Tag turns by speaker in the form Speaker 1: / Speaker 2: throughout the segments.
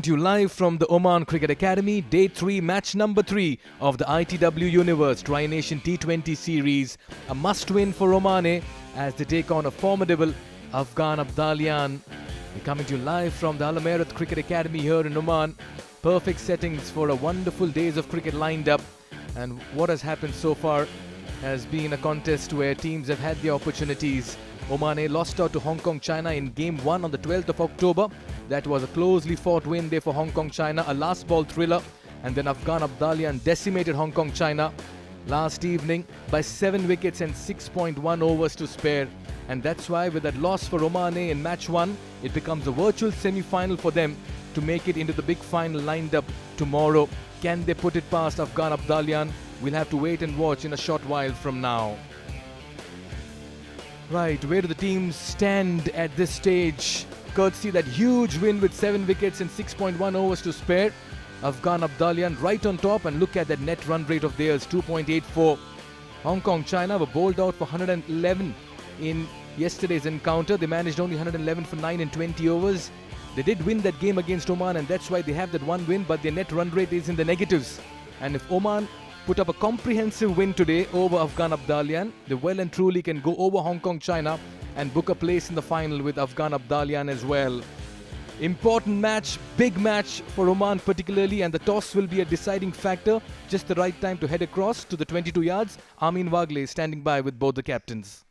Speaker 1: to you live from the Oman Cricket Academy, Day 3, Match number 3 of the ITW Universe Tri-Nation T20 series. A must-win for Oman as they take on a formidable Afghan Abdalian. We're coming to you live from the Al Amerath Cricket Academy here in Oman. Perfect settings for a wonderful days of cricket lined up. And what has happened so far has been a contest where teams have had the opportunities. Oman lost out to Hong Kong, China in Game 1 on the 12th of October. That was a closely fought win day for Hong Kong, China, a last ball thriller. And then Afghan Abdalian decimated Hong Kong, China last evening by 7 wickets and 6.1 overs to spare. And that's why with that loss for Oman in match 1, it becomes a virtual semi-final for them to make it into the big final lined up tomorrow. Can they put it past Afghan Abdalian? We'll have to wait and watch in a short while from now. Right, where do the teams stand at this stage? Courtesy that huge win with 7 wickets and 6.1 overs to spare. Afghan Abdalian right on top, and look at that net run rate of theirs, 2.84. Hong Kong, China were bowled out for 111 in yesterday's encounter. They managed only 111 for 9 and 20 overs. They did win that game against Oman, and that's why they have that one win, but their net run rate is in the negatives. And if Oman put up a comprehensive win today over Afghan Abdalian, they well and truly can go over Hong Kong, China and book a place in the final with Afghan Abdalian as well. Important match, big match for Oman particularly, and the toss will be a deciding factor. Just the right time to head across to the 22 yards. Amin Wagle standing by with both the captains.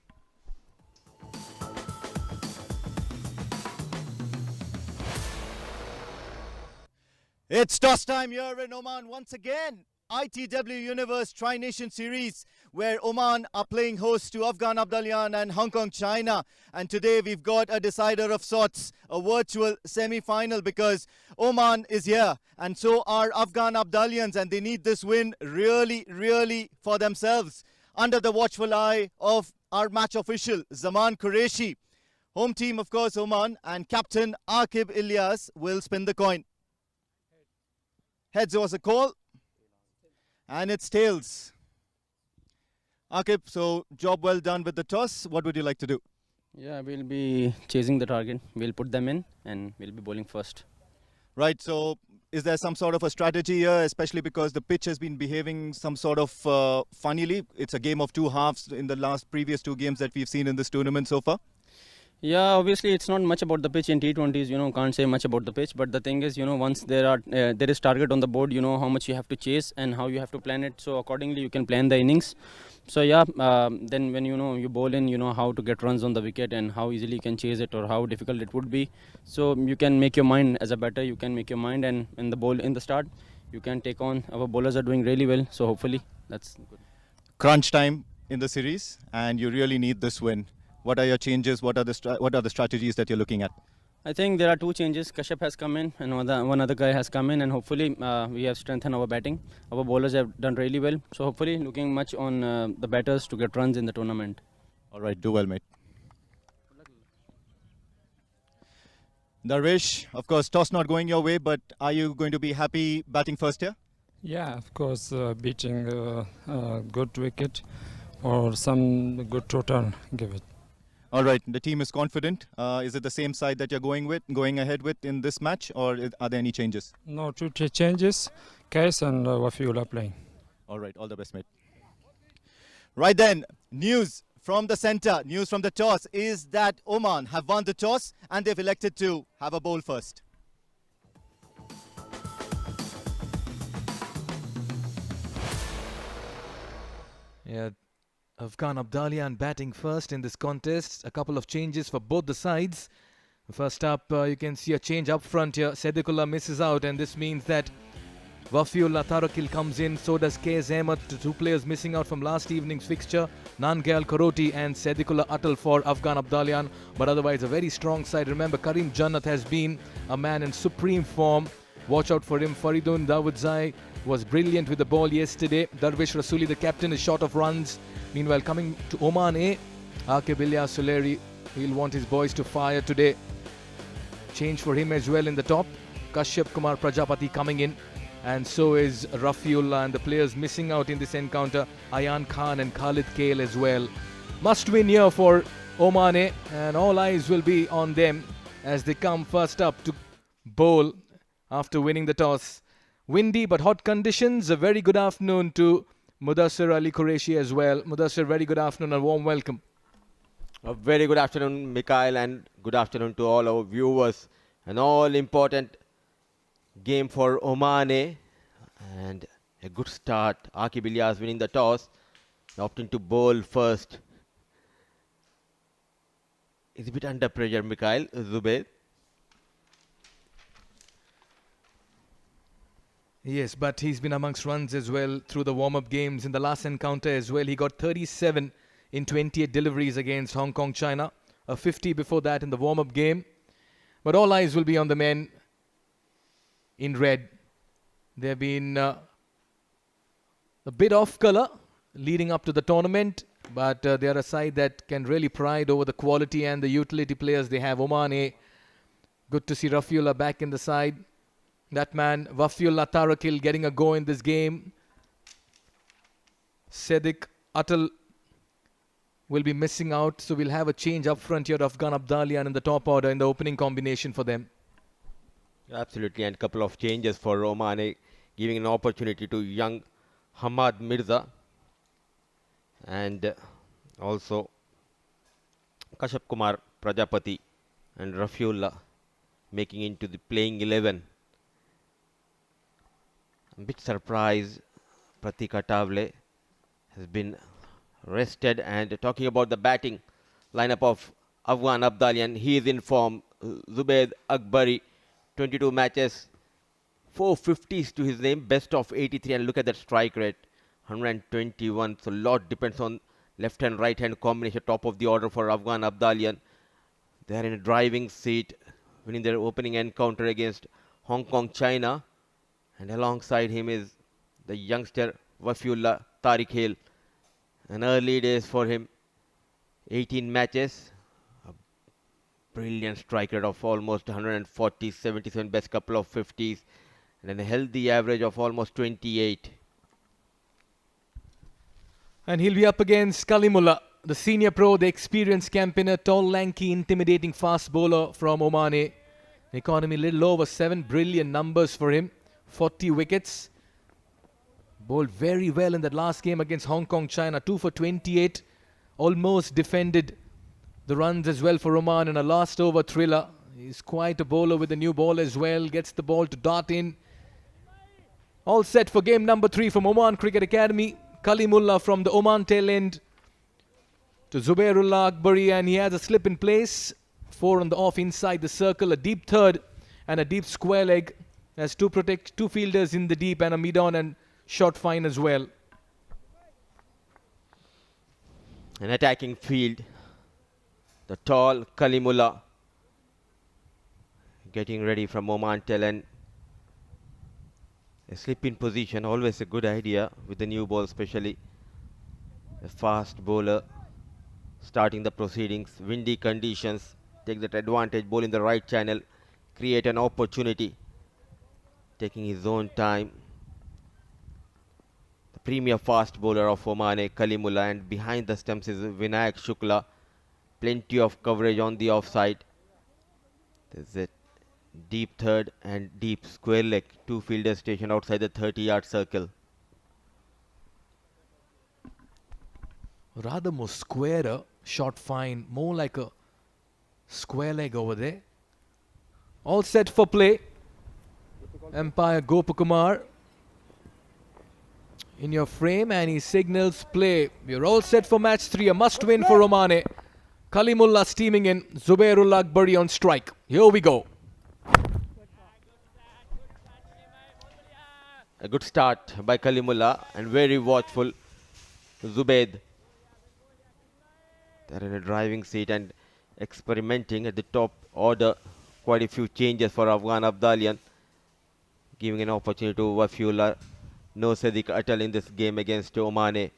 Speaker 2: It's toss time here in Oman once again. ITW Universe Tri-Nation Series, where Oman are playing host to Afghan Abdalian and Hong Kong, China. And today we've got a decider of sorts, a virtual semi-final, because Oman is here and so are Afghan Abdalians, and they need this win really for themselves. Under the watchful eye of our match official, Zaman Qureshi. Home team, of course, Oman, and captain Aqib Ilyas will spin the coin. Heads was a call. And it's tails. Aqib, so job well done with the toss. What would you like to do?
Speaker 3: Yeah, we'll be chasing the target. We'll put them in and we'll be bowling first.
Speaker 2: Right, so is there some sort of a strategy here, especially because the pitch has been behaving some sort of funnily? It's a game of two halves in the previous two games that we've seen in this tournament so far.
Speaker 3: Yeah, obviously it's not much about the pitch in T20s, can't say much about the pitch. But the thing is, once there is target on the board, how much you have to chase and how you have to plan it. So accordingly, you can plan the innings. So yeah, then when you bowl in, how to get runs on the wicket and how easily you can chase it or how difficult it would be. So you can make your mind as a batter, you can make your mind, and in the start, you can take on. Our bowlers are doing really well, so hopefully that's good.
Speaker 2: Crunch time in the series, and you really need this win. What are your changes? What are the strategies that you're looking at?
Speaker 3: I think there are two changes. Kashyap has come in and one other guy has come in, and hopefully we have strengthened our batting. Our bowlers have done really well. So hopefully looking much on the batters to get runs in the tournament.
Speaker 2: All right, do well, mate. Darvish, of course, toss not going your way, but are you going to be happy batting first here?
Speaker 4: Yeah, of course, beating a good wicket or some good total, give it.
Speaker 2: All right, the team is confident. Is it the same side that you're going ahead with in this match, or are there any changes?
Speaker 4: No, two changes. Case and Wafiul are playing.
Speaker 2: All right, all the best, mate. Right then, news from the centre, news from the toss is that Oman have won the toss and they've elected to have a bowl first.
Speaker 1: Yeah. Afghan Abdalian batting first in this contest. A couple of changes for both the sides. First up, you can see a change up front here. Sadiqullah misses out, and this means that Wafiullah Tarakil comes in. So does K.S. Ahmed, two players missing out from last evening's fixture. Nangyal Karoti and Sadiqullah Atal for Afghan Abdalian. But otherwise, a very strong side. Remember, Karim Jannat has been a man in supreme form. Watch out for him. Faridun Davudzai was brilliant with the ball yesterday. Darvish Rasuli, the captain, is short of runs. Meanwhile, Coming to Oman Aqib Ilyas Suleri, he'll want his boys to fire today. Change for him as well in the top. Kashyap Kumar Prajapati coming in, and so is Rafiullah, and the players missing out in this encounter, Ayan Khan and Khalid Kale as well. Must win here for Oman, and all eyes will be on them as they come first up to bowl after winning the toss. Windy but hot conditions. A very good afternoon to Mudassir Ali Qureshi as well. Mudassir, very good afternoon and warm welcome.
Speaker 5: A very good afternoon, Mikhail, and good afternoon to all our viewers. An all-important game for Oman, and a good start. Akib Ilyas winning the toss, opting to bowl first. He's a bit under pressure, Mikhail. Zubair.
Speaker 1: Yes, but he's been amongst runs as well through the warm-up games. In the last encounter as well, he got 37 in 28 deliveries against Hong Kong, China. A 50 before that in the warm-up game. But all eyes will be on the men in red. They've been a bit off colour leading up to the tournament, but they are a side that can really pride over the quality and the utility players they have. Oman, good to see Rafiullah back in the side. That man, Wafiullah Tarakil, getting a go in this game. Sadiq Atal will be missing out, so we'll have a change up front here of Afghan Abdalian in the top order in the opening combination for them.
Speaker 5: Absolutely, and a couple of changes for Oman, giving an opportunity to young Hamad Mirza and also Kashyap Kumar Prajapati and Rafiullah making into the playing 11. I'm a bit surprised Pratik Atavale has been rested. And talking about the batting lineup of Afghan Abdalian, he is in form. Zubaid Akbari, 22 matches, 450s to his name, best of 83, and look at that strike rate, 121. So a lot depends on left hand right hand combination, top of the order for Afghan Abdalian. They are in a driving seat, winning their opening encounter against Hong Kong, China. And alongside him is the youngster Wafiullah Tarakil. An early days for him, 18 matches, a brilliant strike rate of almost 140, 77, best couple of 50s, and then a healthy average of almost 28.
Speaker 1: And he'll be up against Kalimullah, the senior pro, the experienced campaigner, tall, lanky, intimidating fast bowler from Oman. Economy little over 7, brilliant numbers for him, 40 wickets. Bowled very well in that last game against Hong Kong, China. 2 for 28. Almost defended the runs as well for Oman in a last over thriller. He's quite a bowler with the new ball as well. Gets the ball to dart in. All set for game number 3 from Oman Cricket Academy. Kalimullah from the Oman tail end to Zubairullah Akbari, and he has a slip in place. 4 on the off inside the circle. A deep third and a deep square leg. Has two fielders in the deep and a mid-on and short fine as well.
Speaker 5: An attacking field. The tall Kalimullah getting ready from Oman tail end. A slip in position, always a good idea with the new ball, especially. A fast bowler starting the proceedings. Windy conditions, take that advantage, bowl in the right channel, create an opportunity, taking his own time. The premier fast bowler of Oman, Kalimullah, and behind the stumps is Vinayak Shukla. Plenty of coverage on the offside. There's a deep third and deep square leg. 2 fielders stationed outside the 30-yard circle.
Speaker 1: Rather more squarer, short fine, more like a square leg over there. All set for play. Umpire Gopakumar in your frame, and he signals play. We're all set for match 3, a must win for Oman. Kalimullah steaming in, Zubairullah Akbari on strike. Here we go.
Speaker 5: A good start by Kalimullah and very watchful Zubaid. They're in a driving seat and experimenting at the top order. Quite a few changes for Afghan Abdalian, giving an opportunity to Wafiullah. No Sadiq Atal in this game against Oman.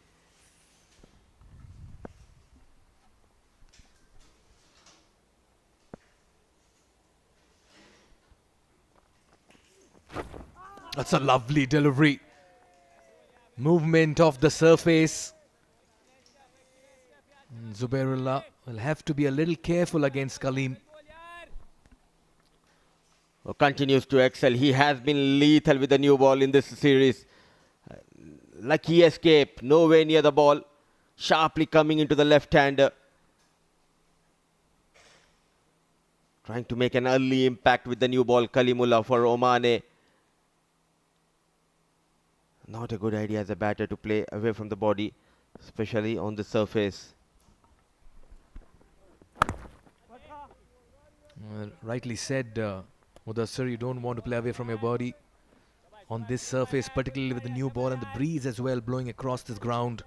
Speaker 1: That's a lovely delivery. Movement of the surface. Zubairullah will have to be a little careful against Kalim.
Speaker 5: continues to excel. He has been lethal with the new ball in this series. Lucky escape, nowhere near the ball. Sharply coming into the left-hander. Trying to make an early impact with the new ball. Kalimullah for Oman. Not a good idea as a batter to play away from the body, especially on the surface.
Speaker 1: Rightly said, Mudassir, you don't want to play away from your body on this surface, particularly with the new ball and the breeze as well blowing across this ground.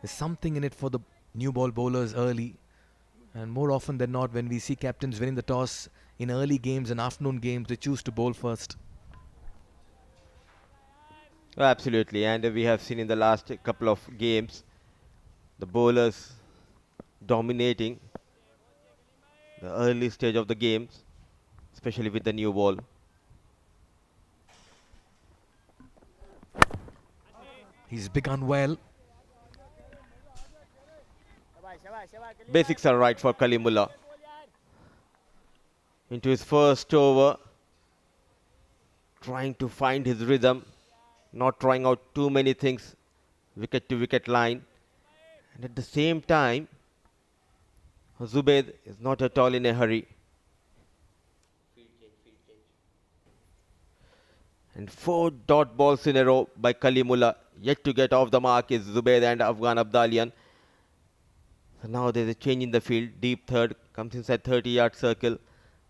Speaker 1: There's something in it for the new ball bowlers early. And more often than not, when we see captains winning the toss in early games and afternoon games, they choose to bowl first.
Speaker 5: Absolutely, and we have seen in the last couple of games the bowlers dominating the early stage of the games, especially with the new ball.
Speaker 1: He's begun well.
Speaker 5: Basics are right for Kalimullah. Into his first over, trying to find his rhythm, not trying out too many things, wicket to wicket line. And at the same time, Zubaid is not at all in a hurry. And 4 dot balls in a row by Kalimullah. Yet to get off the mark is Zubaid and Afghan Abdalian. So now there's a change in the field. Deep third comes inside 30-yard circle.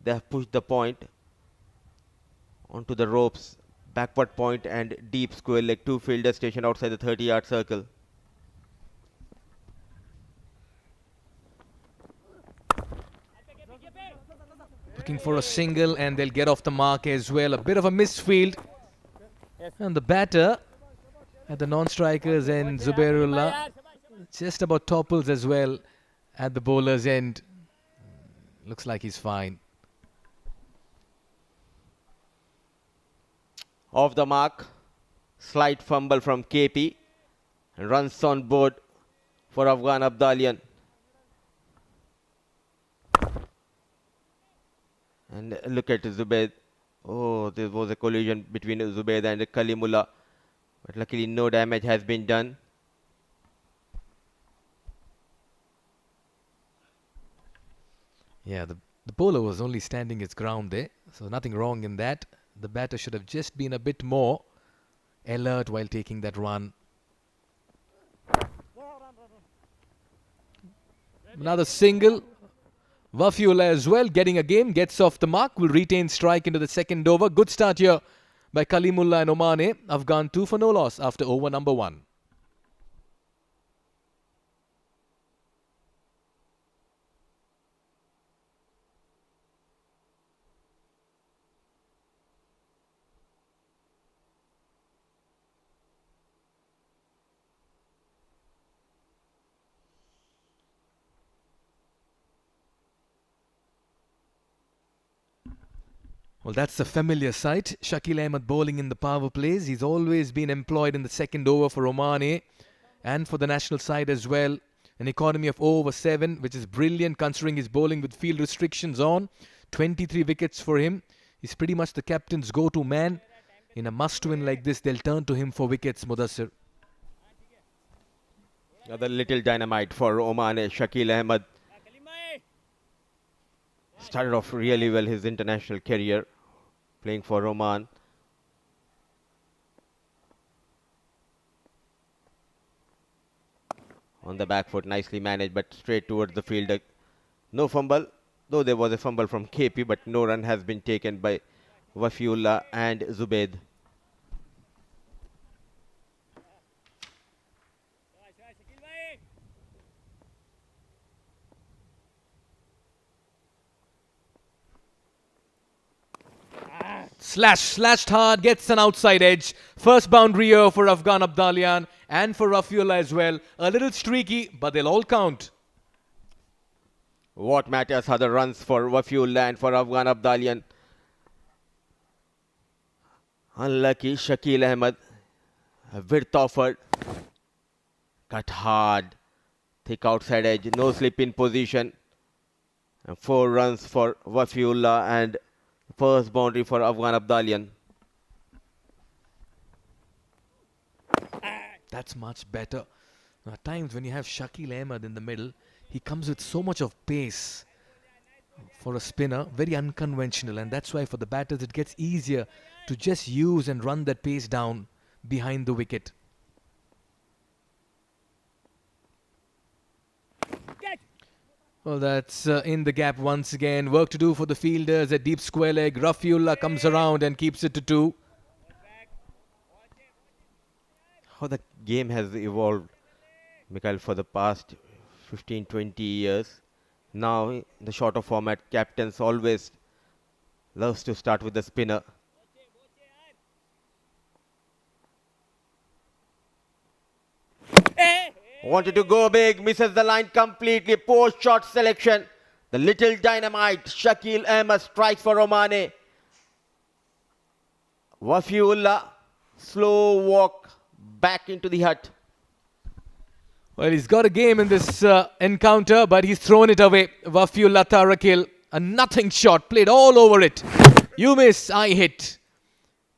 Speaker 5: They have pushed the point onto the ropes. Backward point and deep square leg. 2 fielders stationed outside the 30-yard circle.
Speaker 1: Looking for a single and they'll get off the mark as well. A bit of a misfield. And the batter at the non-strikers end, Zubairullah, just about topples as well at the bowler's end. Looks like he's fine.
Speaker 5: Off the mark. Slight fumble from KP. And runs on board for Afghan Abdalian. And look at Zubaid. Oh, there was a collision between Zubaid and Kalimullah. But luckily no damage has been done.
Speaker 1: Yeah, the bowler was only standing his ground there. So nothing wrong in that. The batter should have just been a bit more alert while taking that run. Another single. Wafiullah as well getting a game, gets off the mark, will retain strike into the second over. Good start here by Kalimullah and Oman. Afghan 2 for no loss after over number 1. Well, that's a familiar sight. Shakil Ahmed bowling in the power plays. He's always been employed in the second over for Oman and for the national side as well. An economy of over 7, which is brilliant considering he's bowling with field restrictions on. 23 wickets for him. He's pretty much the captain's go-to man. In a must-win like this, they'll turn to him for wickets, Mudassir.
Speaker 5: Another little dynamite for Oman. Shakil Ahmed started off really well his international career, playing for Oman. On the back foot, nicely managed, but straight towards the fielder. No fumble, though there was a fumble from KP, but no run has been taken by Wafiullah and Zubaid.
Speaker 1: Slashed hard, gets an outside edge. First boundary here for Afghan Abdalian and for Wafiullah as well. A little streaky, but they'll all count.
Speaker 5: What matters are the runs for Wafiullah and for Afghan Abdalian. Unlucky Shakil Ahmed. A width offered. Cut hard. Thick outside edge. No slip in position. And 4 runs for Wafiullah and First boundary for Afghan Abdalian.
Speaker 1: That's much better. At times when you have Shakil Ahmed in the middle, he comes with so much of pace for a spinner, very unconventional, and that's why for the batters it gets easier to just use and run that pace down behind the wicket. Well, that's in the gap once again. Work to do for the fielders at deep square leg. Rafiullah comes around and keeps it to 2.
Speaker 5: How the game has evolved, Mikhail, for the past 15-20 years. Now, in the shorter format, captains always loves to start with the spinner. Wanted to go big, misses the line completely. Poor shot selection. The little dynamite, Shakil Ahmed strikes for Omane. Wafiullah, slow walk back into the hut.
Speaker 1: Well, he's got a game in this encounter, but he's thrown it away. Wafiullah Tarakil, a nothing shot, played all over it. You miss, I hit.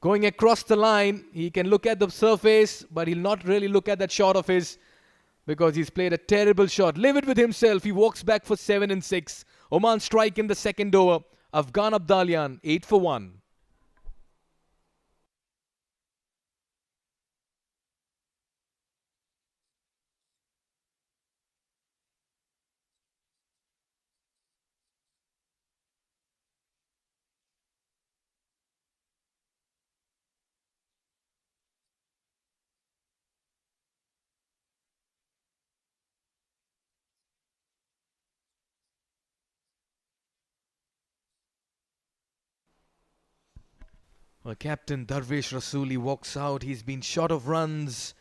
Speaker 1: Going across the line, he can look at the surface, but he'll not really look at that shot of his because he's played a terrible shot. Livid with himself, he walks back for 7 and 6. Oman strike in the second over. Afghan Abdalian, 8 for 1. Well, Captain Darvish Rasuli walks out. He's been short of runs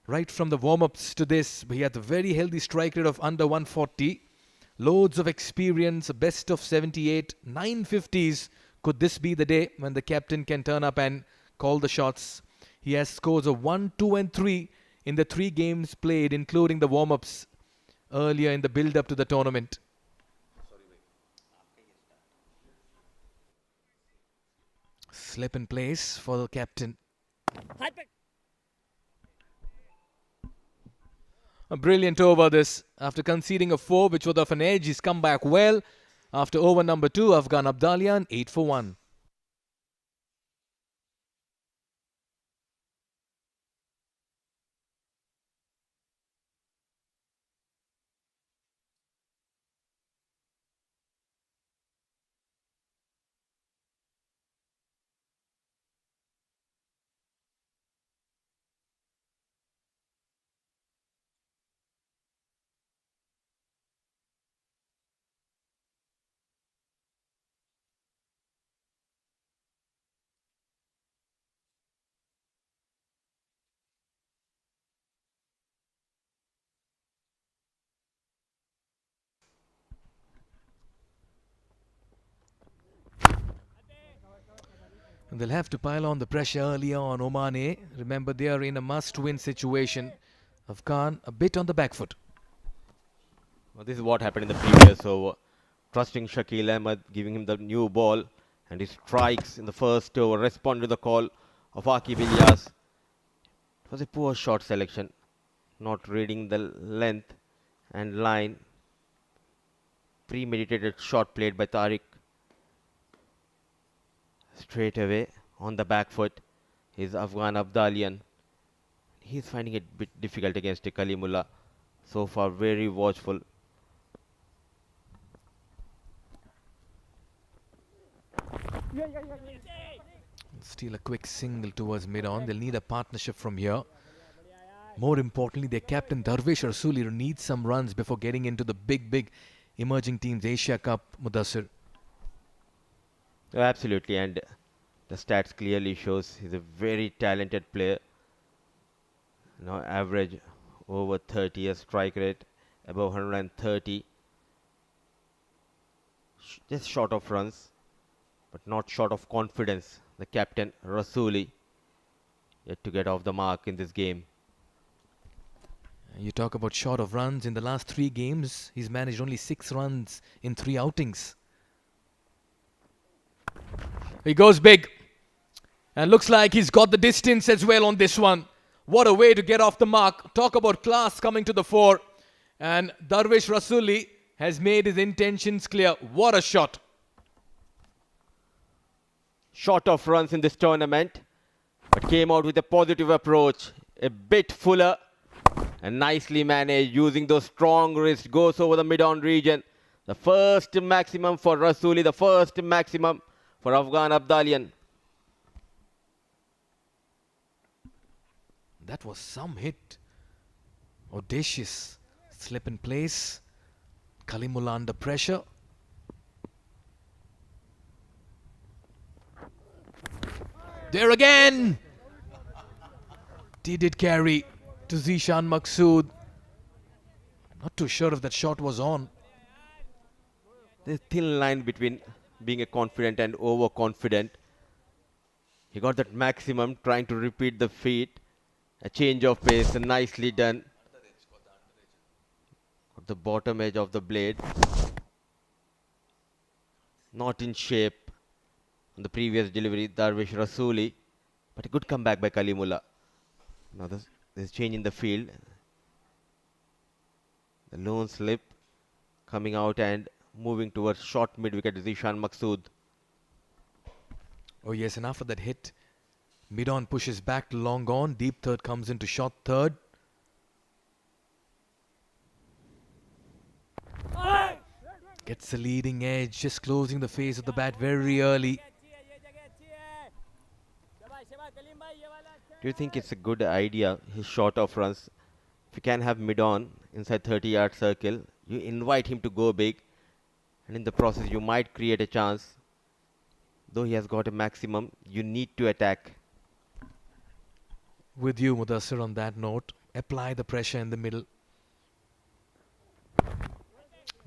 Speaker 1: right from the warm-ups to this. He had a very healthy strike rate of under 140. Loads of experience, a best of 78, 950s. Could this be the day when the captain can turn up and call the shots? He has scores of 1, 2 and 3 in the 3 games played, including the warm-ups earlier in the build-up to the tournament. Slip in place for the captain. A brilliant over this. After conceding a 4, which was of an edge, he's come back well. After over number 2, Afghan Abdalian, 8 for 1. And they'll have to pile on the pressure early on. Omane, remember they are in a must-win situation. Afghan a bit on the back foot.
Speaker 5: Well, this is what happened in the previous over. Trusting Shakil Ahmed, giving him the new ball, and he strikes in the first over, respond to the call of Aqib Ilyas. It was a poor shot selection, not reading the length and line. Premeditated shot played by Tariq. Straight away on the back foot is Afghan Abdalian. He's finding it a bit difficult against Kalimullah. So far, very watchful.
Speaker 1: Steal a quick single towards mid-on. They'll need a partnership from here. More importantly, their captain Darvish Rasuli needs some runs before getting into the big emerging teams Asia Cup, Mudassir.
Speaker 5: Absolutely, and the stats clearly shows he's a very talented player. Now average over 30, a strike rate above 130. Just short of runs, but not short of confidence. The captain Rasuli yet to get off the mark in this game.
Speaker 1: You talk about short of runs. In the last 3 games, he's managed only 6 runs in 3 outings. He goes big. And looks like he's got the distance as well on this one. What a way to get off the mark. Talk about class coming to the fore. And Darvish Rasuli has made his intentions clear. What a shot.
Speaker 5: Short of runs in this tournament, but came out with a positive approach. A bit fuller and nicely managed using those strong wrists. Goes over the mid-on region. The first maximum for Rasuli, the first maximum for Afghan Abdalian.
Speaker 1: That was some hit. Audacious. Slip in place. Kalimullah under pressure. There again! Did it carry to Zishan Maqsood? Not too sure if that shot was on.
Speaker 5: There's a thin line between being a confident and overconfident. He got that maximum, trying to repeat the feat. A change of pace, nicely done. Got the bottom edge of the blade. Not in shape on the previous delivery, Darvish Rasuli. But a good comeback by Kalimullah. Now there's change in the field. The lone slip coming out and moving towards short mid-wicket, Zishan Maqsood.
Speaker 1: Oh yes, and after that hit, mid-on pushes back to long on. Deep third comes into short third. Gets the leading edge, just closing the face of the bat very early.
Speaker 5: Do you think it's a good idea, his short of runs? If you can have mid-on inside 30-yard circle, you invite him to go big, and in the process you might create a chance. Though he has got a maximum, you need to attack.
Speaker 1: With you, Mudassir, on that note. Apply the pressure in the middle.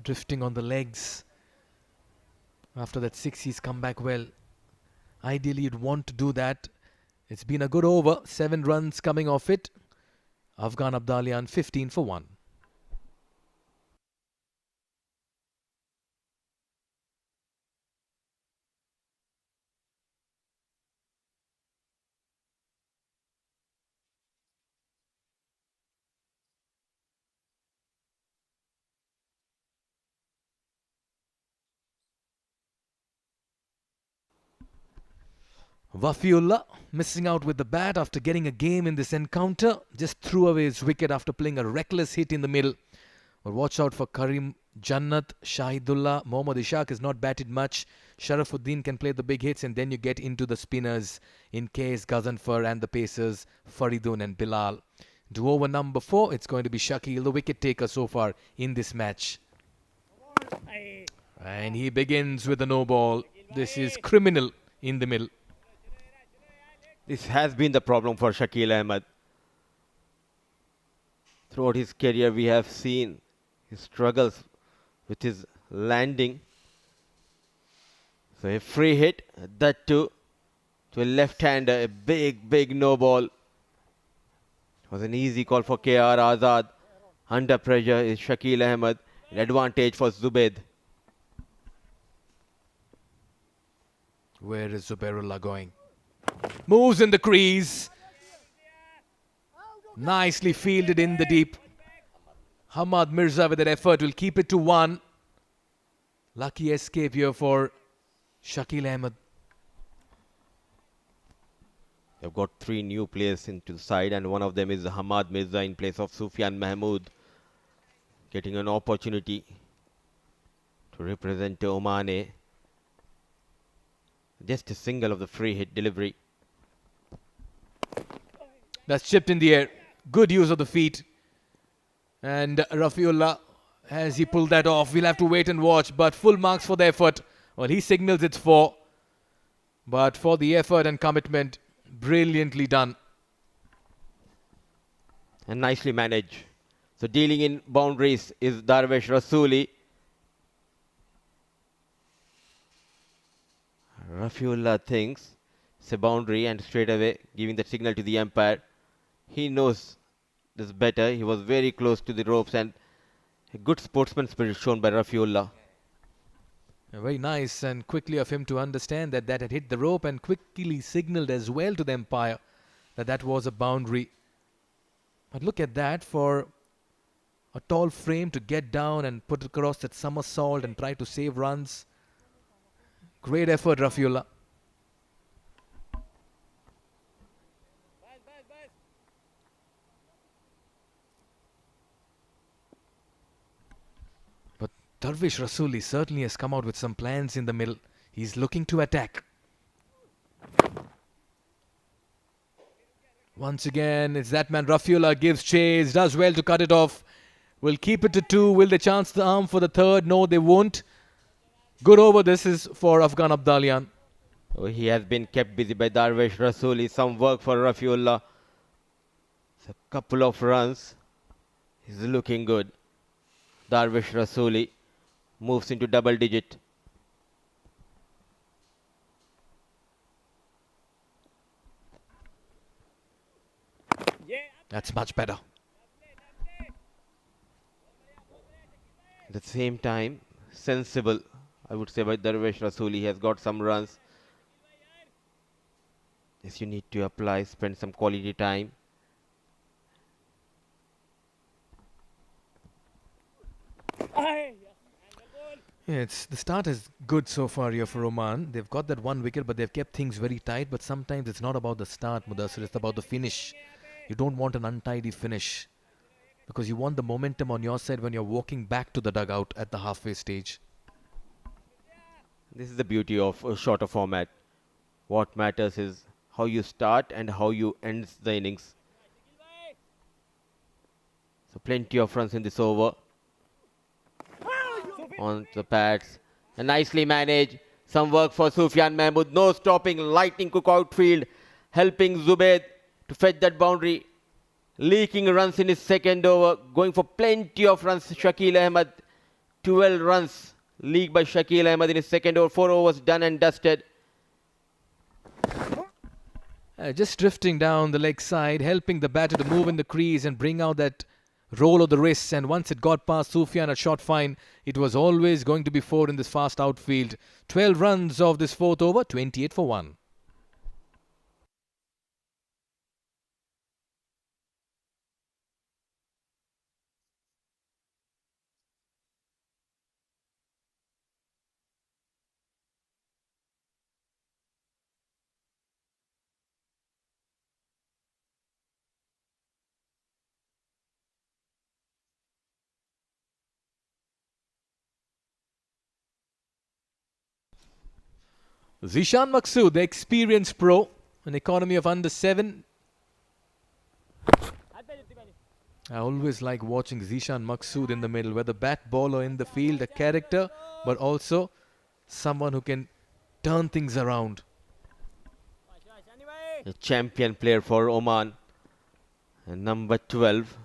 Speaker 1: Drifting on the legs. After that six, he's come back well. Ideally, you'd want to do that. It's been a good over. 7 runs coming off it. Afghan Abdalian 15 for 1. Wafiullah missing out with the bat after getting a game in this encounter. Just threw away his wicket after playing a reckless hit in the middle. But watch out for Karim Jannat, Shahidullah. Mohammad Ishaq has not batted much. Sharafuddin can play the big hits, and then you get into the spinners in KS Ghazanfar and the pacers Faridun and Bilal. To over number 4, it's going to be Shakil, the wicket taker so far in this match. And he begins with a no ball. This is criminal in the middle.
Speaker 5: This has been the problem for Shakil Ahmed. Throughout his career, we have seen his struggles with his landing. So a free hit, that too, to a left-hander, a big no ball. It was an easy call for KR Azad. Under pressure is Shakil Ahmed. An advantage for Zubaid.
Speaker 1: Where is Zubairullah going? Moves in the crease. Nicely fielded in the deep. Hamad Mirza with that effort will keep it to 1. Lucky escape here for Shakil Ahmed.
Speaker 5: They've got 3 new players into the side, and one of them is Hamad Mirza in place of Sufyan Mahmood, getting an opportunity to represent Oman. Just a single of the free hit delivery.
Speaker 1: That's chipped in the air. Good use of the feet. And Rafiullah, has he pulled that off? We'll have to wait and watch. But full marks for the effort. Well, he signals it's 4. But for the effort and commitment, brilliantly done.
Speaker 5: And nicely managed. So dealing in boundaries is Darvish Rasuli. Rafiullah thinks it's a boundary and straight away giving the signal to the umpire. He knows this better. He was very close to the ropes, and a good sportsman spirit shown by Rafiullah.
Speaker 1: Very nice and quickly of him to understand that that had hit the rope and quickly signalled as well to the umpire that that was a boundary. But look at that, for a tall frame to get down and put across that somersault and try to save runs. Great effort, Rafiullah. But Darvish Rasuli certainly has come out with some plans in the middle. He's looking to attack. Once again, it's that man Rafiullah, gives chase, does well to cut it off. Will keep it to 2. Will they chance the arm for the third? No, they won't. Good over this is for Afghan Abdalian.
Speaker 5: Oh, he has been kept busy by Darvish Rasuli. Some work for Rafiullah. It's a couple of runs. He's looking good. Darvish Rasuli moves into double digit.
Speaker 1: That's much better.
Speaker 5: At the same time, sensible, I would say, by Darvish Rasuli. He has got some runs. Yes, you need to apply, spend some quality time.
Speaker 1: Yeah, the start is good so far here for Oman. They've got that one wicket, but they've kept things very tight. But sometimes it's not about the start, Mudassir. It's about the finish. You don't want an untidy finish, because you want the momentum on your side when you're walking back to the dugout at the halfway stage.
Speaker 5: This is the beauty of a shorter format. What matters is how you start and how you end the innings. So plenty of runs in this over. On the pads. And nicely managed. Some work for Sufyan Mahmood. No stopping. Lightning cook outfield. Helping Zubaid to fetch that boundary. Leaking runs in his second over. Going for plenty of runs. Shakil Ahmed. 12 runs leaked by Shakil Ahmed in his second over. 4 overs done and dusted.
Speaker 1: Just drifting down the leg side, helping the batter to move in the crease and bring out that roll of the wrists. And once it got past Sufyan at short fine, it was always going to be 4 in this fast outfield. 12 runs of this fourth over, 28 for 1. Zishan Maqsood, the experienced pro, an economy of under 7. I always like watching Zishan Maqsood in the middle, whether bat, ball or in the field, a character, but also someone who can turn things around.
Speaker 5: A champion player for Oman. And number 12,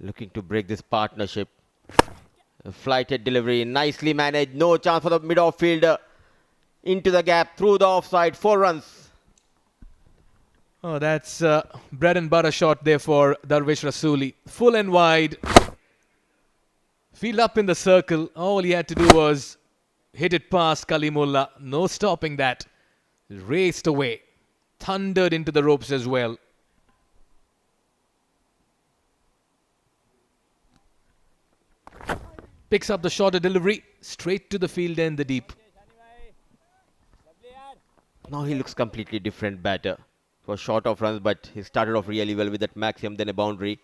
Speaker 5: looking to break this partnership. A flighted delivery, nicely managed. No chance for the mid-off fielder. Into the gap, through the offside, 4 runs.
Speaker 1: Oh, that's bread and butter shot there for Darvish Rasuli. Full and wide. Field up in the circle. All he had to do was hit it past Kalimullah. No stopping that. Raced away. Thundered into the ropes as well. Picks up the shorter delivery. Straight to the fielder in the deep.
Speaker 5: Now he looks completely different batter. For short of runs, but he started off really well with that maximum, then a boundary.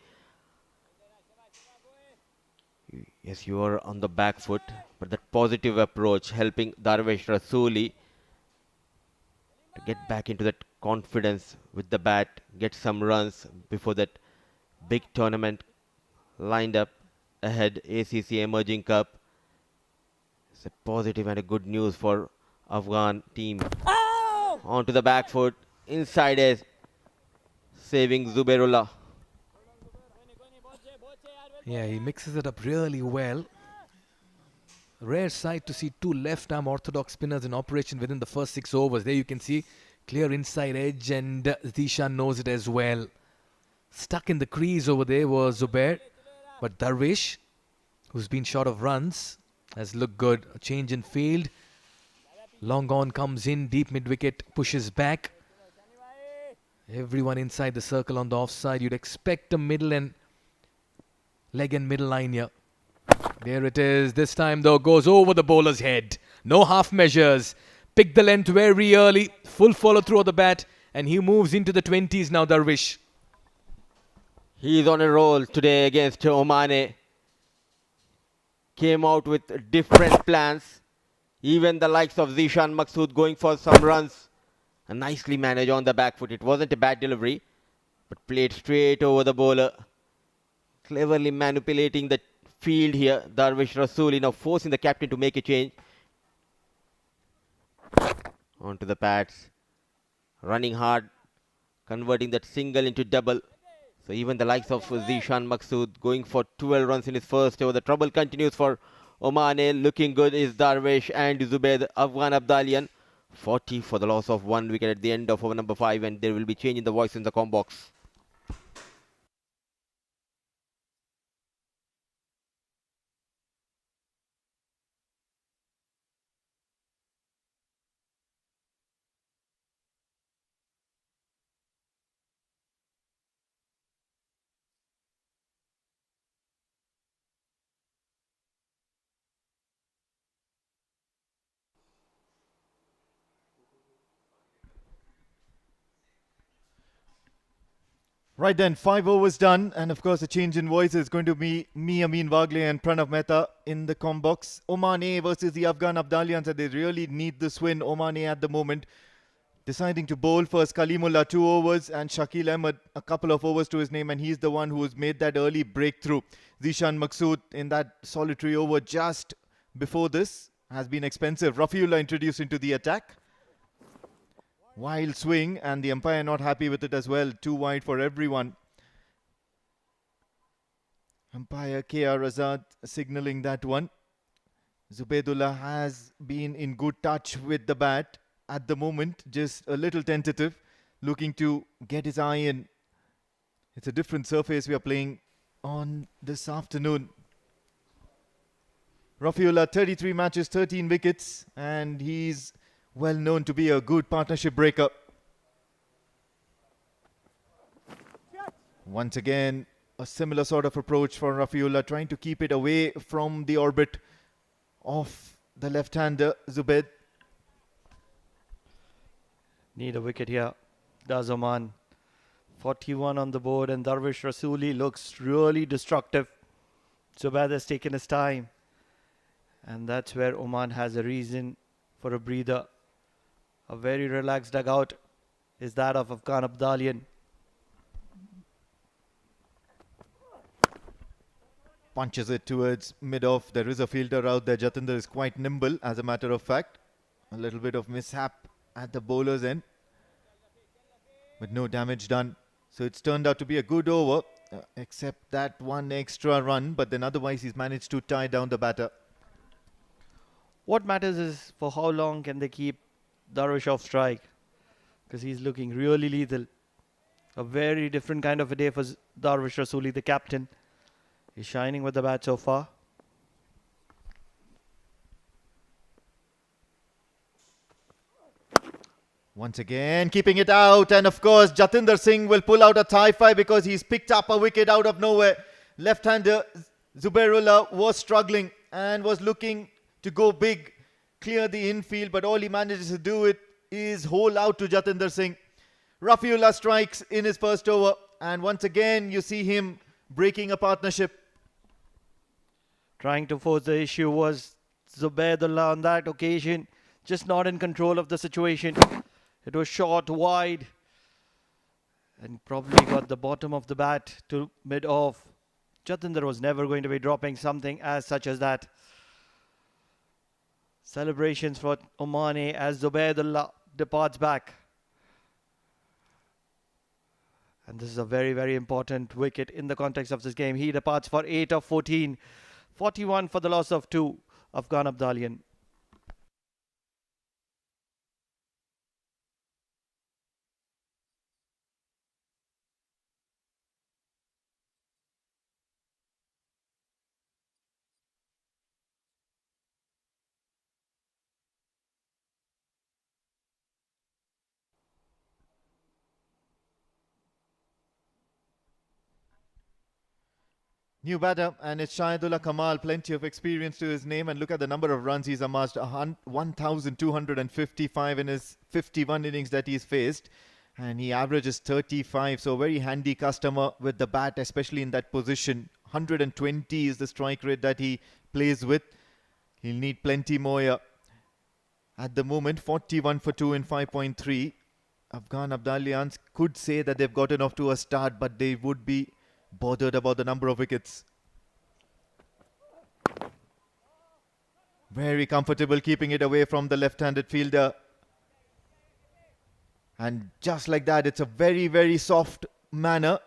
Speaker 5: Yes, you are on the back foot, but that positive approach helping Darvish Rasuli to get back into that confidence with the bat, get some runs before that big tournament lined up ahead, ACC Emerging Cup. It's a positive and a good news for Afghan team. Onto the back foot, inside edge, saving Zubairullah.
Speaker 1: Yeah, he mixes it up really well. Rare sight to see 2 left-arm orthodox spinners in operation within the first 6 overs. There you can see clear inside edge, and Zishan knows it as well. Stuck in the crease over there was Zubair, but Darvish, who's been short of runs, has looked good. A change in field. Long on comes in, deep mid-wicket pushes back. Everyone inside the circle on the offside. You'd expect a middle and leg and middle line here. There it is. This time though goes over the bowler's head. No half measures. Pick the length very early. Full follow through of the bat. And he moves into the 20s now, Darvish.
Speaker 5: He's on a roll today against Oman. Came out with different plans. Even the likes of Zishan Maqsood going for some runs. And nicely managed on the back foot. It wasn't a bad delivery, but played straight over the bowler. Cleverly manipulating the field here. Darvish Rasooli now forcing the captain to make a change. Onto the pads. Running hard. Converting that single into double. So even the likes of Zishan Maqsood going for 12 runs in his first over. The trouble continues for Oman. Looking good is Darvish and Zubair Afghan Abdalian. 40 for the loss of 1 wicket at the end of over number 5, and there will be change in the voice in the com box.
Speaker 2: Right then, 5 overs done, and of course, a change in voice is going to be me, Amin Wagle, and Pranav Mehta in the com box. Oman A versus the Afghan Abdalians, and they really need this win. Oman A at the moment deciding to bowl first. Kalimullah 2 overs, and Shakil Ahmed a couple of overs to his name, and he's the one who's made that early breakthrough. Zishan Maqsood in that solitary over just before this has been expensive. Rafiullah introduced into the attack. Wild swing, and the umpire not happy with it as well. Too wide for everyone. Umpire K.R. Azad signalling that one. Zubaidullah has been in good touch with the bat at the moment, just a little tentative, looking to get his eye in. It's a different surface we are playing on this afternoon. Rafiullah, 33 matches, 13 wickets, and he's well known to be a good partnership breaker. Once again, a similar sort of approach for Rafiullah, trying to keep it away from the orbit of the left-hander, Zubaid.
Speaker 6: Need a wicket here, does Oman. 41 on the board, and Darvish Rasooli looks really destructive. Zubaid has taken his time, and that's where Oman has a reason for a breather. A very relaxed dugout is that of Afghan Abdalian.
Speaker 2: Punches it towards mid-off. There is a fielder out there. Jatinder is quite nimble, as a matter of fact. A little bit of mishap at the bowler's end, but no damage done. So it's turned out to be a good over, except that one extra run. But then otherwise he's managed to tie down the batter.
Speaker 6: What matters is for how long can they keep Darvish off strike, because he's looking really lethal. A very different kind of a day for Darvish Rasooli, the captain. He's shining with the bat so far.
Speaker 2: Once again, keeping it out. And of course, Jatinder Singh will pull out a thigh-fi because he's picked up a wicket out of nowhere. Left-hander Zubairullah was struggling and was looking to go big, clear the infield, but all he manages to do it is hole out to Jatinder Singh. Rafiullah strikes in his first over, and once again you see him breaking a partnership.
Speaker 6: Trying to force the issue was Zubaidullah on that occasion, just not in control of the situation. It was short, wide, and probably got the bottom of the bat to mid-off. Jatinder was never going to be dropping something as such as that. Celebrations for Oman as Zubaidullah departs back. And this is a very, very important wicket in the context of this game. He departs for 8 of 14. 41 for the loss of 2, Afghan Abdalian.
Speaker 2: New batter, and it's Shahidullah Kamal, plenty of experience to his name, and look at the number of runs he's amassed, 1,255 in his 51 innings that he's faced, and he averages 35, so a very handy customer with the bat, especially in that position. 120 is the strike rate that he plays with. He'll need plenty more here. At the moment, 41 for 2 in 5.3. Afghan Abdalians could say that they've gotten off to a start, but they would be bothered about the number of wickets. Very comfortable keeping it away from the left-handed fielder. And just like that, it's a very, very soft manner.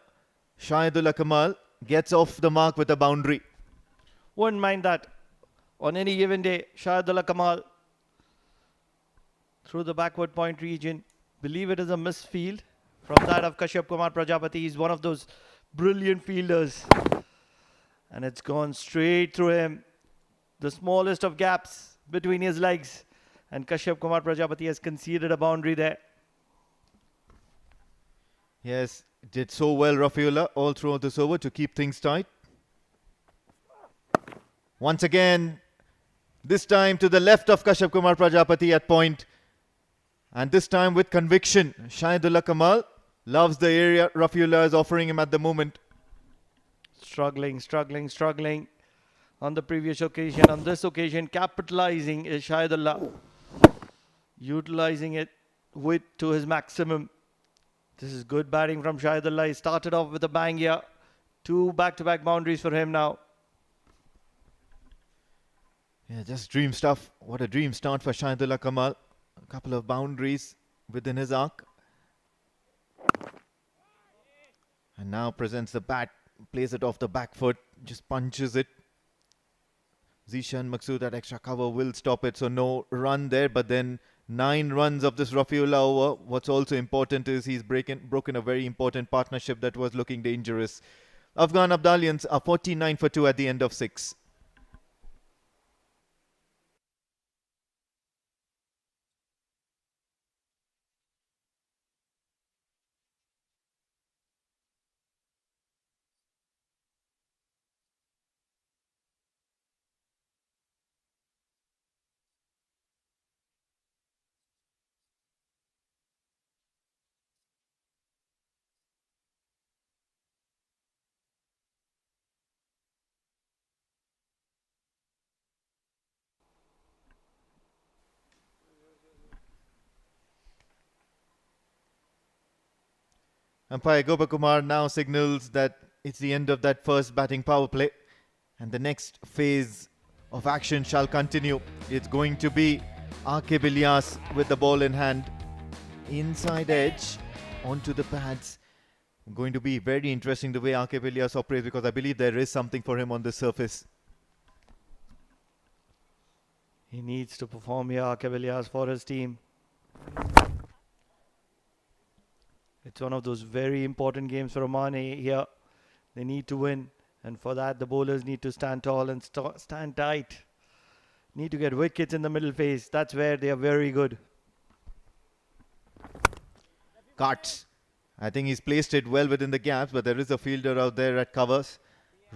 Speaker 2: Shahidullah Kamal gets off the mark with a boundary.
Speaker 6: Wouldn't mind that. On any given day, Shahidullah Kamal through the backward point region. Believe it is a misfield from that of Kashyap Kumar Prajapati. He's one of those brilliant fielders. And it's gone straight through him. The smallest of gaps between his legs. And Kashyap Kumar Prajapati has conceded a boundary there.
Speaker 2: Yes, did so well Rafiullah all throughout this over to keep things tight. Once again, this time to the left of Kashyap Kumar Prajapati at point. And this time with conviction. Shahidullah Kamal loves the area Rafiullah is offering him at the moment.
Speaker 6: Struggling. On the previous occasion, on this occasion, capitalizing is Shahidullah. Utilizing it to his maximum. This is good batting from Shahidullah. He started off with a bang here. 2 back-to-back boundaries for him now.
Speaker 2: Yeah, just dream stuff. What a dream start for Shahidullah Kamal. A couple of boundaries within his arc. And now presents the bat, plays it off the back foot, just punches it. Zishan Maqsood at extra cover will stop it, so no run there. But then 9 runs of this Rafiullah over. What's also important is he's broken a very important partnership that was looking dangerous. Afghan Abdalians are 49 for 2 at the end of 6. Umpire Gopakumar now signals that it's the end of that first batting power play. And the next phase of action shall continue. It's going to be Aqib Ilyas with the ball in hand. Inside edge onto the pads. Going to be very interesting the way Aqib Ilyas operates, because I believe there is something for him on the surface.
Speaker 6: He needs to perform here, Aqib Ilyas, for his team. It's one of those very important games for Oman here. They need to win. And for that, the bowlers need to stand tall and stand tight. Need to get wickets in the middle phase. That's where they are very good.
Speaker 2: Cuts. I think he's placed it well within the gaps, but there is a fielder out there at covers.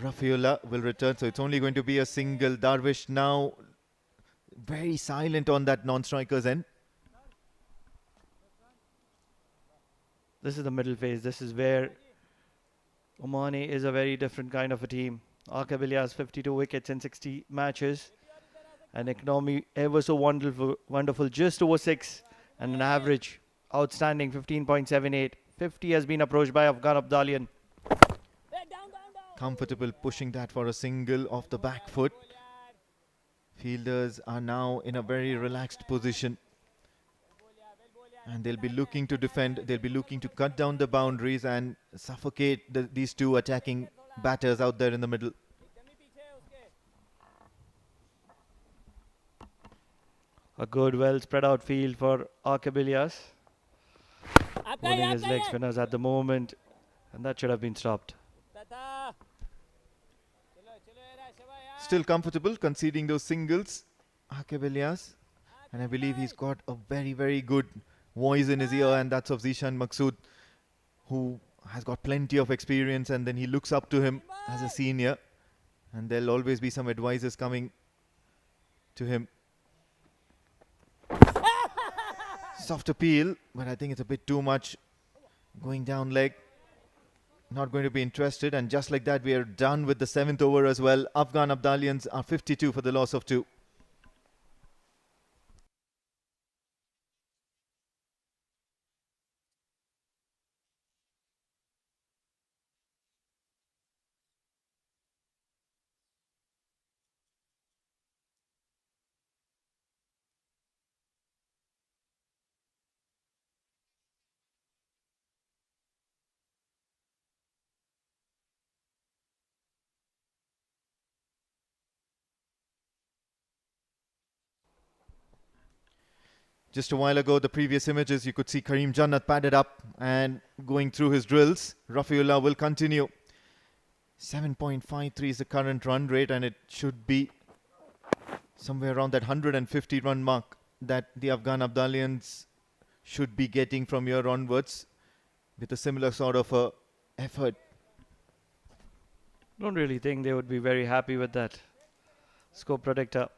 Speaker 2: Rafiullah will return, so it's only going to be a single. Darvish now very silent on that non-striker's end.
Speaker 6: This is the middle phase. This is where Oman is a very different kind of a team. Aqib Ilyas 52 wickets in 60 matches. An economy ever so wonderful, just over 6. And an average outstanding 15.78. 50 has been approached by Afghan Abdalian.
Speaker 2: Comfortable pushing that for a single off the back foot. Fielders are now in a very relaxed position. And they'll be looking to defend. They'll be looking to cut down the boundaries and suffocate these two attacking batters out there in the middle.
Speaker 6: A good, well spread out field for Aqib Ilyas. Pulling his leg spinners at the moment. And that should have been stopped.
Speaker 2: Still comfortable conceding those singles, Aqib Ilyas. And I believe he's got a very, very good voice in his ear, and that's of Zishan Maqsood, who has got plenty of experience, and then he looks up to him as a senior. And there'll always be some advisors coming to him. Soft appeal, but I think it's a bit too much. Going down leg. Not going to be interested. And just like that, we are done with the 7th over as well. Afghan Abdalians are 52 for the loss of 2. Just a while ago, the previous images, you could see Kareem Jannat padded up and going through his drills. Rafiullah will continue. 7.53 is the current run rate, and it should be somewhere around that 150 run mark that the Afghan Abdalians should be getting from here onwards with a similar sort of effort.
Speaker 6: Don't really think they would be very happy with that score predictor.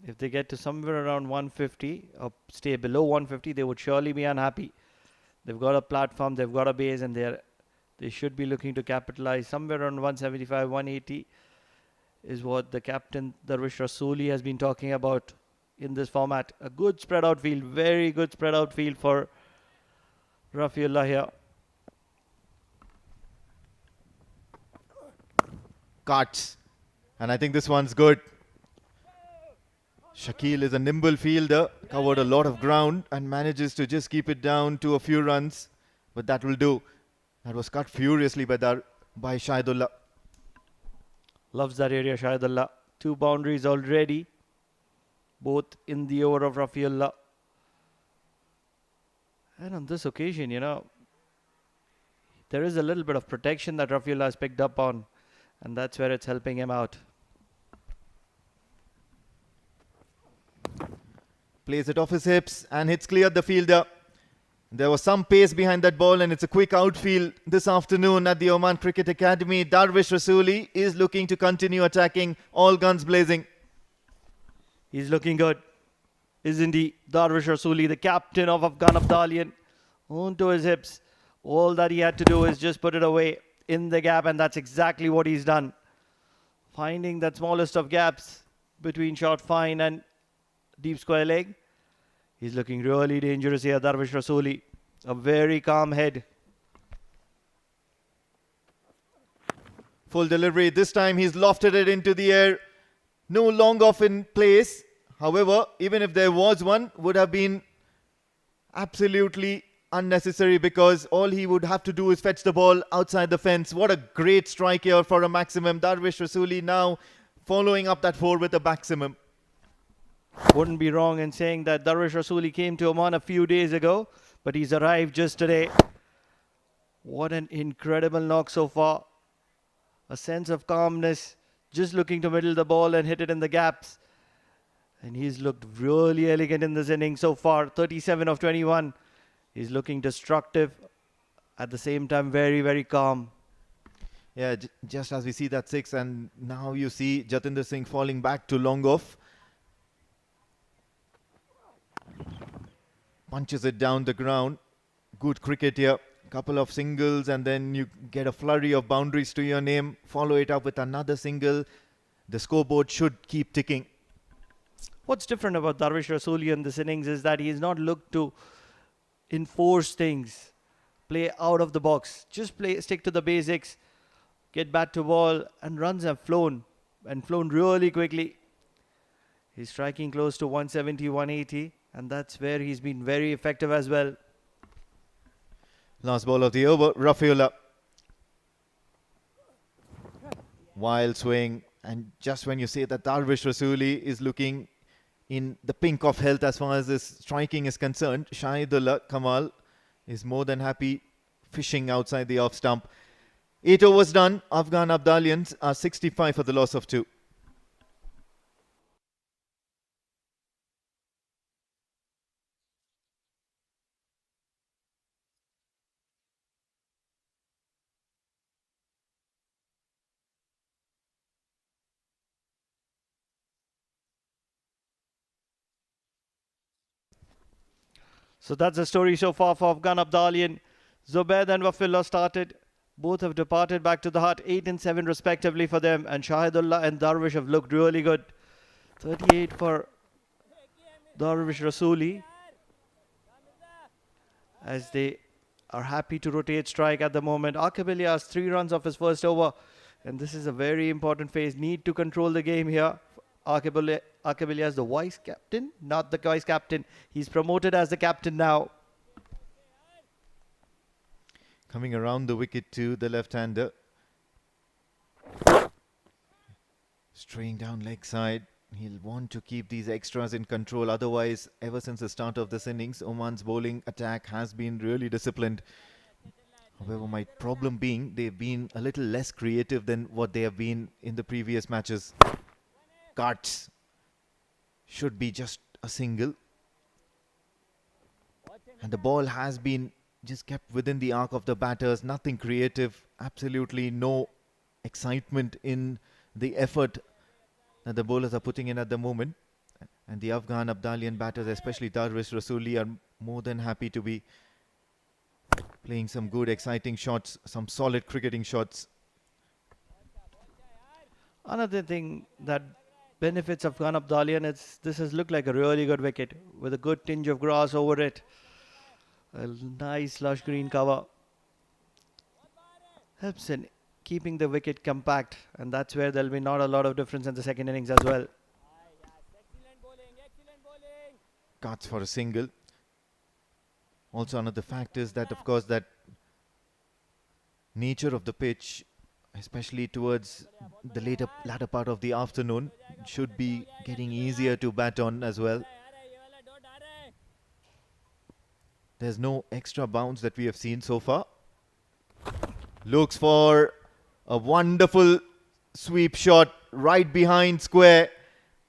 Speaker 6: If they get to somewhere around 150 or stay below 150, they would surely be unhappy. They've got a platform, they've got a base, and they should be looking to capitalize. Somewhere around 175, 180 is what the captain Darvish Rasooli has been talking about in this format. A good spread out field, very good spread out field for Rafiullah here.
Speaker 2: Cuts. And I think this one's good. Shakil is a nimble fielder, covered a lot of ground and manages to just keep it down to a few runs. But that will do. That was cut furiously by Shahidullah.
Speaker 6: Loves that area, Shahidullah. 2 boundaries already, both in the over of Rafiullah. And on this occasion, there is a little bit of protection that Rafiullah has picked up on, and that's where it's helping him out.
Speaker 2: Plays it off his hips and hits clear the fielder. There was some pace behind that ball, and it's a quick outfield this afternoon at the Oman Cricket Academy. Darvish Rasooli is looking to continue attacking, all guns blazing.
Speaker 6: He's looking good, isn't he? Darvish Rasooli, the captain of Afghan Abdalian, onto his hips. All that he had to do is just put it away in the gap, and that's exactly what he's done. Finding that smallest of gaps between short fine and deep square leg. He's looking really dangerous here, Darvish Rasooli. A very calm head.
Speaker 2: Full delivery. This time he's lofted it into the air. No long off in place. However, even if there was one, would have been absolutely unnecessary, because all he would have to do is fetch the ball outside the fence. What a great strike here for a maximum. Darvish Rasooli now following up that 4 with a maximum.
Speaker 6: Wouldn't be wrong in saying that Darvish Rasooli came to Oman a few days ago, but he's arrived just today. What an incredible knock so far. A sense of calmness, just looking to middle the ball and hit it in the gaps. And he's looked really elegant in this inning so far. 37 of 21. He's looking destructive, at the same time very, very calm.
Speaker 2: Yeah, just as we see that 6, and now you see Jatinder Singh falling back to long off. Punches it down the ground. Good cricket here. Couple of singles, and then you get a flurry of boundaries to your name. Follow it up with another single. The scoreboard should keep ticking.
Speaker 6: What's different about Darvish Rasooli in this innings is that he's not looked to enforce things, play out of the box. Just stick to the basics, get bat to ball, and runs have flown, and flown really quickly. He's striking close to 170, 180. And that's where he's been very effective as well.
Speaker 2: Last ball of the over, Rafiullah. Wild swing. And just when you say that Darvish Rasooli is looking in the pink of health as far as this striking is concerned, Shahidullah Kamal is more than happy fishing outside the off stump. 8 overs done. Afghan Abdalians are 65 for the loss of 2.
Speaker 6: So that's the story so far for Afghan Abdalian. Zubaid and Wafillah started. Both have departed back to the hut, 8 and 7 respectively for them. And Shahidullah and Darwish have looked really good. 38 for Darwish Rasuli, as they are happy to rotate strike at the moment. Aqib Ilyas, 3 runs off his first over. And this is a very important phase. Need to control the game here. Aqib Ilyas, the vice captain, not the vice captain. He's promoted as the captain now.
Speaker 2: Coming around the wicket to the left-hander. Straying down leg side. He'll want to keep these extras in control. Otherwise, ever since the start of this innings, Oman's bowling attack has been really disciplined. However, my problem being they've been a little less creative than what they have been in the previous matches. Cuts. Should be just a single. And the ball has been just kept within the arc of the batters. Nothing creative. Absolutely no excitement in the effort that the bowlers are putting in at the moment. And the Afghan Abdalian batters, especially Darwish Rasuli, are more than happy to be playing some good exciting shots, some solid cricketing shots.
Speaker 6: Another thing that benefits Afghan Abdalian is this has looked like a really good wicket with a good tinge of grass over it. A nice lush green cover. Helps in keeping the wicket compact, and that's where there'll be not a lot of difference in the second innings as well.
Speaker 2: Cuts for a single. Also another fact is that, of course, that nature of the pitch, especially towards the latter part of the afternoon, should be getting easier to bat on as well. There's no extra bounce that we have seen so far. Looks for a wonderful sweep shot right behind square.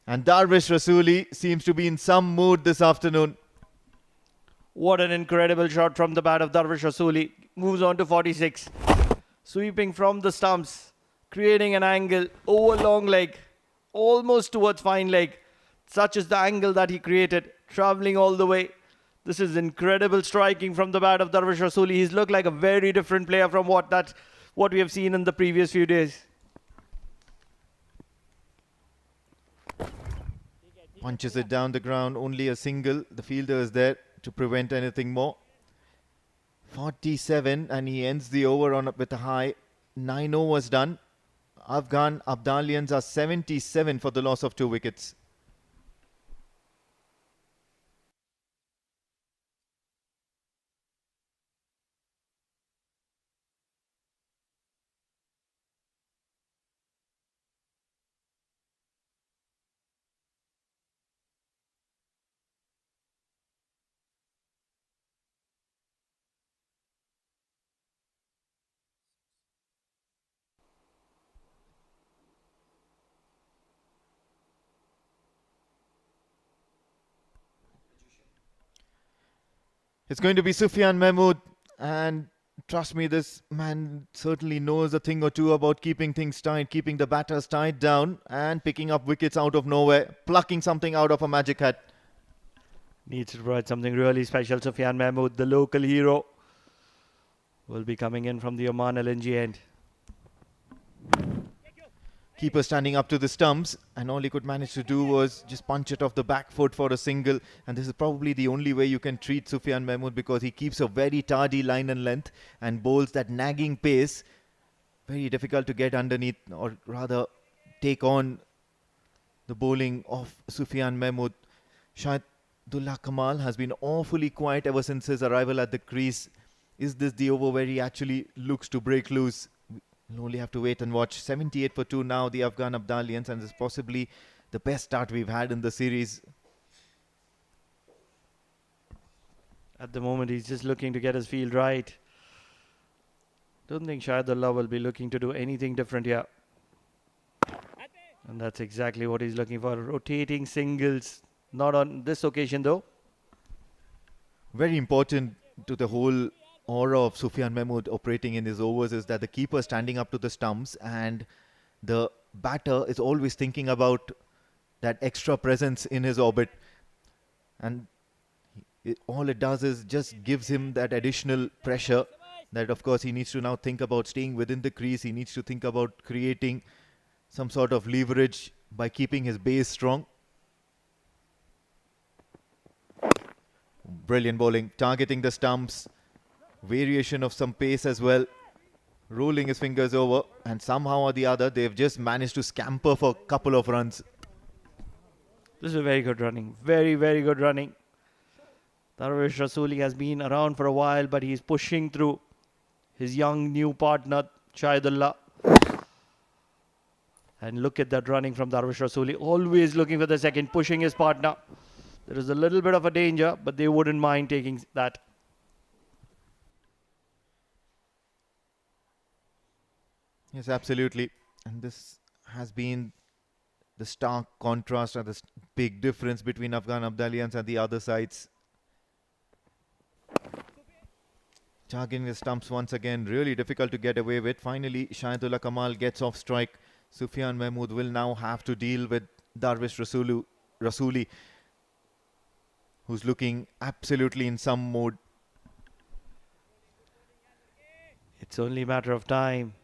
Speaker 2: And Darwish Rasuli seems to be in some mood this afternoon.
Speaker 6: What an incredible shot from the bat of Darwish Rasuli. Moves on to 46. Sweeping from the stumps. Creating an angle over long leg. Almost towards fine leg. Such is the angle that he created. Travelling all the way. This is incredible striking from the bat of Darwish Rasuli. He's looked like a very different player from what we have seen in the previous few days.
Speaker 2: Punches it down the ground, only a single. The fielder is there to prevent anything more. 47, and he ends the over with a high. 9 overs done. Afghan Abdalians are 77 for the loss of 2 wickets. It's going to be Sufyan Mahmood, and trust me, this man certainly knows a thing or two about keeping things tight, keeping the batters tied down and picking up wickets out of nowhere, plucking something out of a magic hat.
Speaker 6: Needs to provide something really special. Sufyan Mahmood, the local hero, will be coming in from the Oman LNG end.
Speaker 2: Keeper standing up to the stumps, and all he could manage to do was just punch it off the back foot for a single. And this is probably the only way you can treat Sufyan Mahmood, because he keeps a very tardy line and length and bowls that nagging pace. Very difficult to get underneath, or rather take on the bowling of Sufyan Mahmood. Shahidullah Kamal has been awfully quiet ever since his arrival at the crease. Is this the over where he actually looks to break loose? We'll only have to wait and watch. 78 for 2 now, the Afghan Abdalians, and this is possibly the best start we've had in the series.
Speaker 6: At the moment, he's just looking to get his field right. Don't think Shahidullah will be looking to do anything different here. And that's exactly what he's looking for. Rotating singles. Not on this occasion, though.
Speaker 2: Very important to the whole aura of Sufyan Mahmood operating in his overs is that the keeper standing up to the stumps, and the batter is always thinking about that extra presence in his orbit. And all it does is just gives him that additional pressure that, of course, he needs to now think about staying within the crease. He needs to think about creating some sort of leverage by keeping his base strong. Brilliant bowling, targeting the stumps, variation of some pace as well, rolling his fingers over, and somehow or the other they've just managed to scamper for a couple of runs.
Speaker 6: This is a very good running. Very, very good running. Darvish Rasuli has been around for a while, but he's pushing through his young new partner, Shahidullah. And look at that running from Darvish Rasuli. Always looking for the second, pushing his partner. There is a little bit of a danger, but they wouldn't mind taking that.
Speaker 2: Yes, absolutely. And this has been the stark contrast and the big difference between Afghan Abdalians and the other sides. Targeting the stumps once again, really difficult to get away with. Finally, Shahidullah Kamal gets off strike. Sufyan Mahmood will now have to deal with Darvish Rasuli, who's looking absolutely in some mode.
Speaker 6: It's only a matter of time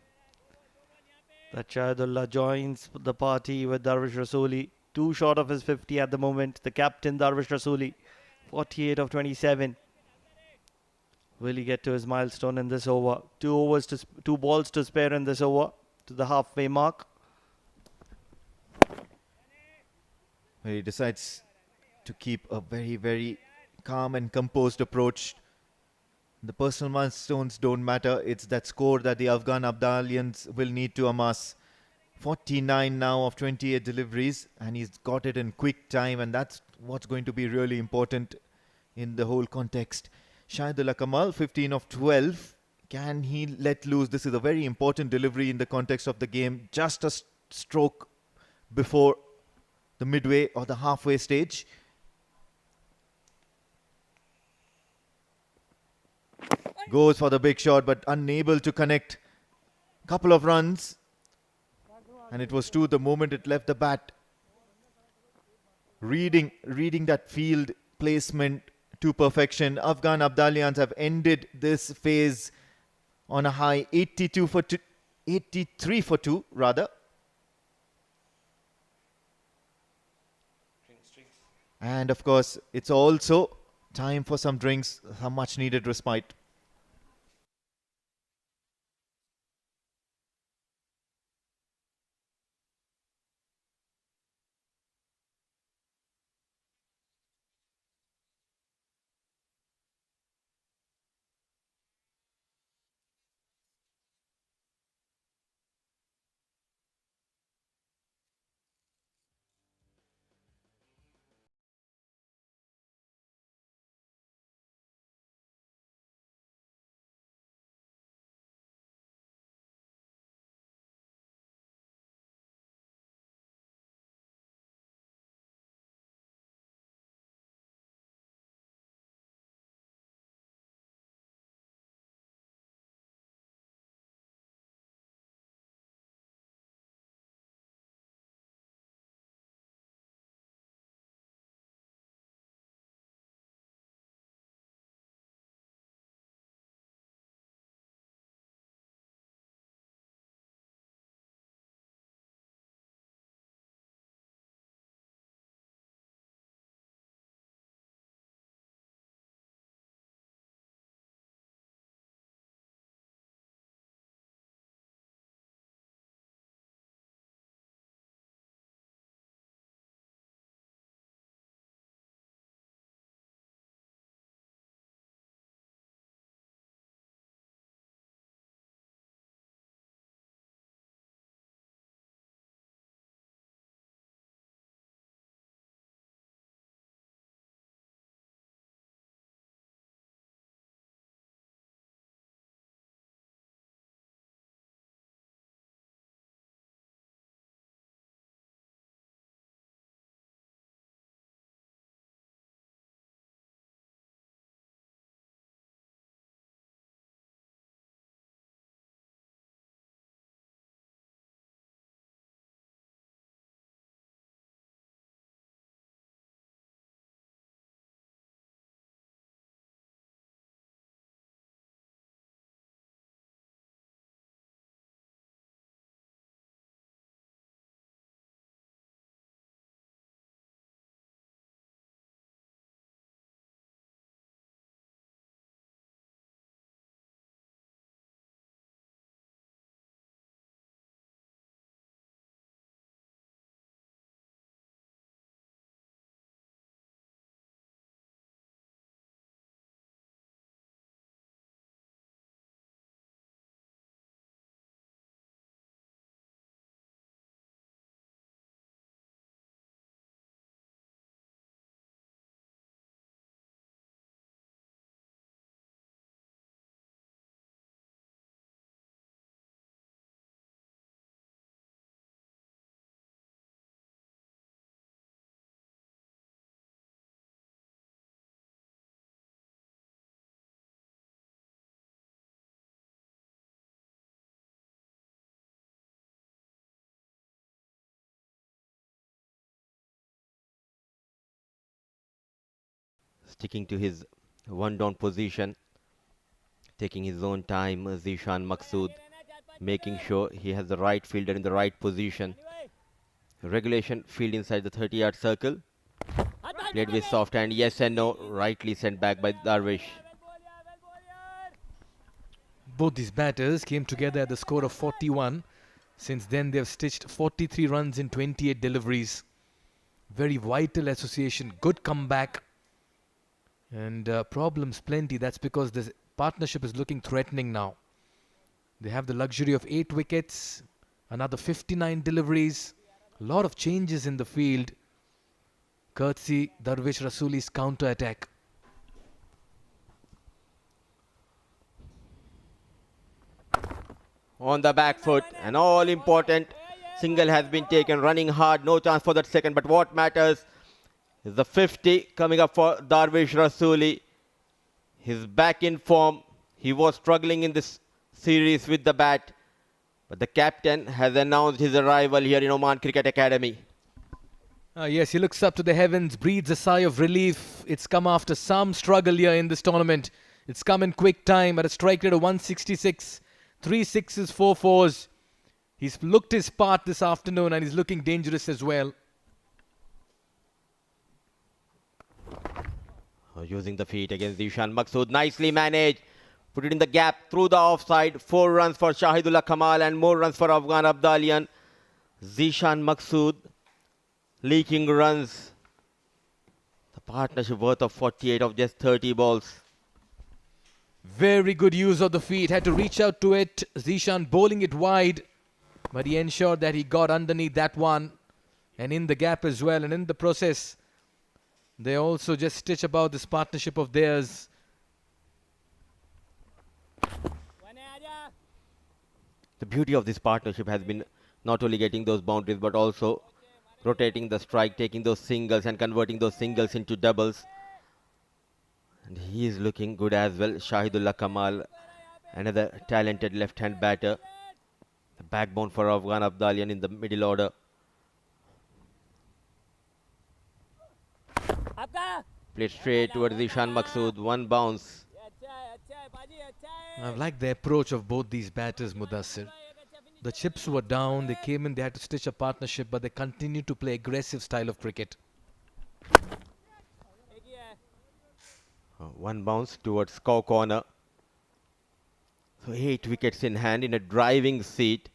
Speaker 6: that Shahidullah joins the party with Darvish Rasuli. Too short of his 50 at the moment. The captain, Darvish Rasuli, 48 of 27. Will he get to his milestone in this over? Two balls to spare in this over, to the halfway mark.
Speaker 2: Where he decides to keep a very, very calm and composed approach. The personal milestones don't matter. It's that score that the Afghan Abdalians will need to amass. 49 now of 28 deliveries, and he's got it in quick time, and that's what's going to be really important in the whole context. Shahidullah Kamal, 15 of 12. Can he let loose? This is a very important delivery in the context of the game. Just a stroke before the midway or the halfway stage. Goes for the big shot, but unable to connect. Couple of runs, and it was two the moment it left the bat. Reading that field placement to perfection. Afghan Abdalians have ended this phase on a high, 83 for 2 rather. And of course, it's also time for some drinks, some much needed respite.
Speaker 5: sticking to his one-down position, taking his own time. Zishan Maqsood making sure he has the right fielder in the right position. Regulation field inside the 30-yard circle. Played with soft hand, yes and no, rightly sent back by Darvish.
Speaker 1: Both these batters came together at the score of 41. Since then, they've stitched 43 runs in 28 deliveries. Very vital association, good comeback. And problems plenty. That's because this partnership is looking threatening now. They have the luxury of 8 wickets, another 59 deliveries, a lot of changes in the field, courtesy Darvish Rasuli's counter-attack.
Speaker 5: On the back foot, an all-important single has been taken, running hard, no chance for that second, but what matters is the 50 coming up for Darvish Rasuli. He's back in form. He was struggling in this series with the bat, but the captain has announced his arrival here in Oman Cricket Academy.
Speaker 1: Yes, he looks up to the heavens, breathes a sigh of relief. It's come after some struggle here in this tournament. It's come in quick time at a strike rate of 166. 3 sixes, 4 fours. He's looked his part this afternoon and he's looking dangerous as well.
Speaker 5: Using the feet against Zishan Maqsood. Nicely managed. Put it in the gap through the offside. 4 runs for Shahidullah Kamal and more runs for Afghan Abdalian. Zishan Maqsood leaking runs. The partnership worth of 48 of just 30 balls.
Speaker 1: Very good use of the feet. Had to reach out to it. Zishan bowling it wide. But he ensured that he got underneath that one. And in the gap as well. And in the process, they also just stitch about this partnership of theirs.
Speaker 5: The beauty of this partnership has been not only getting those boundaries, but also rotating the strike, taking those singles and converting those singles into doubles. And he is looking good as well. Shahidullah Kamal, another talented left-hand batter. The backbone for Afghan Abdalian in the middle order. Played straight towards Zishan Maqsood. One bounce.
Speaker 1: I like the approach of both these batters, Mudassir. The chips were down. They came in. They had to stitch a partnership, but they continued to play aggressive style of cricket.
Speaker 5: One bounce towards cow corner. So 8 wickets in hand in a driving seat.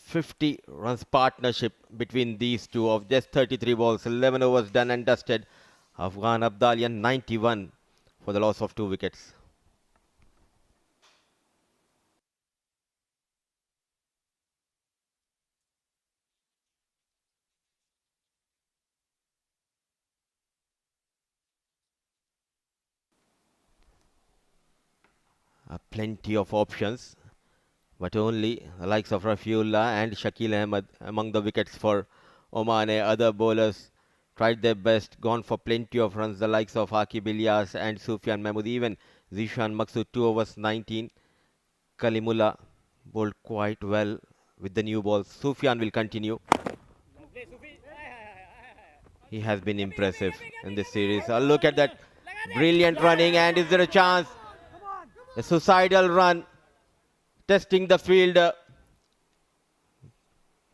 Speaker 5: 50 runs partnership between these two of just 33 balls. 11 overs done and dusted. Afghan Abdalian 91 for the loss of 2 wickets. Plenty of options, but only the likes of Rafiullah and Shakil Ahmed among the wickets for Oman. Other bowlers tried their best, gone for plenty of runs, the likes of Aqib Ilyas and Sufyan Mahmood. Even Zishan Maqsood, 2 overs 19. Kalimullah bowled quite well with the new balls. Sufyan will continue. He has been impressive in this series. Look at that brilliant running, and is there a chance? A suicidal run, testing the fielder.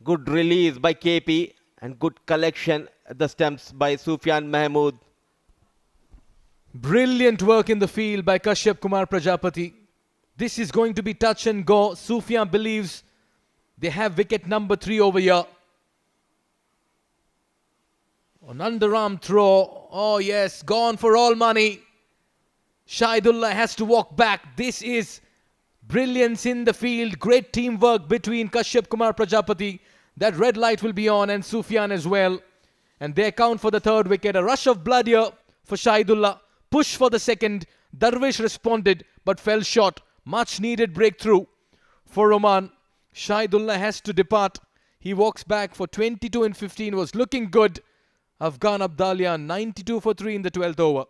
Speaker 5: Good release by KP and good collection at the stumps by Sufyan Mahmood.
Speaker 1: Brilliant work in the field by Kashyap Kumar Prajapati. This is going to be touch and go. Sufyan believes they have wicket number 3 over here. An underarm throw. Oh yes, gone for all money. Shahidullah has to walk back. This is brilliance in the field. Great teamwork between Kashyap Kumar Prajapati. That red light will be on, and Sufyan as well. And they account for the 3rd wicket. A rush of blood here for Shahidullah. Push for the 2nd. Darvish responded but fell short. Much needed breakthrough for Oman. Shahidullah has to depart. He walks back for 22 in 15. Was looking good. Afghan Abdalian 92 for 3 in the 12th over.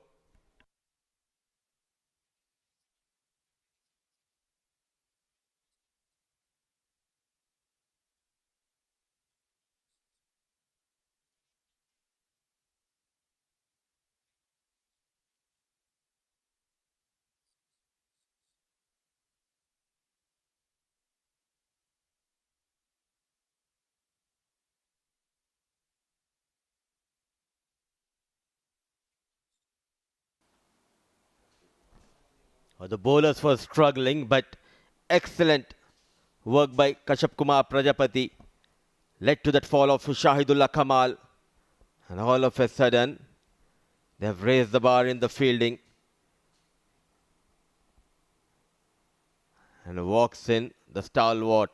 Speaker 5: The bowlers were struggling, but excellent work by Kashyap Kumar Prajapati led to that fall of Shahidullah Kamal. And all of a sudden, they have raised the bar in the fielding. And walks in the stalwart,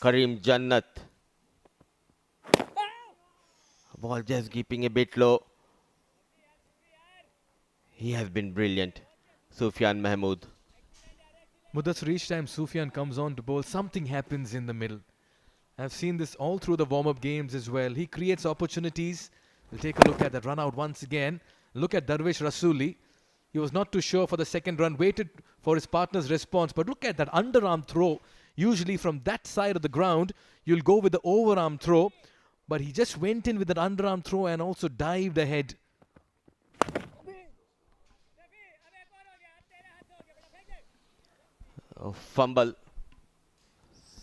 Speaker 5: Karim Jannat. Ball just keeping a bit low. He has been brilliant, Sufyan Mahmood.
Speaker 1: Mudassir, each time Sufyan comes on to bowl, something happens in the middle. I've seen this all through the warm-up games as well. He creates opportunities. We'll take a look at that run out once again. Look at Darvish Rasuli. He was not too sure for the second run, waited for his partner's response. But look at that underarm throw. Usually from that side of the ground, you'll go with the overarm throw. But he just went in with that underarm throw and also dived ahead.
Speaker 5: Fumble.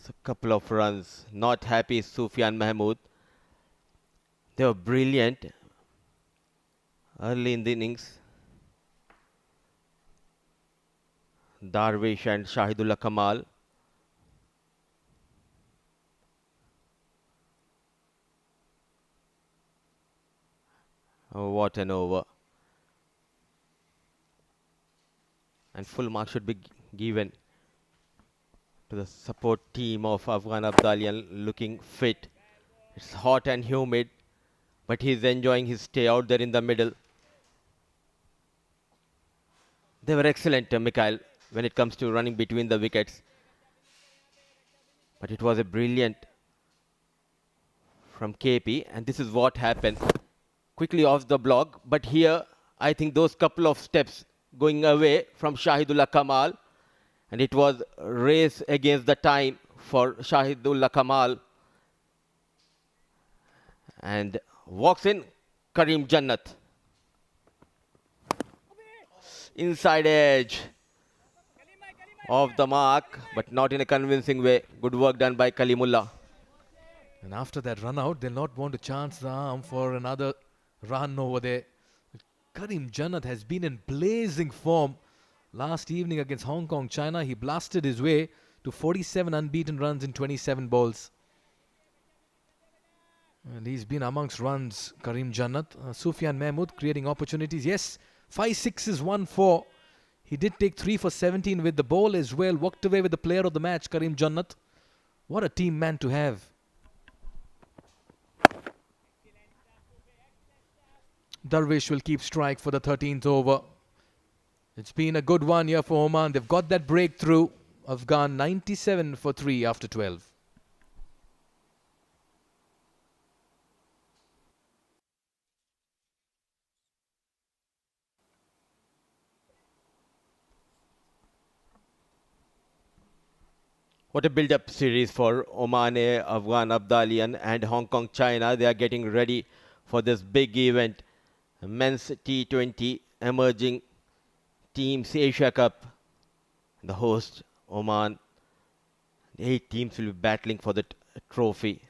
Speaker 5: A couple of runs. Not happy, Sufyan Mahmood. They were brilliant early in the innings. Darvish and Shahidullah Kamal. Oh, what an over. And full mark should be given to the support team of Afghan Abdalian, looking fit. It's hot and humid, but he's enjoying his stay out there in the middle. They were excellent, Mikhail, when it comes to running between the wickets. But it was a brilliant from KP, and this is what happened. Quickly off the block, but here I think those couple of steps going away from Shahidullah Kamal, and it was race against the time for Shahidullah Kamal. And walks in Karim Jannat. Inside edge of the mark, but not in a convincing way. Good work done by Kalimullah.
Speaker 1: And after that run out, they'll not want to chance the arm for another run over there. Karim Jannat has been in blazing form. Last evening against Hong Kong, China, he blasted his way to 47 unbeaten runs in 27 balls. And he's been amongst runs, Karim Jannat. Sufyan Mahmood creating opportunities. Yes, 5 sixes, 1 4. He did take 3 for 17 with the ball as well. Walked away with the player of the match, Karim Jannat. What a team man to have. Darvish will keep strike for the 13th over. It's been a good one here for Oman. They've got that breakthrough. Afghan 97 for 3 after 12.
Speaker 5: What a build-up series for Oman, Afghan Abdalian and Hong Kong China. They are getting ready for this big event. Men's T20 emerging teams Asia Cup. The host, Oman. The 8 teams will be battling for the trophy.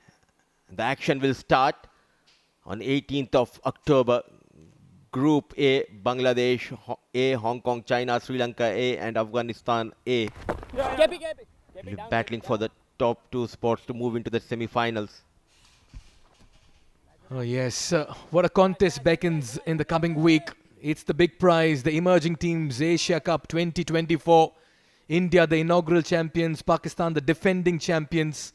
Speaker 5: The action will start on 18th of October. Group A, Bangladesh A, Hong Kong, China, Sri Lanka A and Afghanistan A. Will be battling for the top 2 spots to move into the semi-finals.
Speaker 1: Oh yes, what a contest beckons in the coming week. It's the big prize, the emerging teams Asia Cup 2024. India, the inaugural champions. Pakistan, the defending champions.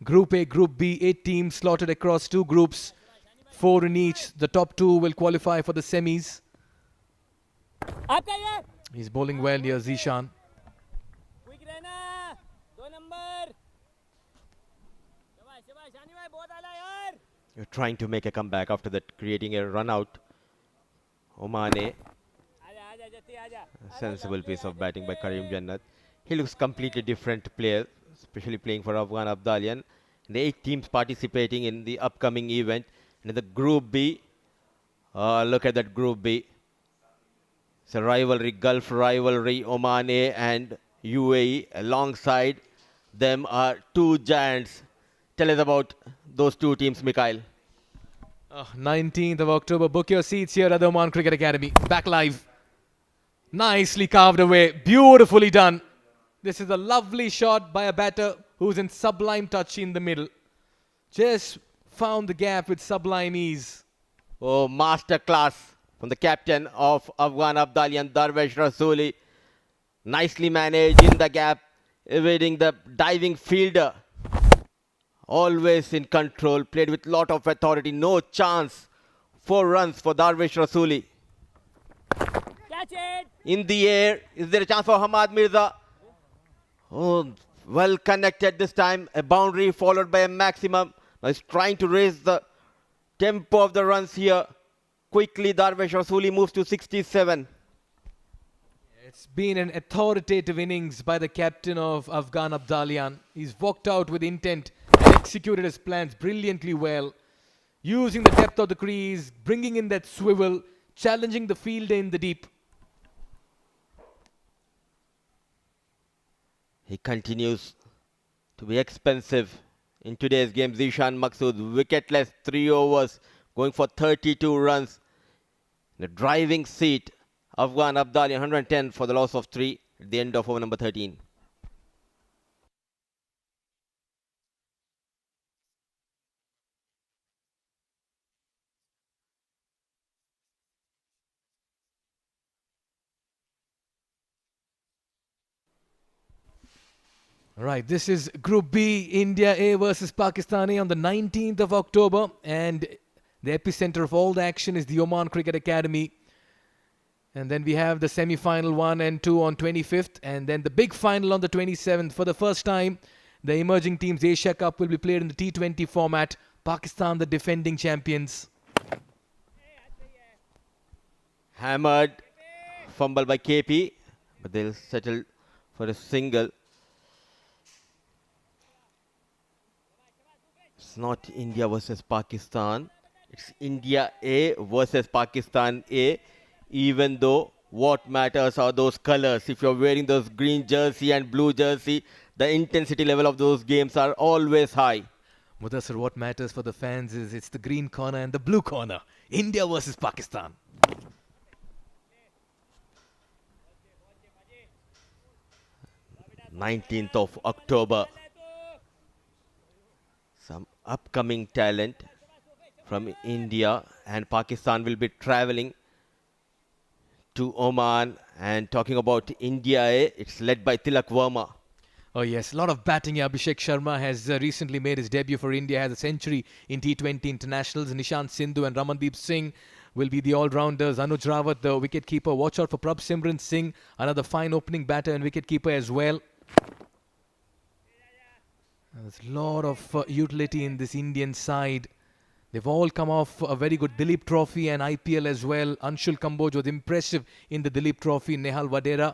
Speaker 1: Group A, Group B, 8 teams slotted across 2 groups. 4 in each. The top 2 will qualify for the semis. He's bowling well here, Zishan.
Speaker 5: You're trying to make a comeback after that, creating a run out. Omane. A sensible piece of batting by Karim Jannat. He looks completely different player, especially playing for Afghan Abdalian. The 8 teams participating in the upcoming event. And in the Group B, look at that Group B. It's a rivalry, Gulf rivalry, Oman A and UAE. Alongside them are 2 giants. Tell us about those 2 teams, Mikhail.
Speaker 1: 19th of October, book your seats here at the Oman Cricket Academy. Back live. Nicely carved away. Beautifully done. This is a lovely shot by a batter who's in sublime touch in the middle. Just found the gap with sublime ease.
Speaker 5: Oh, master class from the captain of Afghan Abdalian, Darvesh Rasuli. Nicely managed in the gap, evading the diving fielder. Always in control, played with lot of authority. No chance. 4 runs for Darvesh Rasuli.
Speaker 7: Catch it!
Speaker 5: In the air, is there a chance for Hamad Mirza? Oh, well connected this time. A boundary followed by a maximum. Now he's trying to raise the tempo of the runs here. Quickly, Darvesh Rasuli moves to 67.
Speaker 1: It's been an authoritative innings by the captain of Afghan Abdalian. He's walked out with intent and executed his plans brilliantly well. Using the depth of the crease, bringing in that swivel, challenging the fielder in the deep.
Speaker 5: He continues to be expensive in today's game. Zishan Maqsood, wicketless, 3 overs, going for 32 runs. In the driving seat, Afghan Abdalian 110 for the loss of 3 at the end of over number 13.
Speaker 1: Right, this is Group B, India A versus Pakistan A on the 19th of October. And the epicenter of all the action is the Oman Cricket Academy. And then we have the semi-final 1 and 2 on 25th. And then the big final on the 27th. For the first time, the emerging teams Asia Cup will be played in the T20 format. Pakistan, the defending champions.
Speaker 5: Hammered, fumble by KP, but they'll settle for a single. It's not India versus Pakistan. It's India A versus Pakistan A. Even though what matters are those colors. If you're wearing those green jersey and blue jersey, the intensity level of those games are always high.
Speaker 1: Mudassar, what matters for the fans is it's the green corner and the blue corner. India versus Pakistan.
Speaker 5: "19th of October. Some upcoming talent from India and Pakistan will be traveling to Oman. And talking about India A, it's led by Tilak Verma.
Speaker 1: Oh yes, a lot of batting. Abhishek Sharma has recently made his debut for India, has a century in T20 internationals. Nishant Sindhu and Ramandeep Singh will be the all-rounders. Anuj Rawat, the wicketkeeper. Watch out for Prabh Simran Singh, another fine opening batter and wicketkeeper as well. There's a lot of utility in this Indian side. They've all come off a very good Dilip Trophy and IPL as well. Anshul Kamboj was impressive in the Dilip Trophy. Nehal Vadera,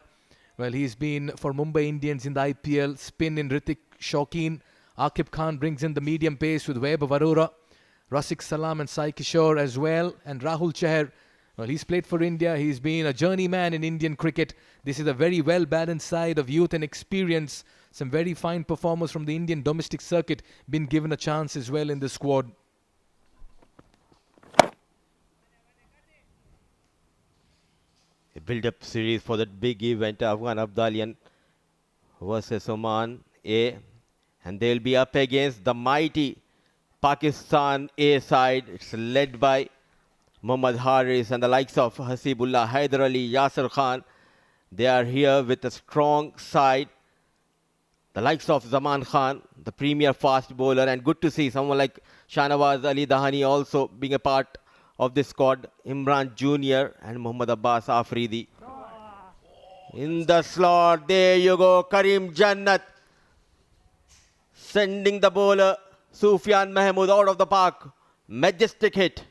Speaker 1: well, he's been for Mumbai Indians in the IPL. Spin in Ritik Shaukin. Aqib Khan brings in the medium pace with Webb Arora. Rasik Salam and Sai Kishore as well. And Rahul Chahar, well, he's played for India. He's been a journeyman in Indian cricket. This is a very well-balanced side of youth and experience. Some very fine performers from the Indian domestic circuit been given a chance as well in the squad.
Speaker 5: A build-up series for that big event, Afghan Abdalian versus Oman A. And they'll be up against the mighty Pakistan A side. It's led by Muhammad Haris and the likes of Hasibullah, Haider Ali, Yasir Khan. They are here with a strong side. The likes of Zaman Khan, the premier fast bowler, and good to see someone like Shahnawaz Ali Dahani also being a part of this squad. Imran Jr. and Muhammad Abbas Afridi. In the slot, there you go, Karim Jannat sending the bowler Sufyan Mahmood out of the park. Majestic hit.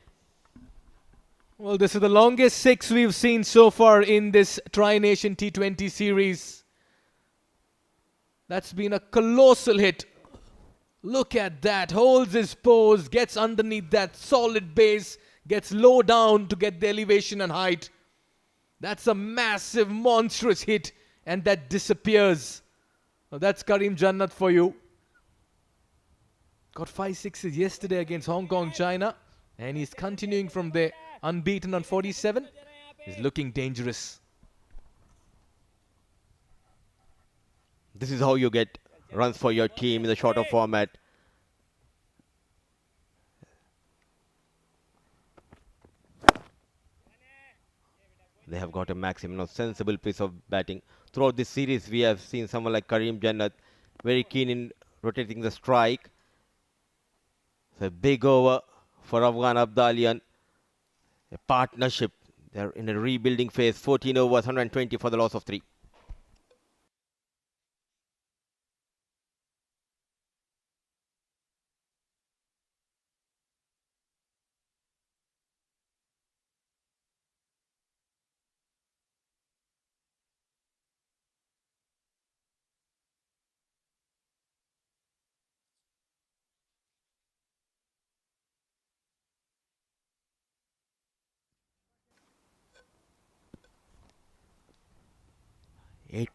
Speaker 1: Well, this is the longest 6 we've seen so far in this Tri-Nation T20 series. That's been a colossal hit. Look at that. Holds his pose, gets underneath that solid base, gets low down to get the elevation and height. That's a massive, monstrous hit, and that disappears. Well, that's Karim Jannat for you. Got 5 sixes yesterday against Hong Kong, China, and he's continuing from there. Unbeaten on 47. He's looking dangerous.
Speaker 5: This is how you get runs for your team in the shorter format. They have got a maximum of sensible piece of batting. Throughout this series, we have seen someone like Karim Jannat very keen in rotating the strike. So a big over for Afghan Abdalian. A partnership. They're in a rebuilding phase. 14 overs, 120 for the loss of 3.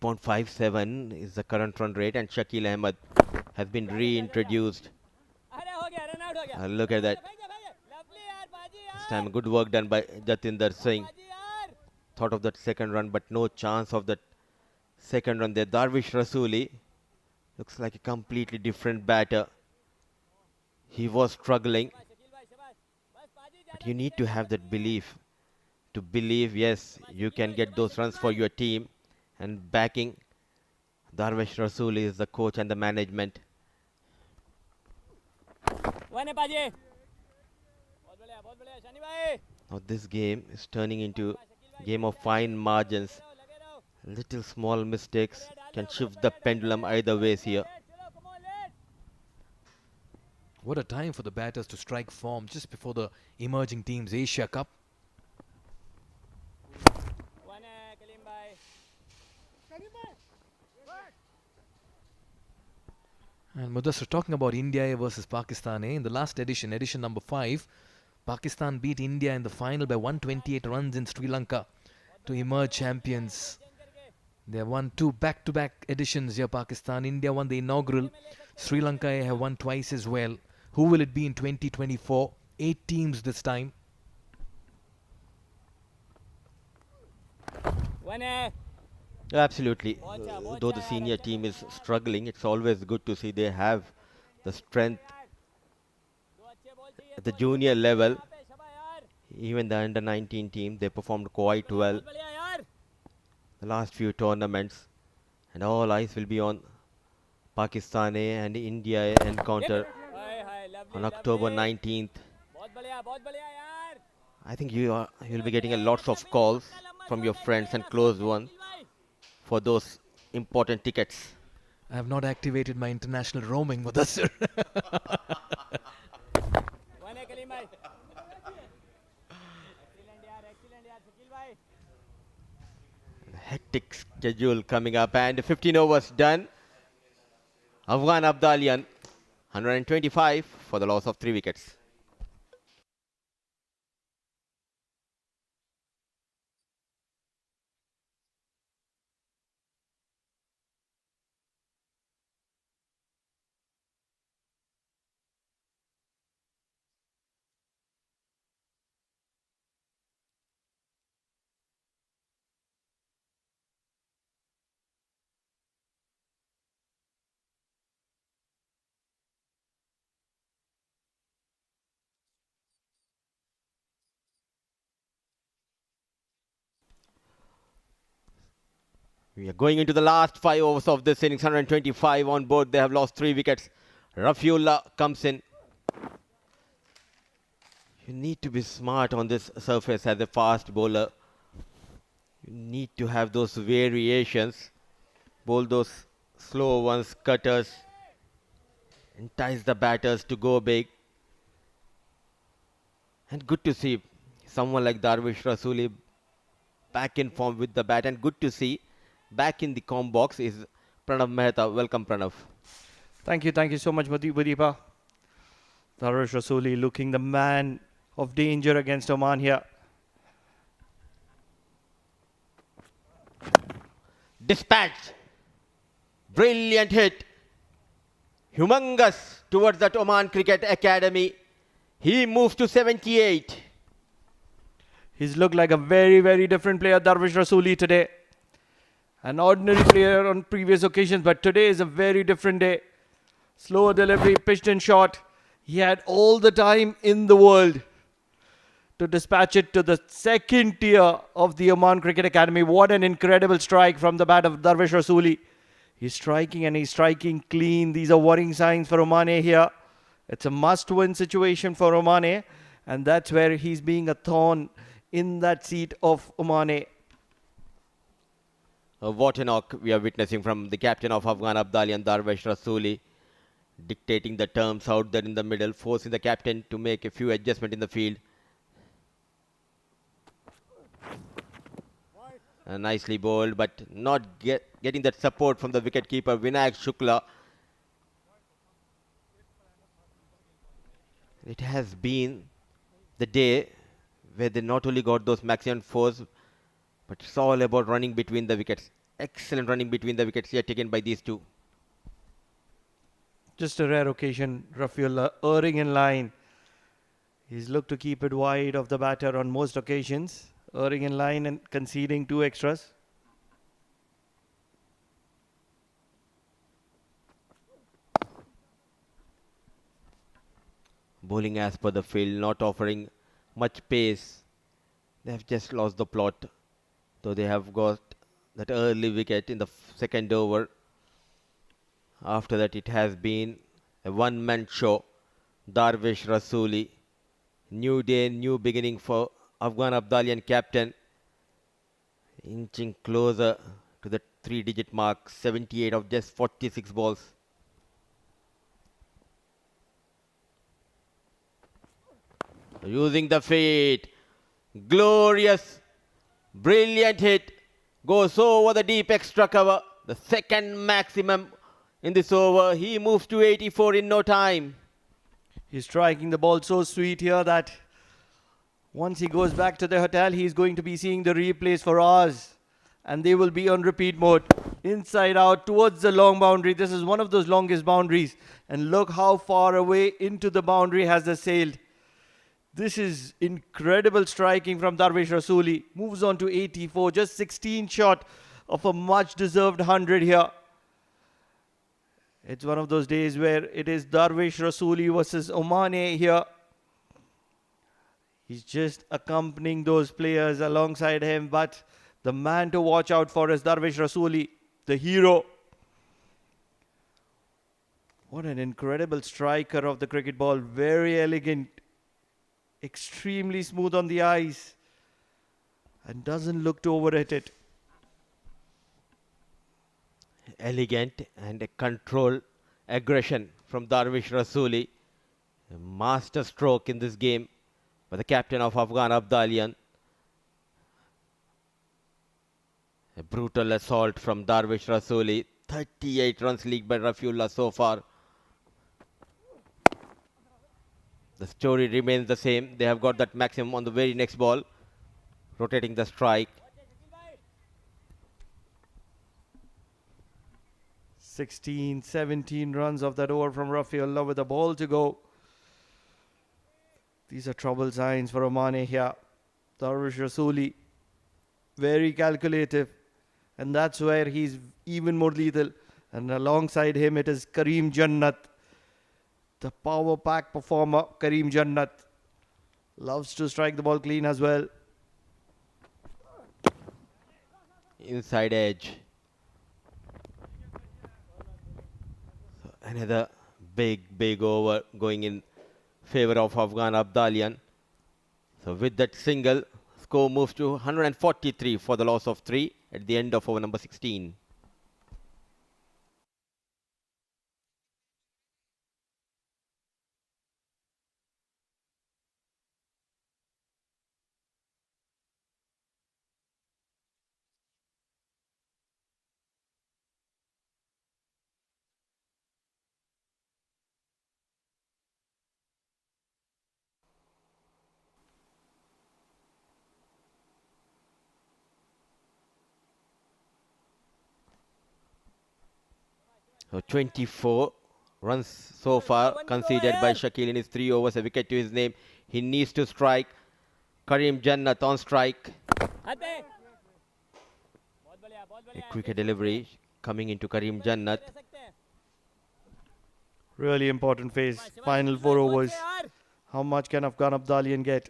Speaker 5: .57 is the current run rate, and Shakil Ahmed has been reintroduced. Look at that. This time good work done by Jatinder Singh. Thought of that second run, but no chance of that second run there. Darvish Rasooli looks like a completely different batter. He was struggling, but you need to have that belief. To believe, yes, you can get those runs for your team. And backing Darvish Rasooli is the coach and the management. Now this game is turning into a game of fine margins. Little small mistakes can shift the pendulum either ways here.
Speaker 1: What a time for the batters to strike form just before the emerging team's Asia Cup. And Mudassar, talking about India versus Pakistan, in the last edition, edition number 5, Pakistan beat India in the final by 128 runs in Sri Lanka to emerge champions. They have won 2 back-to-back editions here, Pakistan. India won the inaugural. Sri Lanka have won twice as well. Who will it be in 2024? 8 teams this time.
Speaker 5: Absolutely. Though the senior team is struggling, it's always good to see they have the strength at the junior level. Even the under 19 team, they performed quite well the last few tournaments, and all eyes will be on Pakistan and India encounter on October 19th. I think you'll be getting a lots of calls from your friends and close ones for those important tickets.
Speaker 1: I have not activated my international roaming, Mudassar.
Speaker 5: Hectic schedule coming up, and 15 overs done. Afghan Abdalian 125 for the loss of 3 wickets. We are going into the last 5 overs of this innings. 125 on board. They have lost 3 wickets. Rafiullah comes in. You need to be smart on this surface as a fast bowler. You need to have those variations. Bowl those slow ones, cutters. Entice the batters to go big. And good to see someone like Darvish Rasooli back in form with the bat. And good to see back in the comm box is Pranav Mehta. Welcome, Pranav.
Speaker 6: Thank you so much, Mudeepa. Darvish Rasooli looking the man of danger against Oman here.
Speaker 5: Dispatch. Brilliant hit. Humongous towards that Oman Cricket Academy. He moves to 78.
Speaker 6: He's looked like a very, very different player, Darvish Rasooli, today. An ordinary player on previous occasions, but today is a very different day. Slower delivery, pitched in short. He had all the time in the world to dispatch it to the second tier of the Oman Cricket Academy. What an incredible strike from the bat of Darvish Rasuli. He's striking and he's striking clean. These are worrying signs for Oman here. It's a must-win situation for Oman, and that's where he's being a thorn in that seat of Oman.
Speaker 5: What a knock we are witnessing from the captain of Afghan Abdalian, Darvish Rasuli, dictating the terms out there in the middle, forcing the captain to make a few adjustments in the field. Nicely bowled, but not getting that support from the wicketkeeper Vinayak Shukla. It has been the day where they not only got those maximum fours, but it's all about running between the wickets. Excellent running between the wickets here taken by these two.
Speaker 6: Just a rare occasion, Rafiullah erring in line. He's looked to keep it wide of the batter on most occasions, erring in line and conceding 2 extras.
Speaker 5: Bowling as per the field, not offering much pace. They have just lost the plot, though they have got that early wicket in the second over. After that, it has been a one-man show. Darvish Rasuli, new day, new beginning for Afghan Abdalian captain, inching closer to the 3-digit mark, 78 of just 46 balls. Using the feet, glorious, brilliant hit, goes over the deep extra cover, the second maximum in this over. He moves to 84 in no time.
Speaker 6: He's striking the ball so sweet here that once he goes back to the hotel, he's going to be seeing the replays for hours, and they will be on repeat mode. Inside out towards the long boundary. This is one of those longest boundaries, and look how far away into the boundary has they sailed. This is incredible striking from Darvish Rasuli. Moves on to 84, just 16 short of a much-deserved 100 here. It's one of those days where it is Darvish Rasuli versus Oman here. He's just accompanying those players alongside him, but the man to watch out for is Darvish Rasuli, the hero. What an incredible striker of the cricket ball. Very elegant. Extremely smooth on the eyes and doesn't look to overhit it.
Speaker 5: Elegant and a control aggression from Darvish Rasuli. A master stroke in this game by the captain of Afghan Abdalian. A brutal assault from Darvish Rasuli. 38 runs leaked by Rafiullah so far. The story remains the same. They have got that maximum on the very next ball. Rotating the strike.
Speaker 6: 16, 17 runs of that over from Rafiullah with a ball to go. These are trouble signs for Oman here. Darvish Rasuli, very calculative. And that's where he's even more lethal. And alongside him, it is Kareem Jannat. The power pack performer, Kareem Jannat, loves to strike the ball clean as well.
Speaker 5: Inside edge. So another big over going in favor of Afghan Abdalian. So with that single, score moves to 143 for the loss of 3 at the end of over number 16. So 24 runs so far conceded by Shakil in his 3 overs, a wicket to his name. He needs to strike. Kareem Jannat on strike. A cricket delivery coming into Karim Jannat.
Speaker 6: Really important phase. Final 4 overs. How much can Afghan Abdalian get?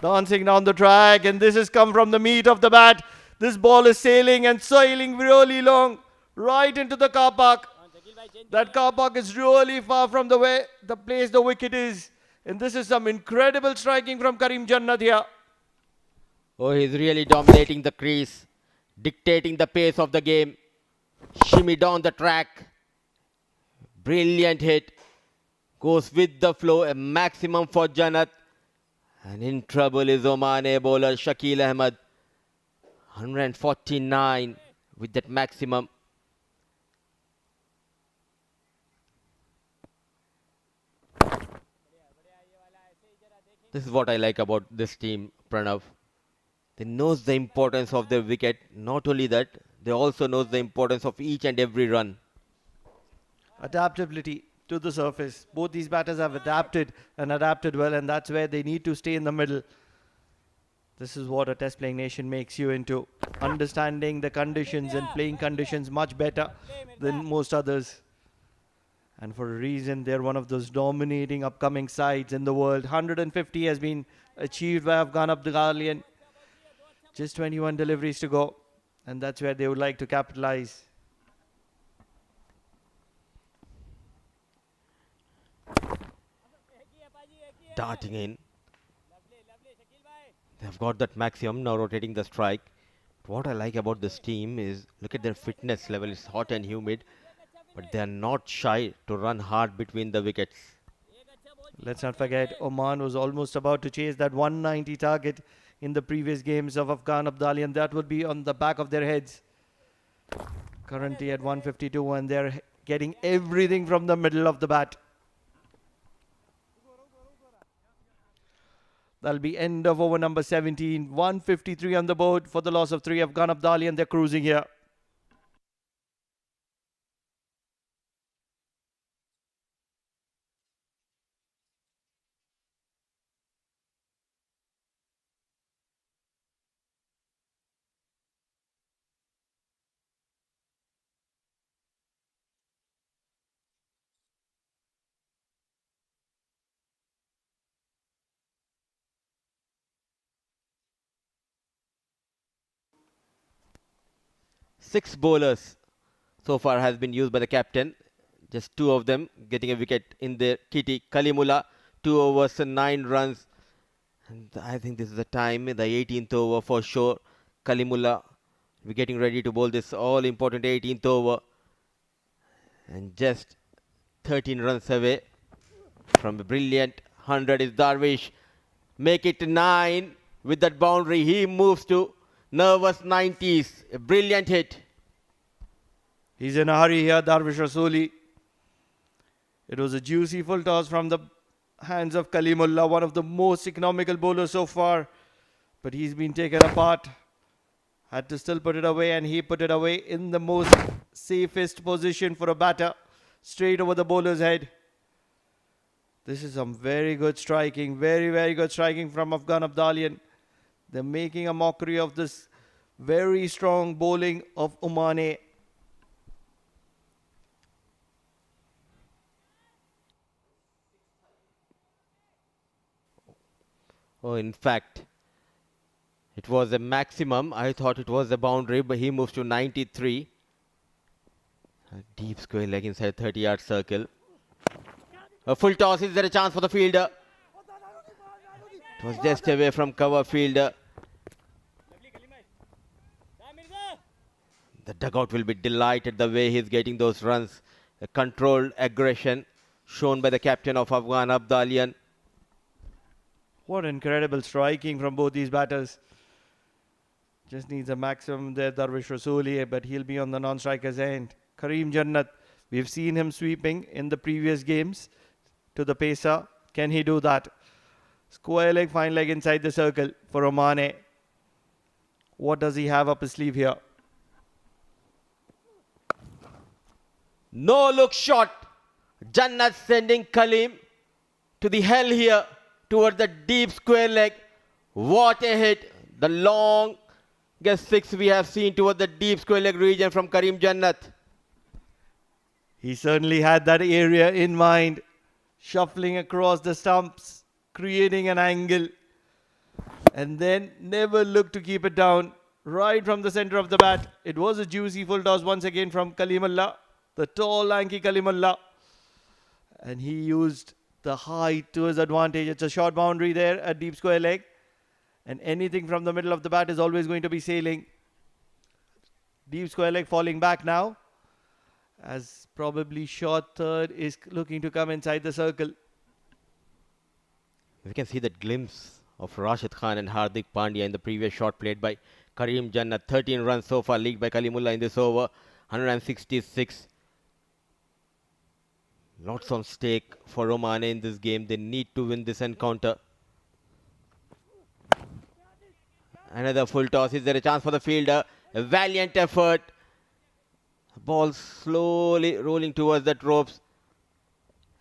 Speaker 6: Dancing down the track, and this has come from the meat of the bat. This ball is sailing and sailing really long, right into the car park. That car park is really far from the place the wicket is. And this is some incredible striking from Karim Jannat here.
Speaker 5: Oh, he's really dominating the crease, dictating the pace of the game. Shimmy down the track. Brilliant hit. Goes with the flow, a maximum for Jannat. And in trouble is Oman bowler Shakil Ahmed. 149 with that maximum. This is what I like about this team, Pranav. They knows the importance of their wicket. Not only that, they also knows the importance of each and every run.
Speaker 6: Adaptability to the surface. Both these batters have adapted and adapted well, and that's where they need to stay in the middle. This is what a test playing nation makes you into. Understanding the conditions and playing conditions much better than most others. And for a reason, they're one of those dominating upcoming sides in the world. 150 has been achieved by Afghan Abdalian. Just 21 deliveries to go. And that's where they would like to capitalize.
Speaker 5: Darting in. They've got that maximum, now rotating the strike. What I like about this team is, look at their fitness level. It's hot and humid, but they are not shy to run hard between the wickets.
Speaker 6: Let's not forget, Oman was almost about to chase that 190 target in the previous games of Afghan Abdalian. That would be on the back of their heads. Currently at 152, and they're getting everything from the middle of the bat. That'll be end of over number 17. 153 on the board for the loss of 3. Afghan Abdalian, they're cruising here.
Speaker 5: Six bowlers so far has been used by the captain. Just 2 of them getting a wicket in the kitty. Kalimullah, 2 overs and 9 runs. And I think this is the time, the 18th over for sure. Kalimullah, we're getting ready to bowl this all-important 18th over. And just 13 runs away from a brilliant 100 is Darvish. Make it 9 with that boundary. He moves to nervous 90s. A brilliant hit.
Speaker 6: He's in a hurry here, Darvish Rasuli. It was a juicy full toss from the hands of Kalimullah, one of the most economical bowlers so far. But he's been taken apart. Had to still put it away, and he put it away in the most safest position for a batter. Straight over the bowler's head. This is some very good striking, very, very good striking from Afghan Abdalian. They're making a mockery of this very strong bowling of Oman.
Speaker 5: Oh, in fact, it was a maximum. I thought it was a boundary, but he moves to 93. A deep square leg inside 30-yard circle. A full toss. Is there a chance for the fielder? It was just away from cover fielder. The dugout will be delighted the way he's getting those runs. A controlled aggression shown by the captain of Afghan Abdalian.
Speaker 6: What incredible striking from both these batters. Just needs a maximum there, Darvish Rasuli, but he'll be on the non-striker's end. Karim Jannat, we've seen him sweeping in the previous games to the pacer. Can he do that? Square leg, fine leg inside the circle for Oman. What does he have up his sleeve here?
Speaker 5: No look shot. Jannat sending Kalim to the hell here towards the deep square leg. What a hit. The longest six we have seen towards the deep square leg region from Karim Jannat.
Speaker 6: He certainly had that area in mind, shuffling across the stumps, creating an angle, and then never looked to keep it down. Right from the center of the bat. It was a juicy full toss once again from Kalimullah, the tall, lanky Kalimullah. And he used the height to his advantage. It's a short boundary there at deep square leg. And anything from the middle of the bat is always going to be sailing. Deep square leg falling back now, as probably short third is looking to come inside the circle.
Speaker 5: We can see that glimpse of Rashid Khan and Hardik Pandya in the previous shot played by Karim Jannat. 13 runs so far leaked by Kalimullah in this over. 166. Lots on stake for Oman in this game. They need to win this encounter. Another full toss. Is there a chance for the fielder? A valiant effort. Ball slowly rolling towards the ropes.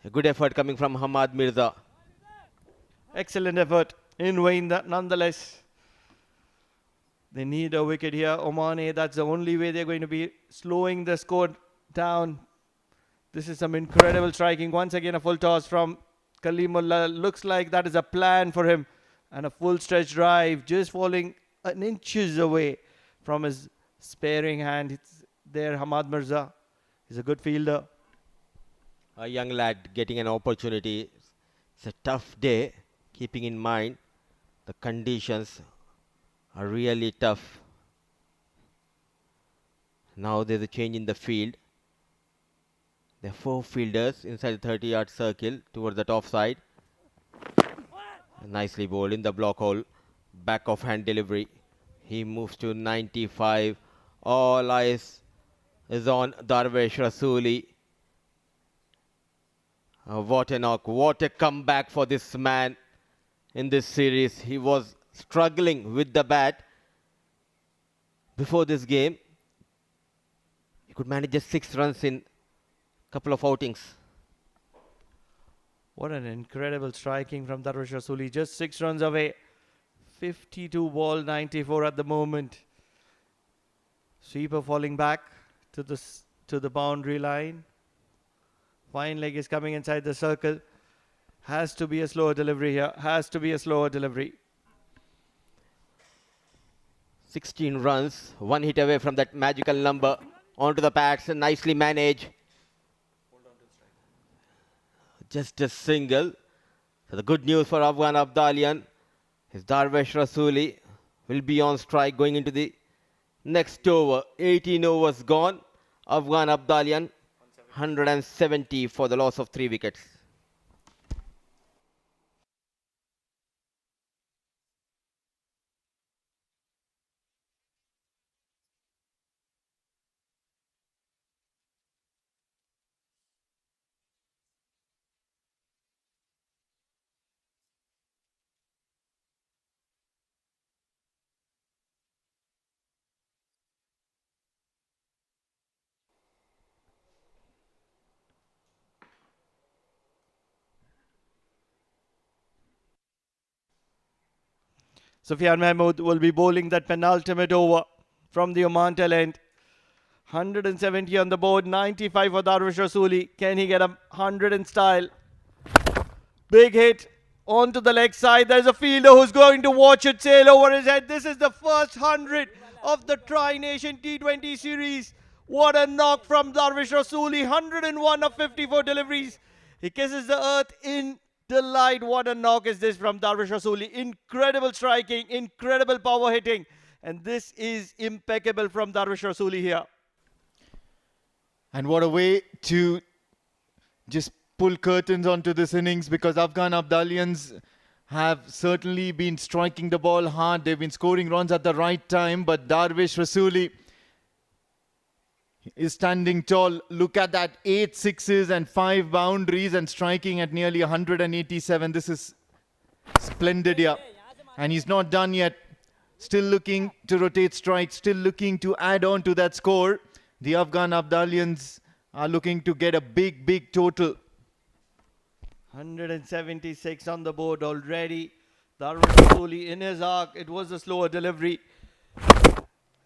Speaker 5: A good effort coming from Hamad Mirza.
Speaker 6: Excellent effort in vain nonetheless. They need a wicket here. Oman, that's the only way they're going to be slowing the score down. This is some incredible striking. Once again, a full toss from Kalimullah. Looks like that is a plan for him. And a full stretch drive, just falling an inches away from his sparing hand. It's there, Hamad Mirza. He's a good fielder.
Speaker 5: A young lad getting an opportunity. It's a tough day, keeping in mind the conditions are really tough. Now there's a change in the field. There are 4 fielders inside the 30-yard circle towards the top side. Nicely bowled in the block hole. Back of hand delivery. He moves to 95. All eyes is on Darvesh Rasuli. What a knock. What a comeback for this man in this series. He was struggling with the bat before this game. He could manage just 6 runs in a couple of outings.
Speaker 6: What an incredible striking from Darvish Rasuli. Just 6 runs away. 52 ball, 94 at the moment. Sweeper falling back to the boundary line. Fine leg is coming inside the circle. Has to be a slower delivery here. Has to be a slower delivery.
Speaker 5: 16 runs. 1 hit away from that magical number. Onto the pads. Nicely managed. Just a single. So the good news for Afghan Abdalian is Darvesh Rasuli will be on strike going into the next over. 18 overs gone. Afghan Abdalian 170 for the loss of 3 wickets.
Speaker 6: Sufyan Mahmood will be bowling that penultimate over from the Oman tail end. 170 on the board, 95 for Darvish Rasuli. Can he get a 100 in style? Big hit onto the leg side. There's a fielder who's going to watch it sail over his head. This is the first 100 of the Tri-Nation T20 series. What a knock from Darvish Rasuli. 101 of 54 deliveries. He kisses the earth in delight. What a knock is this from Darvish Rasuli. Incredible striking, incredible power hitting. And this is impeccable from Darvish Rasuli here.
Speaker 2: And what a way to just pull curtains onto this innings, because Afghan Abdalians have certainly been striking the ball hard. They've been scoring runs at the right time, but Darvish Rasuli is standing tall. Look at that, 8 sixes and 5 boundaries and striking at nearly 187. This is splendid here. And he's not done yet. Still looking to rotate strikes, still looking to add on to that score. The Afghan Abdalians are looking to get a big, big total.
Speaker 6: 176 on the board already. Darvish Rasuli in his arc. It was a slower delivery.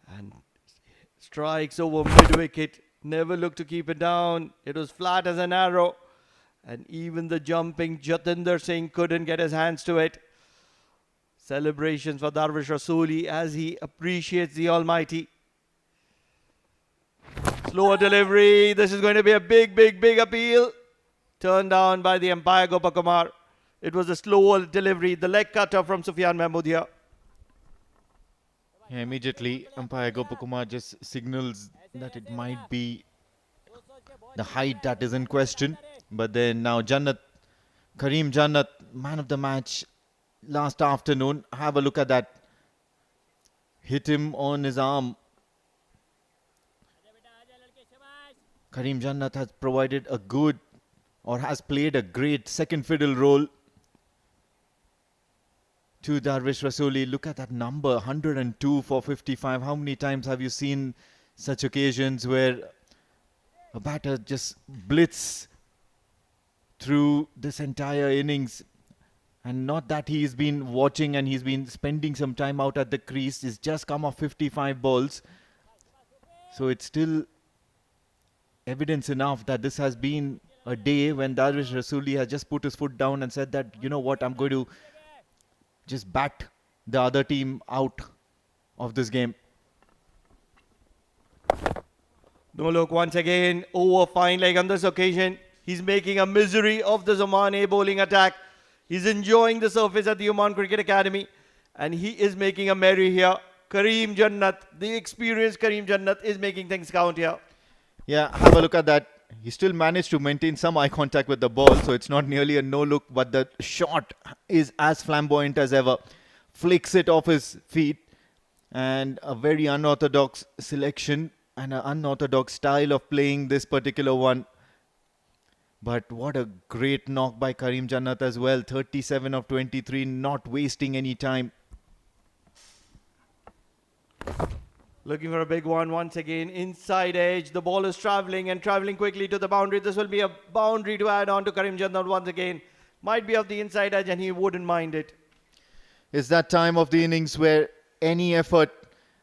Speaker 6: And strikes over mid-wicket. Never looked to keep it down. It was flat as an arrow. And even the jumping Jatinder Singh couldn't get his hands to it. Celebrations for Darvish Rasuli as he appreciates the Almighty. Slower delivery. This is going to be a big appeal. Turned down by the umpire Gopakumar. It was a slower delivery. The leg cutter from Sufyan Mahmood here.
Speaker 2: Yeah, immediately, umpire Gopakumar just signals that it might be the height that is in question. But then now Jannat, Kareem Jannat, man of the match last afternoon. Have a look at that. Hit him on his arm. Kareem Jannat has provided a good, or has played a great second fiddle role to Darvish Rasuli. Look at that number, 102 for 55. How many times have you seen such occasions where a batter just blitz through this entire innings? And not that he's been watching and he's been spending some time out at the crease. He's just come off 55 balls. So it's still evidence enough that this has been a day when Darvish Rasuli has just put his foot down and said that, you know what, I'm going to just bat the other team out of this game.
Speaker 6: No look once again. Over fine leg on this occasion. He's making a misery of the Oman A bowling attack. He's enjoying the surface at the Oman Cricket Academy. And he is making a merry here. Kareem Jannat, the experienced Kareem Jannat, is making things count here.
Speaker 2: Yeah, have a look at that. He still managed to maintain some eye contact with the ball, so it's not nearly a no-look, but the shot is as flamboyant as ever. Flicks it off his feet, and a very unorthodox selection and an unorthodox style of playing this particular one. But what a great knock by Kareem Jannat as well. 37 of 23, not wasting any time.
Speaker 6: Looking for a big one once again. Inside edge. The ball is traveling and traveling quickly to the boundary. This will be a boundary to add on to Kareem Jannat once again. Might be of the inside edge and he wouldn't mind it.
Speaker 2: It's that time of the innings where any effort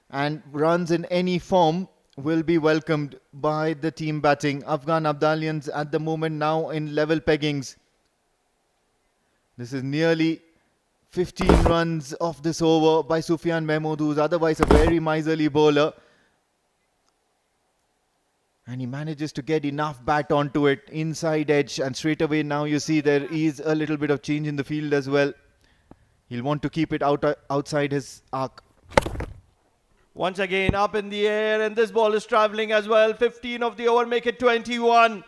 Speaker 2: and runs in any form will be welcomed by the team batting. Afghan Abdalians at the moment now in level peggings. This is nearly 15 runs off this over by Sufyan Mahmood, who's otherwise a very miserly bowler. And he manages to get enough bat onto it, inside edge, and straight away now you see there is a little bit of change in the field as well. He'll want to keep it outside his arc.
Speaker 6: Once again up in the air, and this ball is traveling as well. 15 of the over, make it 21.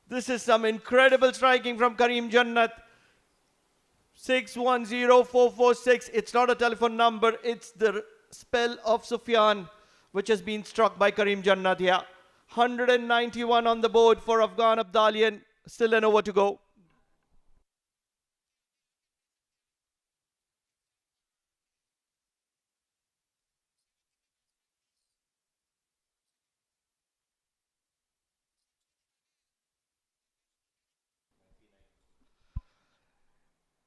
Speaker 6: This is some incredible striking from Kareem Jannat. 610446. It's not a telephone number. It's the spell of Sufyan, which has been struck by Kareem Jannat here. 191 on the board for Afghan Abdalian. Still an over to go.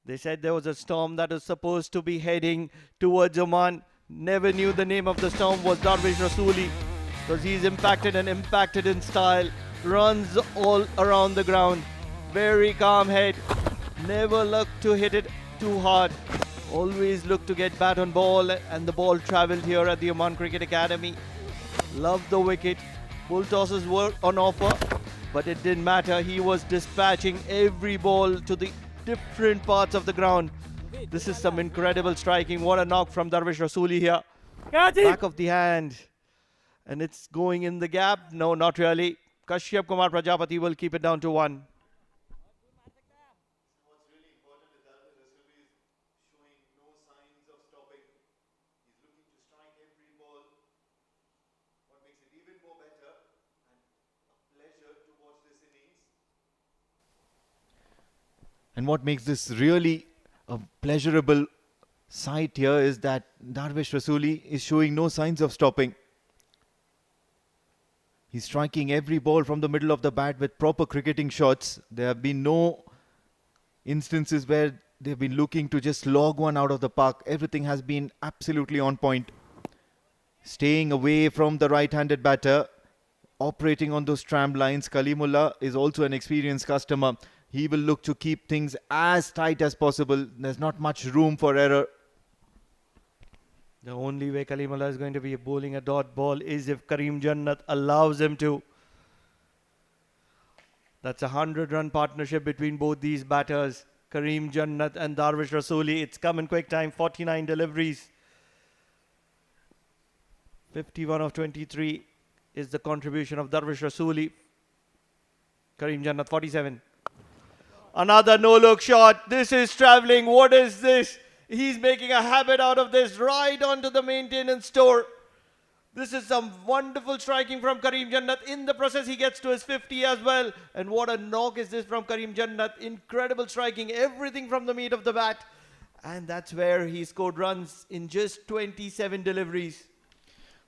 Speaker 6: They said there was a storm that was supposed to be heading towards Oman. Never knew the name of the storm was Darvish Rasuli, because he's impacted and impacted in style. Runs all around the ground. Very calm head. Never looked to hit it too hard. Always looked to get bat on ball, and the ball travelled here at the Oman Cricket Academy. Loved the wicket. Bull tosses were on offer, but it didn't matter. He was dispatching every ball to the different parts of the ground. This is some incredible striking. What a knock from Darvish Rasuli here. Back of the hand. And it's going in the gap. No, not really. Kashyap Kumar Prajapati will keep it down to 1.
Speaker 2: What's really important is that Rasuli is showing no signs of stopping. He's looking to strike every ball. What makes it even more better and a pleasure to watch this innings. And what makes this really a pleasurable sight here is that Darvish Rasuli is showing no signs of stopping. He's striking every ball from the middle of the bat with proper cricketing shots. There have been no instances where they've been looking to just log one out of the park. Everything has been absolutely on point. Staying away from the right-handed batter, operating on those tram lines. Kalimullah is also an experienced customer. He will look to keep things as tight as possible. There's not much room for error.
Speaker 6: The only way Kalimullah is going to be bowling a dot ball is if Karim Jannat allows him to. That's a 100-run partnership between both these batters, Karim Jannat and Darvish Rasooli. It's come in quick time, 49 deliveries. 51 of 23 is the contribution of Darvish Rasooli. Karim Jannat, 47. Another no-look shot. This is travelling. What is this? He's making a habit out of this, right onto the maintenance store. This is some wonderful striking from Karim Jannat. In the process, he gets to his 50 as well. And what a knock is this from Karim Jannat. Incredible striking, everything from the meat of the bat. And that's where he scored runs in just 27 deliveries.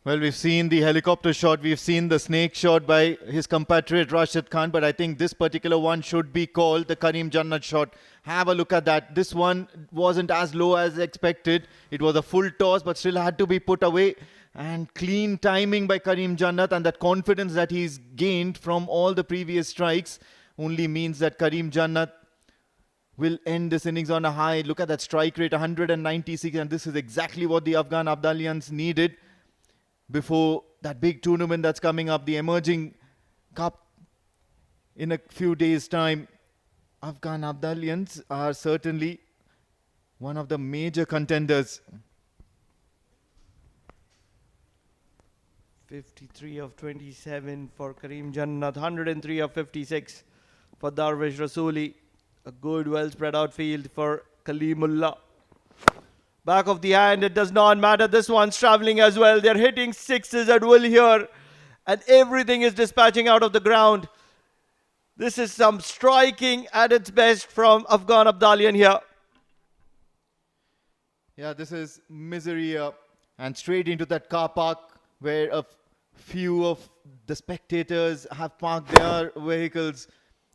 Speaker 2: Well, we've seen the helicopter shot. We've seen the snake shot by his compatriot Rashid Khan. But I think this particular one should be called the Karim Jannat shot. Have a look at that. This one wasn't as low as expected. It was a full toss, but still had to be put away. And clean timing by Karim Jannat, and that confidence that he's gained from all the previous strikes only means that Karim Jannat will end this innings on a high. Look at that strike rate, 196, and this is exactly what the Afghan Abdalians needed before that big tournament that's coming up, the Emerging Cup in a few days' time. Afghan Abdalians are certainly one of the major contenders.
Speaker 6: 53 of 27 for Karim Jannat, 103 of 56 for Darvish Rasooli. A good, well spread out field for Kalimullah. Back of the hand, it does not matter. This one's travelling as well. They're hitting sixes at will here. And everything is dispatching out of the ground. This is some striking at its best from Afghan Abdalian here.
Speaker 2: Yeah, this is misery and straight into that car park where a few of the spectators have parked their vehicles,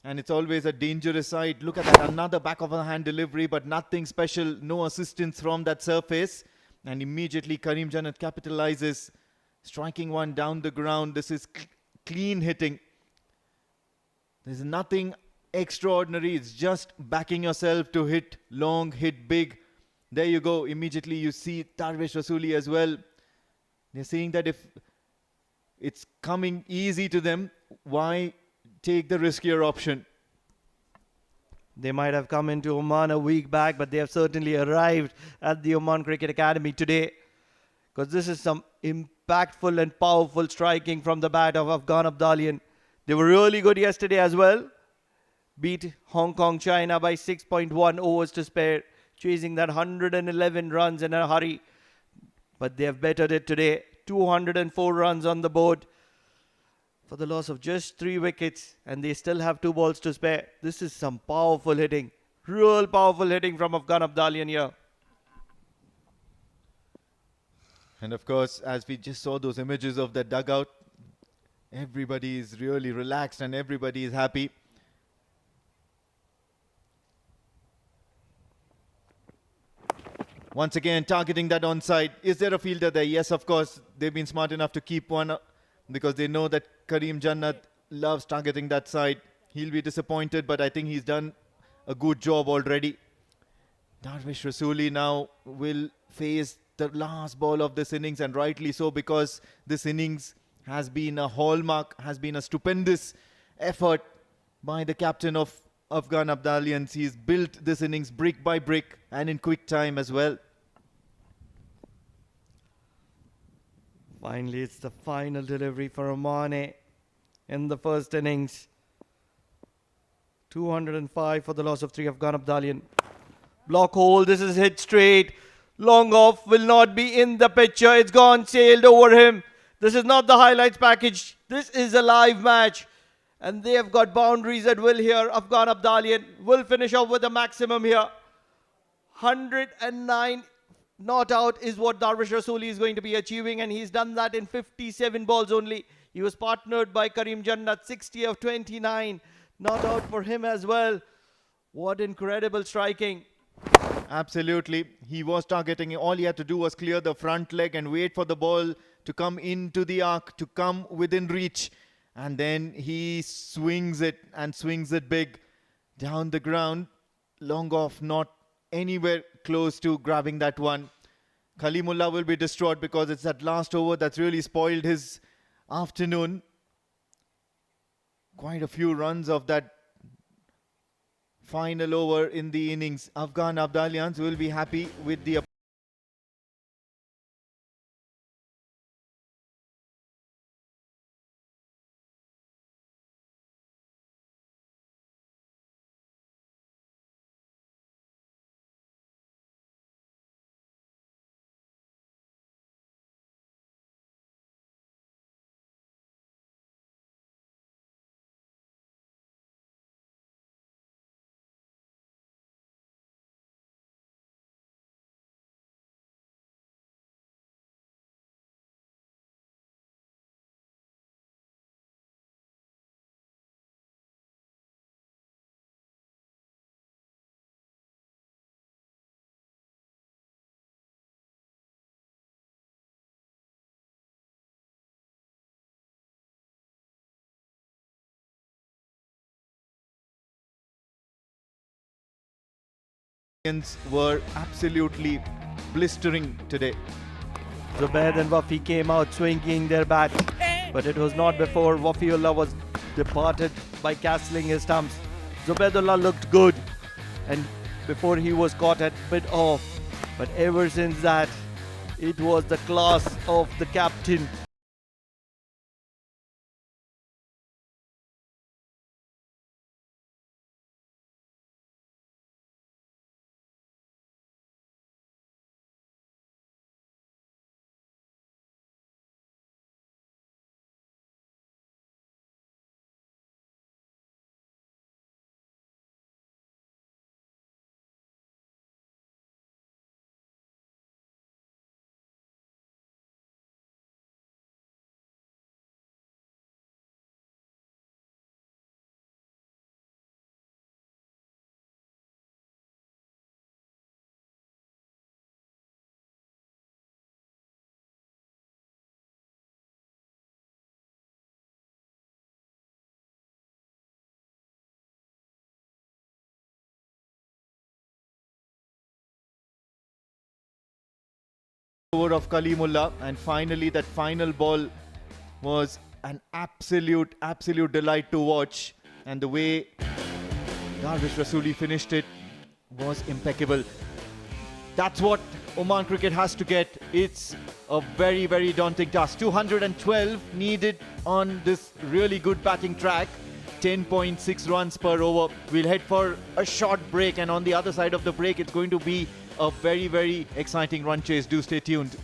Speaker 2: and it's always a dangerous sight. Look at that, another back of the hand delivery, but nothing special, no assistance from that surface. And immediately Karim Jannat capitalizes, striking one down the ground. This is clean hitting. There's nothing extraordinary. It's just backing yourself to hit long, hit big. There you go. Immediately you see Darvish Rasooli as well. They're saying that if it's coming easy to them, why take the riskier option?
Speaker 6: They might have come into Oman a week back, but they have certainly arrived at the Oman Cricket Academy today. Because this is some impactful and powerful striking from the bat of Afghan Abdalian. They were really good yesterday as well. Beat Hong Kong, China by 6.1 overs to spare, chasing that 111 runs in a hurry. But they have bettered it today. 204 runs on the board for the loss of just 3 wickets. And they still have 2 balls to spare. This is some powerful hitting. Real powerful hitting from Afghan Abdalian here.
Speaker 2: And of course, as we just saw those images of the dugout, everybody is really relaxed and everybody is happy. Once again, targeting that onside. Is there a fielder there? Yes, of course. They've been smart enough to keep one because they know that Karim Jannat loves targeting that side. He'll be disappointed, but I think he's done a good job already. Darvish Rasooli now will face the last ball of this innings, and rightly so, because this innings has been a hallmark, has been a stupendous effort by the captain of Afghan Abdalians. He's built this innings brick by brick and in quick time as well.
Speaker 6: Finally, it's the final delivery for Oman in the first innings. 205 for the loss of 3 Afghan Abdalian. Block hole, this is hit straight. Long off will not be in the picture. It's gone, sailed over him. This is not the highlights package. This is a live match. And they have got boundaries at will here. Afghan Abdalian will finish off with a maximum here. 109 not out is what Darvish Rasooli is going to be achieving. And he's done that in 57 balls only. He was partnered by Karim Jannat, 60 of 29. Not out for him as well. What incredible striking.
Speaker 2: Absolutely. He was targeting. All he had to do was clear the front leg and wait for the ball to come into the arc, to come within reach. And then he swings it and swings it big down the ground. Long off, not anywhere close to grabbing that one. Kalimullah will be distraught because it's that last over that's really spoiled his afternoon. Quite a few runs of that final over in the innings. Afghan Abdalians will be happy with the Indians were absolutely blistering today.
Speaker 6: Zubair and Wafi came out swinging their bat, but it was not before Wafiullah was departed by castling his stumps. Zubaidullah looked good, and before he was caught at bit off, but ever since that, it was the class of the captain.
Speaker 2: Over of Kalimullah, and finally that final ball was an absolute delight to watch, and the way Darvish Rasuli finished it was impeccable. That's what Oman cricket has to get. It's a very daunting task. 212 needed on this really good batting track. 10.6 runs per over. We'll head for a short break, and on the other side of the break it's going to be a very exciting run chase. Do stay tuned.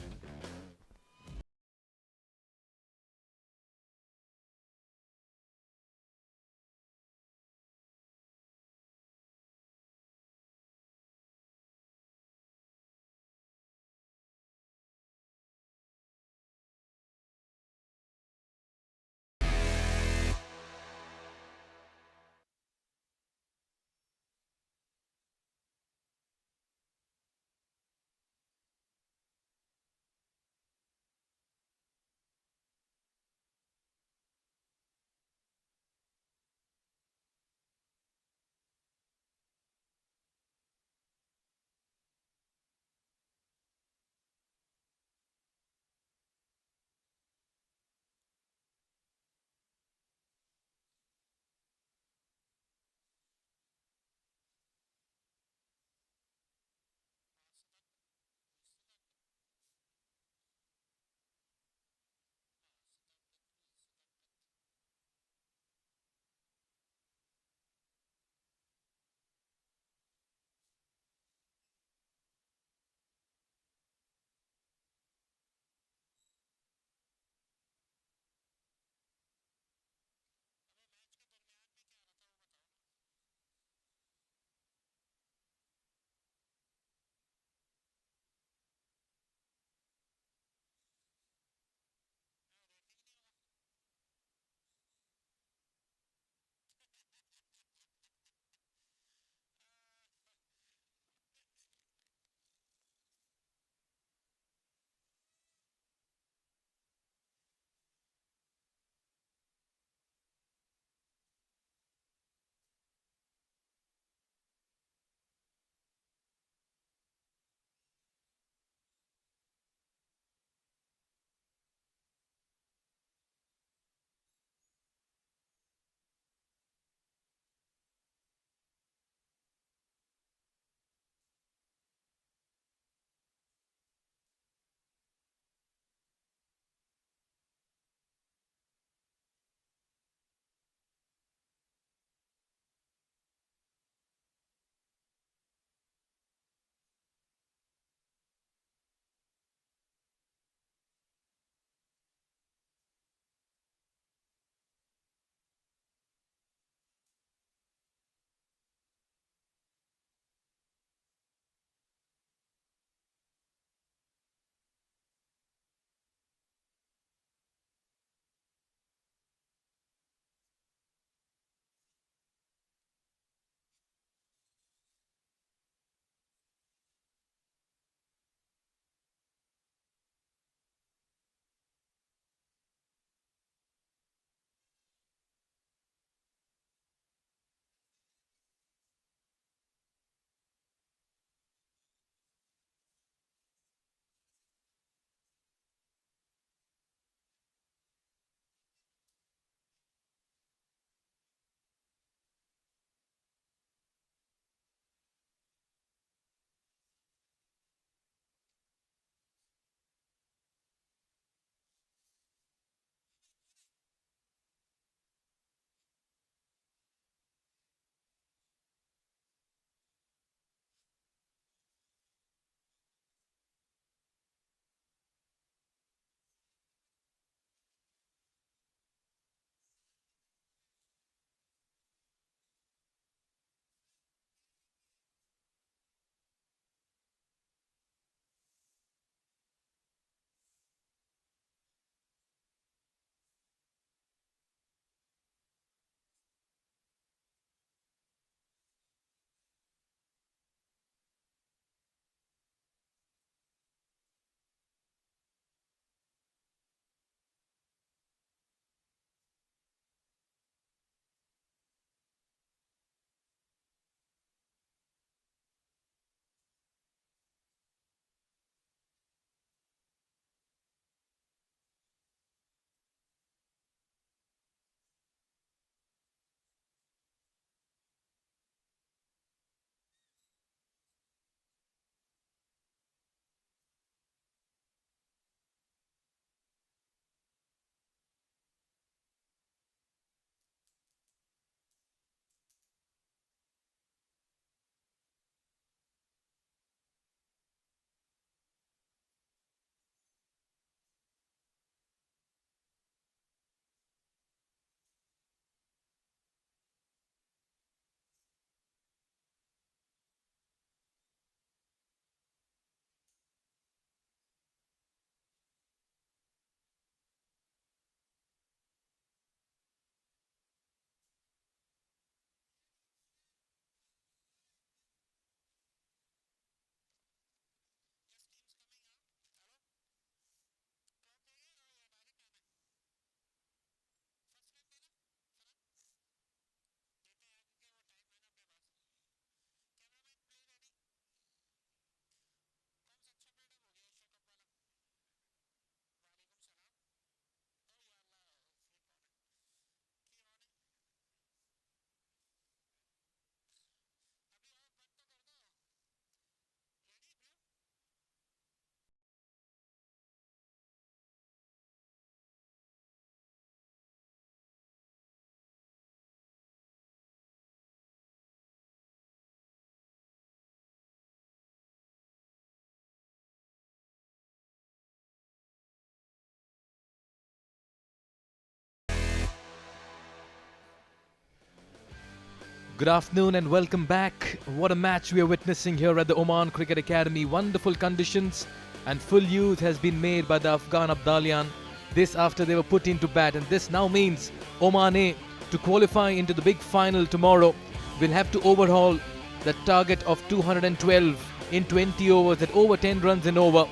Speaker 1: Good afternoon and welcome back. What a match we are witnessing here at the Oman Cricket Academy. Wonderful conditions and full use has been made by the Afghan Abdalian. This after they were put into bat, and this now means Oman A to qualify into the big final tomorrow will have to overhaul the target of 212 in 20 overs at over 10 runs and over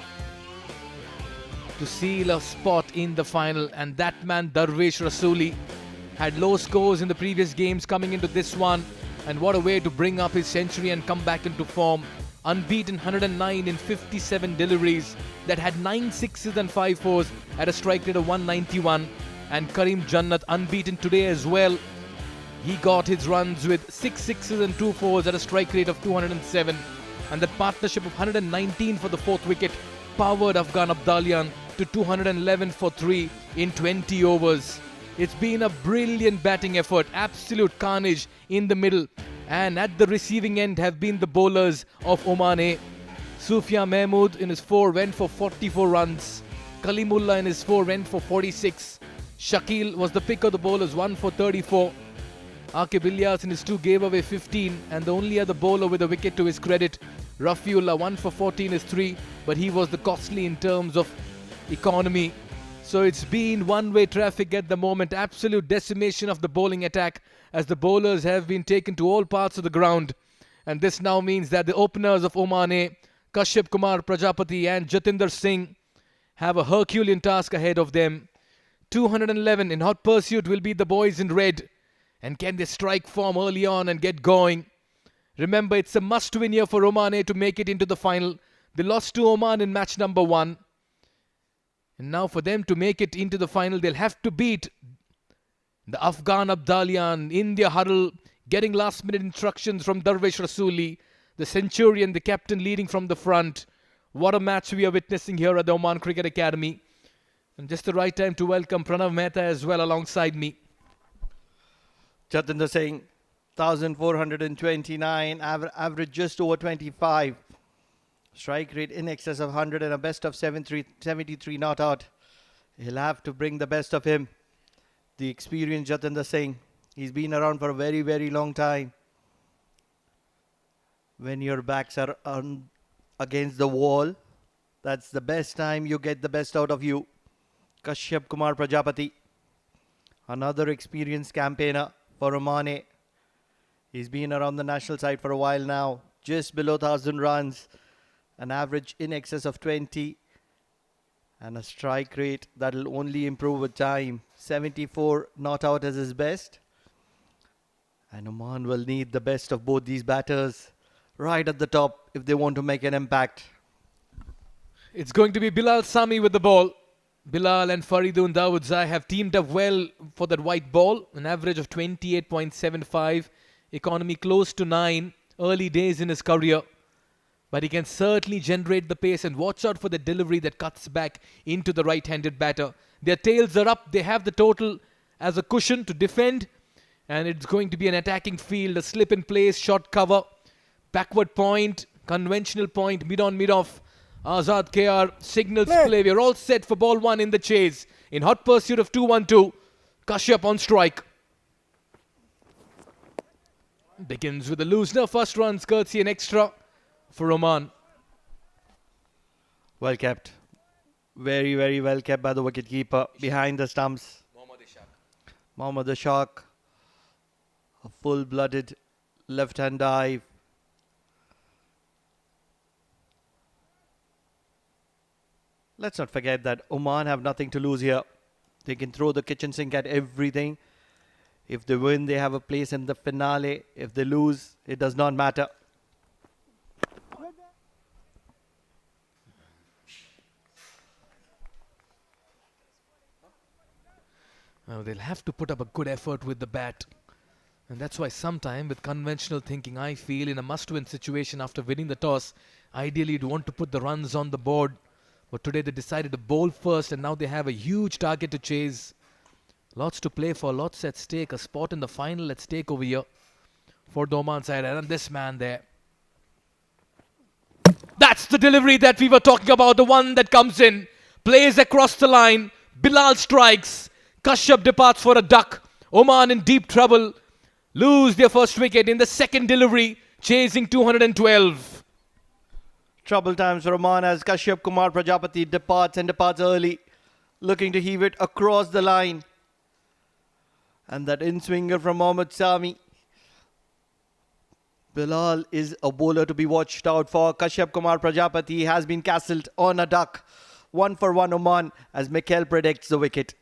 Speaker 1: to seal a spot in the final. And that man Darvish Rasuli had low scores in the previous games coming into this one, and what a way to bring up his century and come back into form. Unbeaten 109 in 57 deliveries that had 9 sixes and 5 fours at a strike rate of 191. And Karim Jannat unbeaten today as well. He got his runs with 6 sixes and 2 fours at a strike rate of 207. And that partnership of 119 for the fourth wicket powered Afghan Abdalian to 211 for 3 in 20 overs. It's been a brilliant batting effort, absolute carnage in the middle. And at the receiving end have been the bowlers of Oman A. Sufyan Mahmood in his 4 went for 44 runs. Kalimullah in his 4 went for 46. Shakil was the pick of the bowlers, 1 for 34. Aqib Ilyas in his 2 gave away 15, and the only other bowler with a wicket to his credit, Rafiullah, 1 for 14 is 3, but he was the costly in terms of economy. So it's been one-way traffic at the moment, absolute decimation of the bowling attack as the bowlers have been taken to all parts of the ground. And this now means that the openers of Oman A, Kashyap Kumar Prajapati and Jatinder Singh, have a Herculean task ahead of them. 211 in hot pursuit will be the boys in red. And can they strike form early on and get going? Remember, it's a must-win year for Oman A to make it into the final. They lost to Oman in match number 1. And now for them to make it into the final, they'll have to beat the Afghan Abdalian in their huddle, getting last-minute instructions from Darvish Rasuli, the centurion, the captain leading from the front. What a match we are witnessing here at the Oman Cricket Academy. And just the right time to welcome Pranav Mehta as well alongside me.
Speaker 6: Jatinder Singh, 1,429, average just over 25. Strike rate in excess of 100 and a best of 73 not out. He'll have to bring the best of him. The experienced Jatinder Singh. He's been around for a very, very long time. When your backs are against the wall, that's the best time you get the best out of you. Kashyap Kumar Prajapati, another experienced campaigner for Oman A. He's been around the national side for a while now. Just below 1,000 runs. An average in excess of 20. And a strike rate that will only improve with time. 74 not out as his best. And Oman will need the best of both these batters right at the top if they want to make an impact.
Speaker 1: It's going to be Bilal Sami with the ball. Bilal and Faridun Dawodzai have teamed up well for that white ball. An average of 28.75. Economy close to 9. Early days in his career. But he can certainly generate the pace, and watch out for the delivery that cuts back into the right-handed batter. Their tails are up. They have the total as a cushion to defend. And it's going to be an attacking field, a slip in place, short cover, backward point, conventional point, mid-on, mid-off. Azad KR signals play. We're all set for ball 1 in the chase. In hot pursuit of 2-1-2. Kashyap on strike. Begins with a loosener. First runs courtesy an extra for Oman.
Speaker 6: Well kept. Very, very well kept by the wicketkeeper behind the stumps. Mohammad Ashaq. A full-blooded left-hand dive. Let's not forget that Oman have nothing to lose here. They can throw the kitchen sink at everything. If they win, they have a place in the finale. If they lose, it does not matter.
Speaker 1: Now they'll have to put up a good effort with the bat. And that's why sometime with conventional thinking, I feel in a must-win situation after winning the toss, ideally you'd want to put the runs on the board. But today they decided to bowl first, and now they have a huge target to chase. Lots to play for, lots at stake. A spot in the final at stake over here for the Oman side. And this man there. That's the delivery that we were talking about. The one that comes in, plays across the line. Bilal strikes. Kashyap departs for a duck. Oman in deep trouble. lose their first wicket in the second delivery, chasing 212.
Speaker 6: Trouble times for Oman as Kashyap Kumar Prajapati departs early, looking to heave it across the line. And that in-swinger from Mohammad Sami. Bilal is a bowler to be watched out for. Kashyap Kumar Prajapati has been castled on a duck. 1 for 1 Oman as Mikhail predicts the wicket.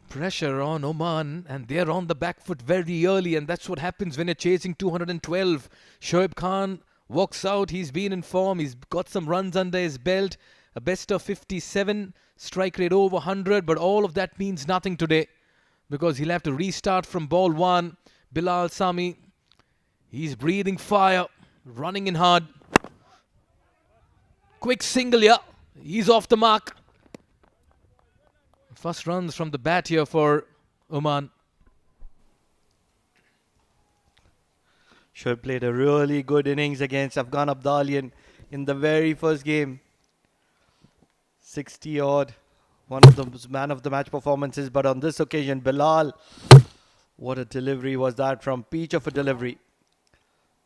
Speaker 1: Pressure on Oman, and they're on the back foot very early, and that's what happens when you're chasing 212. Shoaib Khan walks out. He's been in form. He's got some runs under his belt. A best of 57, strike rate over 100, but all of that means nothing today because he'll have to restart from ball 1. Bilal Sami, he's breathing fire, running in hard. Quick single here. He's off the mark. First runs from the bat here for Oman.
Speaker 6: Shoaib played a really good innings against Afghan Abdalian in the very first game. 60 odd, one of the man of the match performances, but on this occasion Bilal, what a delivery was that from Peach of a delivery.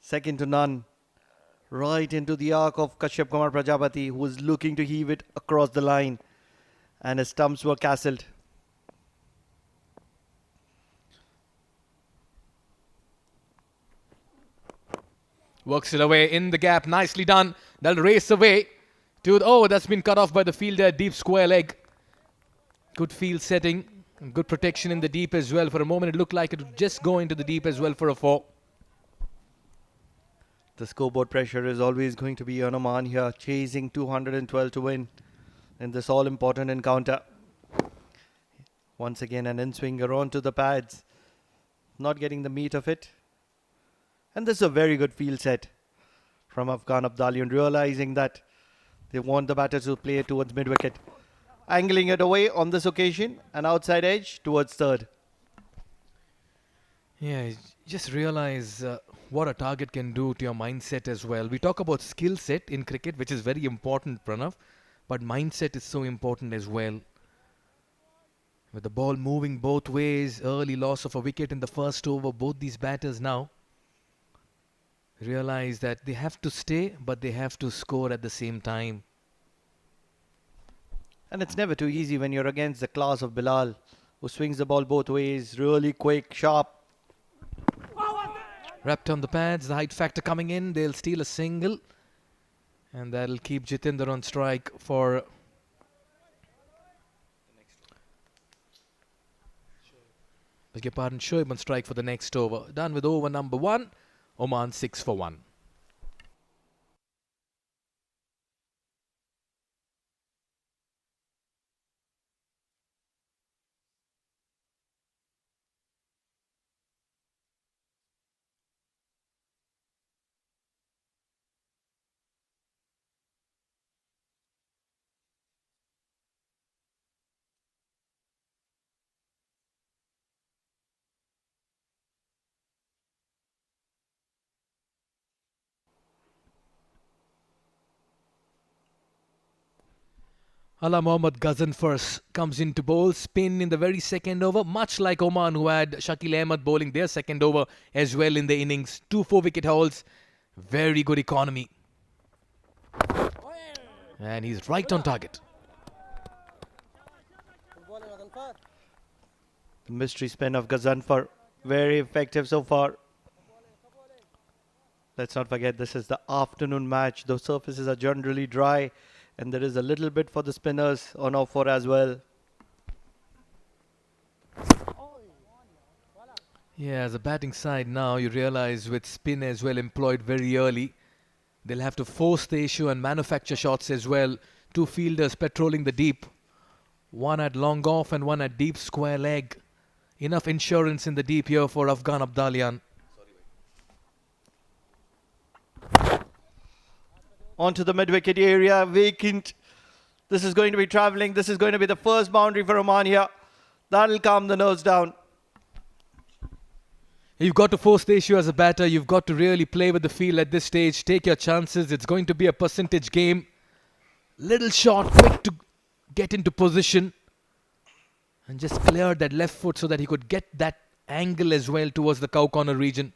Speaker 6: Second to none, right into the arc of Kashyap Kumar Prajapati, who was looking to heave it across the line, and his stumps were castled.
Speaker 1: Works it away in the gap. Nicely done. That'll race away to... Oh, that's been cut off by the fielder. Deep square leg. Good field setting. And good protection in the deep as well. For a moment, it looked like it would just go into the deep as well for a 4.
Speaker 6: The scoreboard pressure is always going to be on Oman here, chasing 212 to win in this all-important encounter. Once again, an in-swinger onto the pads. Not getting the meat of it. And this is a very good field set from Afghan Abdalian, realizing that they want the batter to play towards mid-wicket. Angling it away on this occasion, an outside edge towards third.
Speaker 1: Yeah, just realize what a target can do to your mindset as well. We talk about skill set in cricket, which is very important, Pranav. But mindset is so important as well. With the ball moving both ways, early loss of a wicket in the first over, both these batters now realize that they have to stay, but they have to score at the same time.
Speaker 6: And it's never too easy when you're against the class of Bilal, who swings the ball both ways, really quick, sharp.
Speaker 1: Wrapped on the pads, the height factor coming in, they'll steal a single. And that'll keep Jitendra on strike for... Beg your pardon, Shoaib on strike for the next over. Done with over number 1. Oman 6 for 1. Ala Mohammad Ghazanfar comes into bowl, spin in the very second over, much like Oman, who had Shakil Ahmed bowling their second over as well in the innings. 2 4-wicket hauls, very good economy. And he's right on target.
Speaker 6: The mystery spin of Ghazanfar, very effective so far. Let's not forget, this is the afternoon match. The surfaces are generally dry, and there is a little bit for the spinners on offer as well.
Speaker 1: Yeah, as a batting side now, you realize with spin as well employed very early, they'll have to force the issue and manufacture shots as well. 2 fielders patrolling the deep. One at long off and one at deep square leg. Enough insurance in the deep here for Afghan Abdalian.
Speaker 6: onto the mid-wicket area, vacant. This is going to be travelling. This is going to be the first boundary for Oman here. That'll calm the nerves down.
Speaker 1: You've got to force the issue as a batter. You've got to really play with the field at this stage. Take your chances. It's going to be a percentage game. Little shot, quick to get into position. And just cleared that left foot so that he could get that angle as well towards the cow corner region.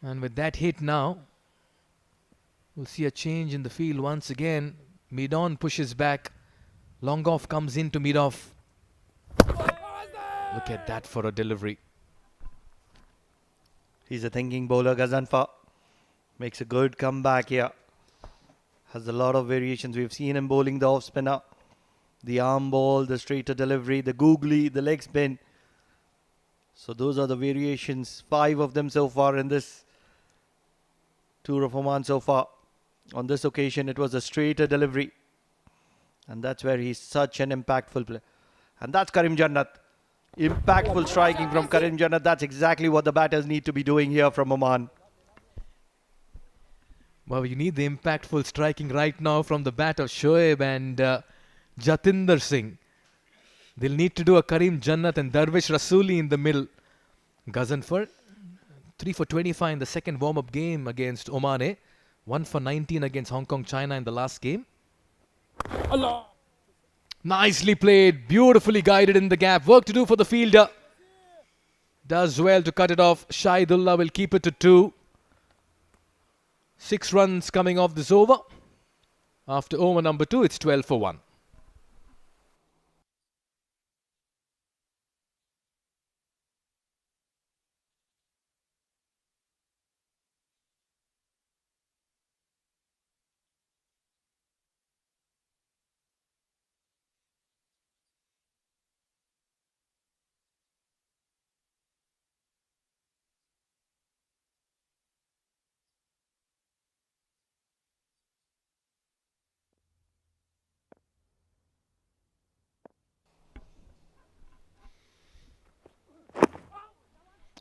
Speaker 1: And with that hit now, we'll see a change in the field once again. Mid-on pushes back. Long off comes into mid-off. Look at that for a delivery.
Speaker 6: He's a thinking bowler, Ghazanfar. Makes a good comeback here. Has a lot of variations. We've seen him bowling the off spinner, the arm ball, the straighter delivery, the googly, the leg spin. So those are the variations. 5 of them so far in this tour of Oman so far. On this occasion, it was a straighter delivery. And that's where he's such an impactful player. And that's Karim Jannat. Impactful striking from Karim Jannat. That's exactly what the batters need to be doing here from Oman.
Speaker 1: Well, you need the impactful striking right now from the bat of Shoaib and Jatinder Singh. They'll need to do a Karim Jannat and Darvish Rasuli in the middle. Ghazanfar, 3 for 25 in the second warm-up game against Oman. 1 for 19 against Hong Kong, China in the last game.
Speaker 7: Allah.
Speaker 1: Nicely played, beautifully guided in the gap. Work to do for the fielder. Does well to cut it off. Shahidullah will keep it to 2. 6 runs coming off this over. After over number 2, it's 12 for 1.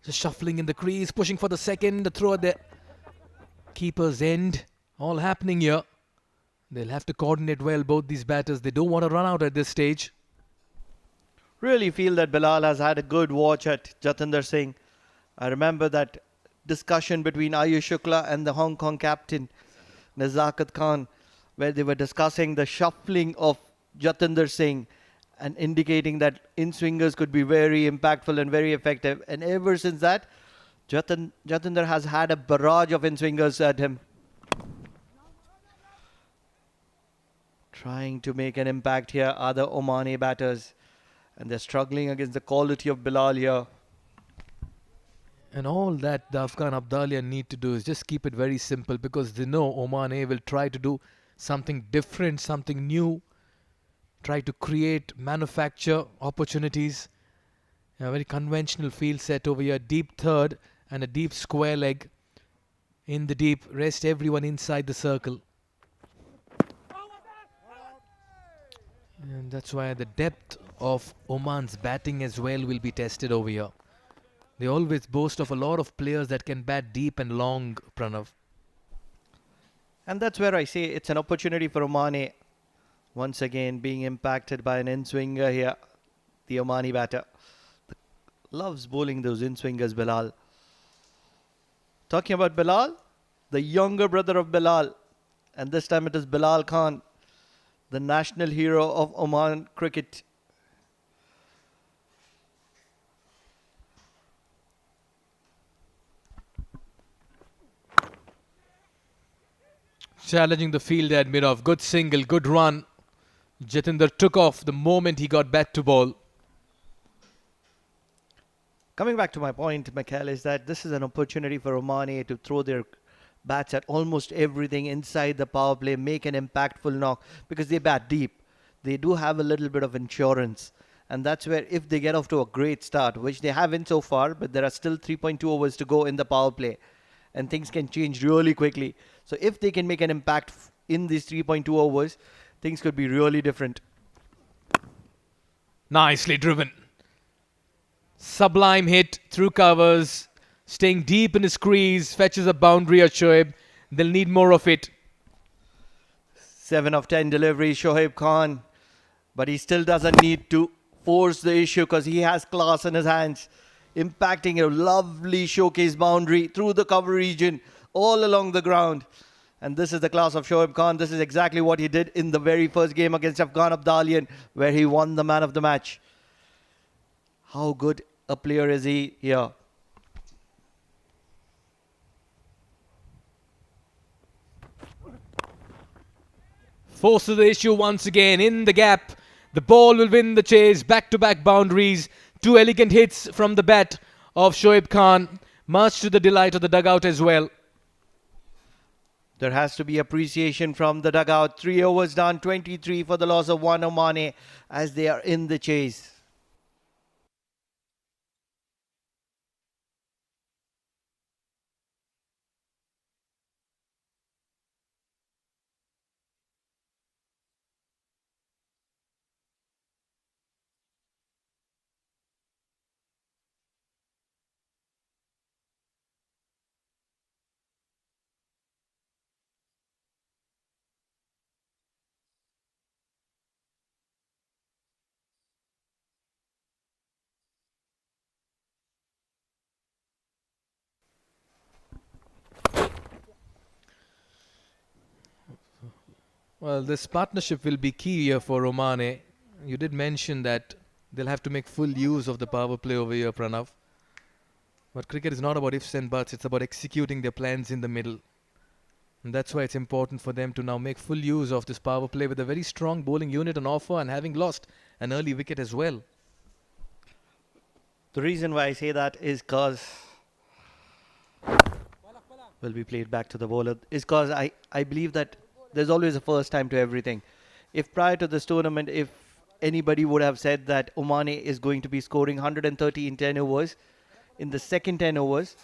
Speaker 1: Just shuffling in the crease, pushing for the second, the throw at the keeper's end. All happening here. They'll have to coordinate well, both these batters. They don't want to run out at this stage.
Speaker 6: Really feel that Bilal has had a good watch at Jatinder Singh. I remember that discussion between Ayush Shukla and the Hong Kong captain, Nazakat Khan, where they were discussing the shuffling of Jatinder Singh and indicating that in-swingers could be very impactful and very effective. And ever since that, Jatinder has had a barrage of in-swingers at him, trying to make an impact here are the Omani batters. And they're struggling against the quality of Bilal here.
Speaker 1: And all that the Afghan Abdalian need to do is just keep it very simple, because they know Oman will try to do something different, something new. Try to create, manufacture opportunities. A very conventional field set over here. Deep third and a deep square leg. In the deep, rest everyone inside the circle. And that's why the depth of Oman's batting as well will be tested over here. They always boast of a lot of players that can bat deep and long, Pranav.
Speaker 6: And that's where I say it's an opportunity for Omani. Once again being impacted by an in-swinger here. The Omani batter loves bowling those in-swingers, Bilal. Talking about Bilal, the younger brother of Bilal. And this time it is Bilal Khan, the national hero of Oman cricket.
Speaker 1: Challenging the field at mid-off. Good single, good run. Jatinder took off the moment he got bat to ball.
Speaker 6: Coming back to my point, Mikhail, is that this is an opportunity for Omani to throw their bats at almost everything inside the power play, make an impactful knock, because they bat deep. They do have a little bit of insurance. And that's where if they get off to a great start, which they haven't so far, but there are still 3.2 overs to go in the power play. And things can change really quickly. So if they can make an impact in these 3.2 overs, things could be really different.
Speaker 1: Nicely driven. Sublime hit through covers. Staying deep in his crease. Fetches a boundary at Shoaib. They'll need more of it.
Speaker 6: 7 of 10 deliveries, Shoaib Khan. But he still doesn't need to force the issue because he has class in his hands. Impacting a lovely showcase boundary through the cover region, all along the ground. And this is the class of Shoaib Khan. This is exactly what he did in the very first game against Afghan Abdalian, where he won the man of the match. How good a player is he here?
Speaker 1: Forces the issue once again in the gap. The ball will win the chase. Back-to-back boundaries. Two elegant hits from the bat of Shoaib Khan. Much to the delight of the dugout as well.
Speaker 6: There has to be appreciation from the dugout. 3 overs down, 23 for the loss of one Omani as they are in the chase.
Speaker 1: Well, this partnership will be key here for Oman. You did mention that they'll have to make full use of the power play over here, Pranav. But cricket is not about ifs and buts. It's about executing their plans in the middle. And that's why it's important for them to now make full use of this power play with a very strong bowling unit on offer and having lost an early wicket as well.
Speaker 6: The reason why I say that is because will be played back to the bowler is because I believe that there's always a first time to everything. If prior to this tournament, if anybody would have said that Omani is going to be scoring 130 in 10 overs, in the second 10 overs,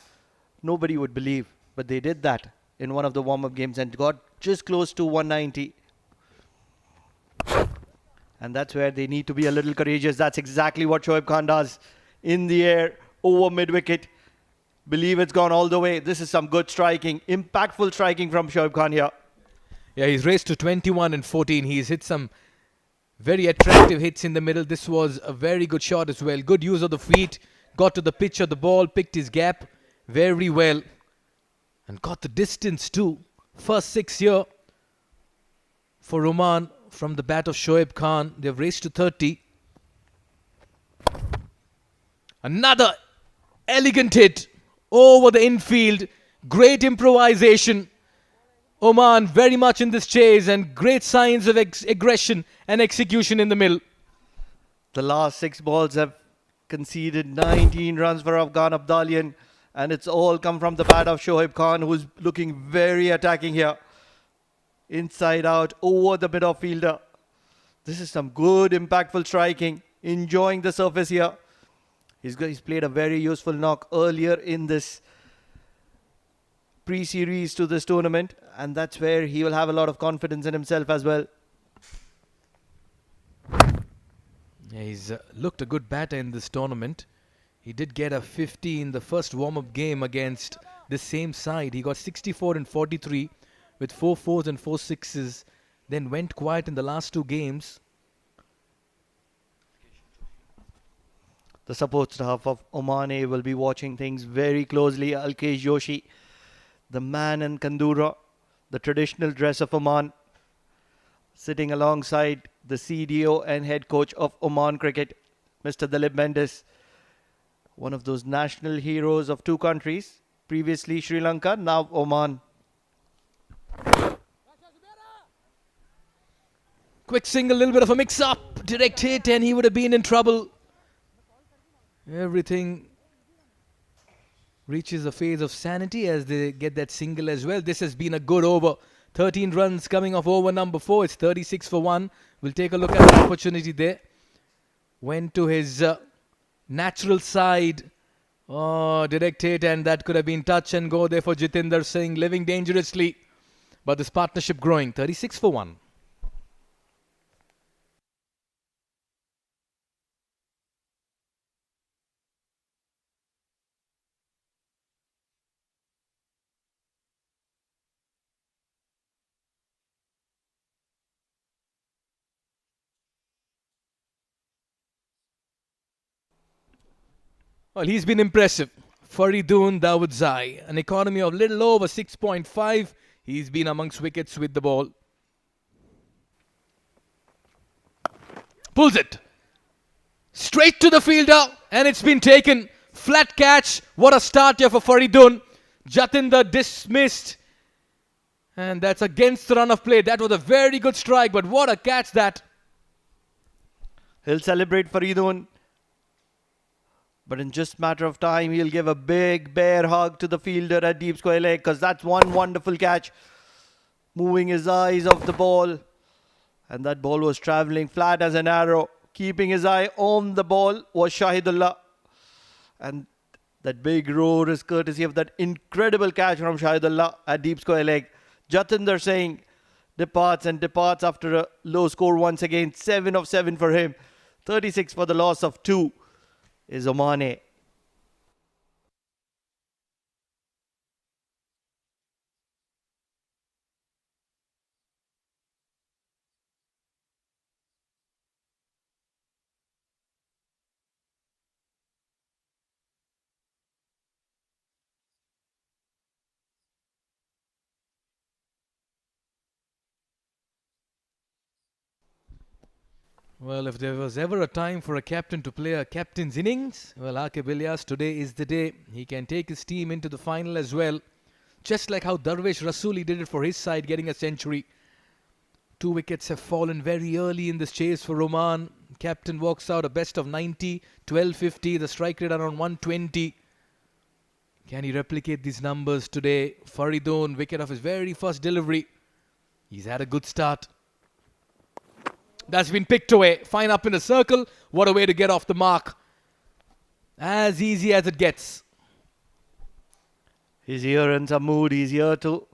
Speaker 6: nobody would believe. But they did that in one of the warm-up games and got just close to 190. And that's where they need to be a little courageous. That's exactly what Shoaib Khan does. In the air, over mid-wicket. Believe it's gone all the way. This is some good striking, impactful striking from Shoaib Khan here.
Speaker 1: Yeah, he's raced to 21 and 14. He's hit some very attractive hits in the middle. This was a very good shot as well. Good use of the feet. Got to the pitch of the ball, picked his gap very well. And got the distance too. First 6 here for Oman from the bat of Shoaib Khan. They've raced to 30. Another elegant hit over the infield. Great improvisation. Oman very much in this chase and great signs of aggression and execution in the middle.
Speaker 6: The last 6 balls have conceded 19 runs for Afghan Abdalian, and it's all come from the bat of Shoaib Khan, who's looking very attacking here. Inside out, over the mid-off fielder. This is some good impactful striking. Enjoying the surface here. He's played a very useful knock earlier in this pre-series to this tournament, and that's where he will have a lot of confidence in himself as well.
Speaker 1: Yeah, he's looked a good batter in this tournament. He did get a 50 in the first warm-up game against the same side. He got 64 and 43 with 4 fours and 4 sixes. Then went quiet in the last 2 games.
Speaker 6: The support staff of Omani will be watching things very closely. Alkesh Joshi, the man in Kandura, the traditional dress of Oman, sitting alongside the CDO and head coach of Oman cricket, Mr. Dilip Mendes, one of those national heroes of 2 countries, previously Sri Lanka, now Oman.
Speaker 1: Quick single, little bit of a mix-up, direct hit, and he would have been in trouble. Everything reaches a phase of sanity as they get that single as well. This has been a good over. 13 runs coming off over number 4. It's 36 for 1. We'll take a look at the opportunity there. Went to his natural side. Oh, direct hit, and that could have been touch and go there for Jitinder Singh, living dangerously. But this partnership growing. 36 for 1. Well, he's been impressive. Faridun Davudzai, an economy of little over 6.5. He's been amongst wickets with the ball. Pulls it. Straight to the fielder, and it's been taken. Flat catch. What a start here for Faridun. Jatinder dismissed. And that's against the run of play. That was a very good strike, but what a catch that.
Speaker 6: He'll celebrate Faridun. But in just a matter of time, he'll give a big bear hug to the fielder at deep square leg, because that's one wonderful catch. Moving his eyes off the ball. And that ball was travelling flat as an arrow. Keeping his eye on the ball was Shahidullah. And that big roar is courtesy of that incredible catch from Shahidullah at deep square leg. Jatinder Singh departs after a low score once again. 7 of 7 for him. 36 for the loss of 2 is Oman.
Speaker 1: Well, if there was ever a time for a captain to play a captain's innings, well, Aqib Ilyas, today is the day. He can take his team into the final as well. Just like how Darvish Rasuli did it for his side, getting a century. 2 wickets have fallen very early in this chase for Oman. Captain walks out a best of 90, 1250, the strike rate around 120. Can he replicate these numbers today? Faridun, wicket of his very first delivery. He's had a good start. That's been picked away. Fine up in a circle. What a way to get off the mark. As easy as it gets.
Speaker 6: He's here in some mood. He's here to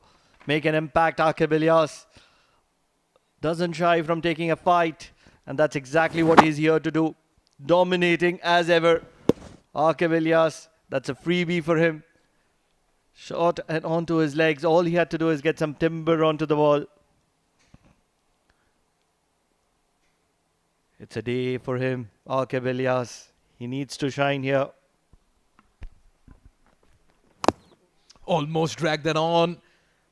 Speaker 6: make an impact. Aqib Ilyas doesn't shy from taking a fight. And that's exactly what he's here to do. Dominating as ever. Aqib Ilyas, that's a freebie for him. Shot and onto his legs. All he had to do is get some timber onto the ball. It's a day for him, Aqib Ilyas. He needs to shine here.
Speaker 1: Almost dragged that on.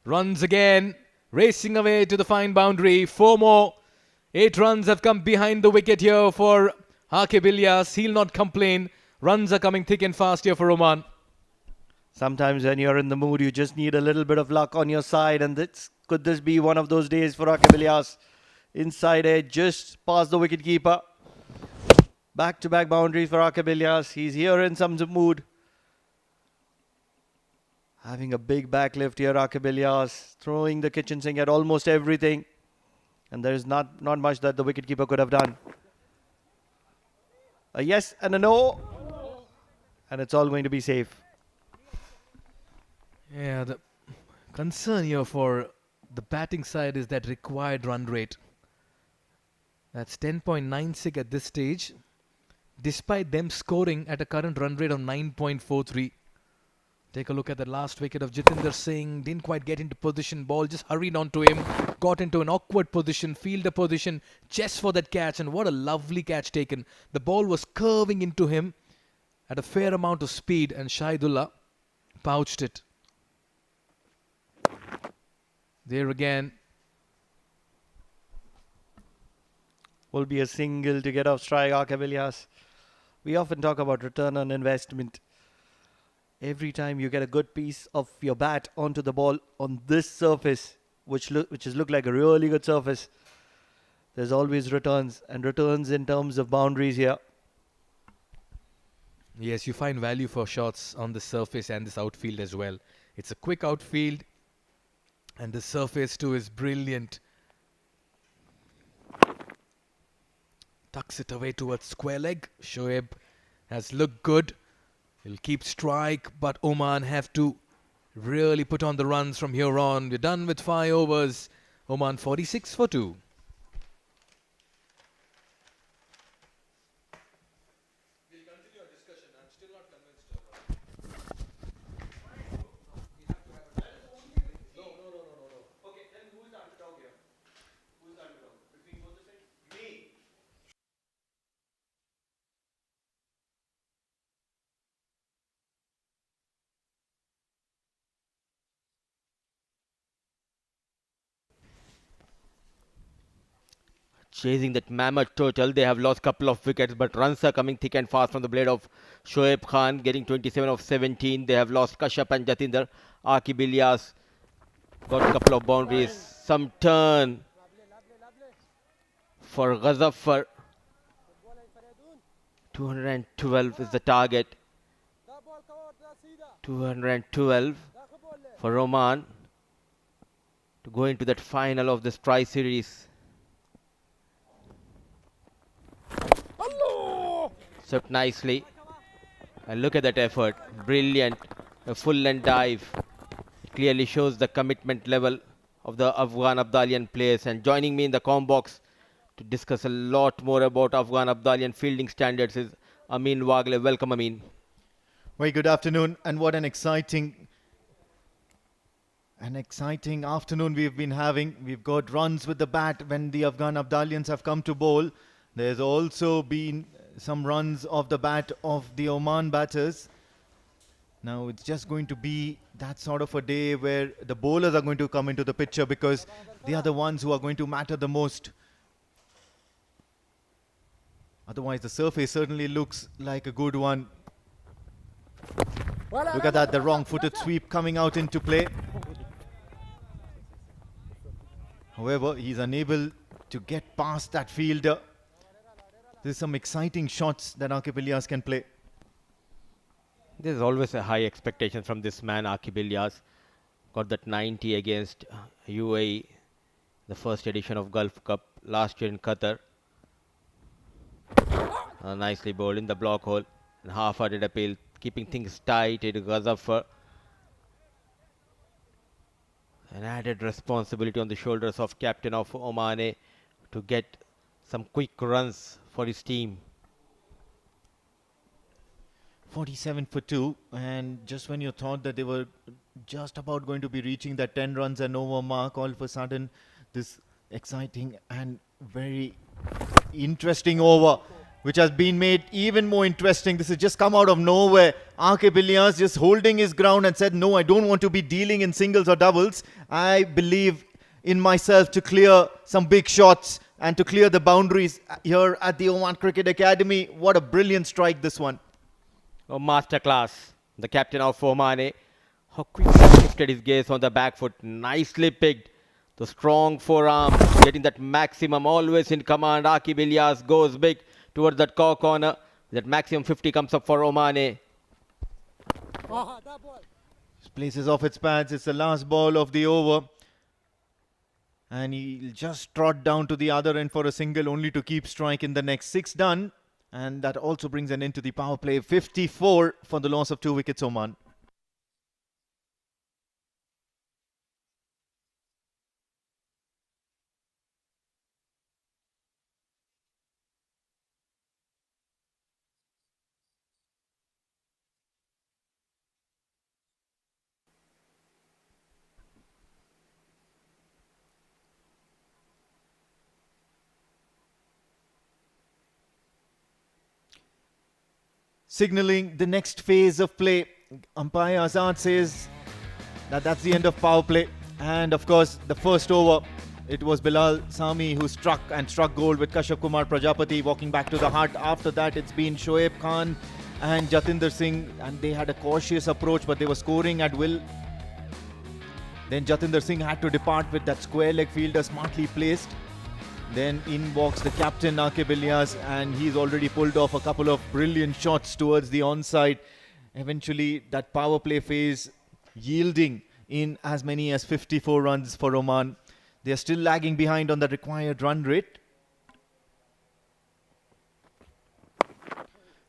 Speaker 1: Runs again. Racing away to the fine boundary. 4 more. 8 runs have come behind the wicket here for Aqib Ilyas. He'll not complain. Runs are coming thick and fast here for Oman.
Speaker 6: Sometimes when you're in the mood, you just need a little bit of luck on your side. And could this be one of those days for Aqib Ilyas? Inside edge, just past the wicketkeeper. Back-to-back boundaries for Aqib Ilyas. He's here in some mood. Having a big backlift here, Aqib Ilyas. Throwing the kitchen sink at almost everything. And there's not much that the wicketkeeper could have done. A yes and a no. And it's all going to be safe.
Speaker 1: Yeah, the concern here for the batting side is that required run rate. That's 10.96 at this stage, despite them scoring at a current run rate of 9.43. Take a look at the last wicket of Jatinder Singh. Didn't quite get into position. Ball just hurried onto him. Got into an awkward position, fielder position, just for that catch. And what a lovely catch taken. The ball was curving into him at a fair amount of speed, and Shahidullah pouched it. There again.
Speaker 6: Will be a single to get off strike, Aqib Ilyas. We often talk about return on investment. Every time you get a good piece of your bat onto the ball on this surface, which has looked like a really good surface, there's always returns, and returns in terms of boundaries here.
Speaker 1: Yes, you find value for shots on the surface and this outfield as well. It's a quick outfield, and the surface too is brilliant. Tucks it away towards square leg. Shoaib has looked good. He'll keep strike, but Oman have to really put on the runs from here on. We're done with 5 overs. Oman 46 for 2.
Speaker 5: chasing that mammoth total. They have lost couple of wickets, but runs are coming thick and fast from the blade of Shoaib Khan, getting 27 of 17. They have lost Kashyap and Jatinder. Aqib Ilyas got a couple of boundaries. Some turn for Ghazaffar. 212 is the target. 212 for Oman to go into that final of this tri-series. Swept nicely. And look at that effort. Brilliant. A full length dive. It clearly shows the commitment level of the Afghan Abdalian players. And joining me in the comm box to discuss a lot more about Afghan Abdalian fielding standards is Amin Wagle. Welcome, Amin.
Speaker 2: Very good afternoon, and what an exciting afternoon we've been having. We've got runs with the bat when the Afghan Abdalians have come to bowl. There's also been some runs of the bat of the Oman batters. Now it's just going to be that sort of a day where the bowlers are going to come into the picture, because they are the ones who are going to matter the most. Otherwise, the surface certainly looks like a good one. Look at that, the wrong-footed sweep coming out into play. However, he's unable to get past that fielder. There's some exciting shots that Aqib Ilyas can play.
Speaker 5: There's always a high expectation from this man, Aqib Ilyas. Got that 90 against UAE, the first edition of Gulf Cup last year in Qatar. Nicely bowled in the block hole and half-hearted appeal, keeping things tight at Ghazaffar. An added responsibility on the shoulders of captain of Oman to get some quick runs for his team.
Speaker 2: 47 for 2, and just when you thought that they were just about going to be reaching that 10 runs and over mark, all of a sudden this exciting and very interesting over, which has been made even more interesting. This has just come out of nowhere. Aqib Ilyas just holding his ground and said, no, I don't want to be dealing in singles or doubles. I believe in myself to clear some big shots and to clear the boundaries here at the Oman Cricket Academy. What a brilliant strike this one.
Speaker 5: A masterclass. The captain of Oman, how quickly he shifted his gaze on the back foot. Nicely picked. The strong forearm, getting that maximum, always in command. Aqib Ilyas goes big towards that corner. That maximum 50 comes up for Oman.
Speaker 2: Places off its pads. It's the last ball of the over. And he'll just trot down to the other end for a single, only to keep strike in the next 6 done. And that also brings an end to the power play. 54 for the loss of 2 wickets, Oman. Signalling the next phase of play. Umpire Azad says that that's the end of power play. And of course, the first over, it was Bilal Sami who struck gold with Kashyap Kumar Prajapati walking back to the hut. After that, it's been Shoaib Khan and Jatinder Singh, and they had a cautious approach, but they were scoring at will. Then Jatinder Singh had to depart with that square leg fielder smartly placed. Then in walks the captain Aqib Ilyas, and he's already pulled off a couple of brilliant shots towards the onside. Eventually that power play phase yielding in as many as 54 runs for Oman. They are still lagging behind on the required run rate.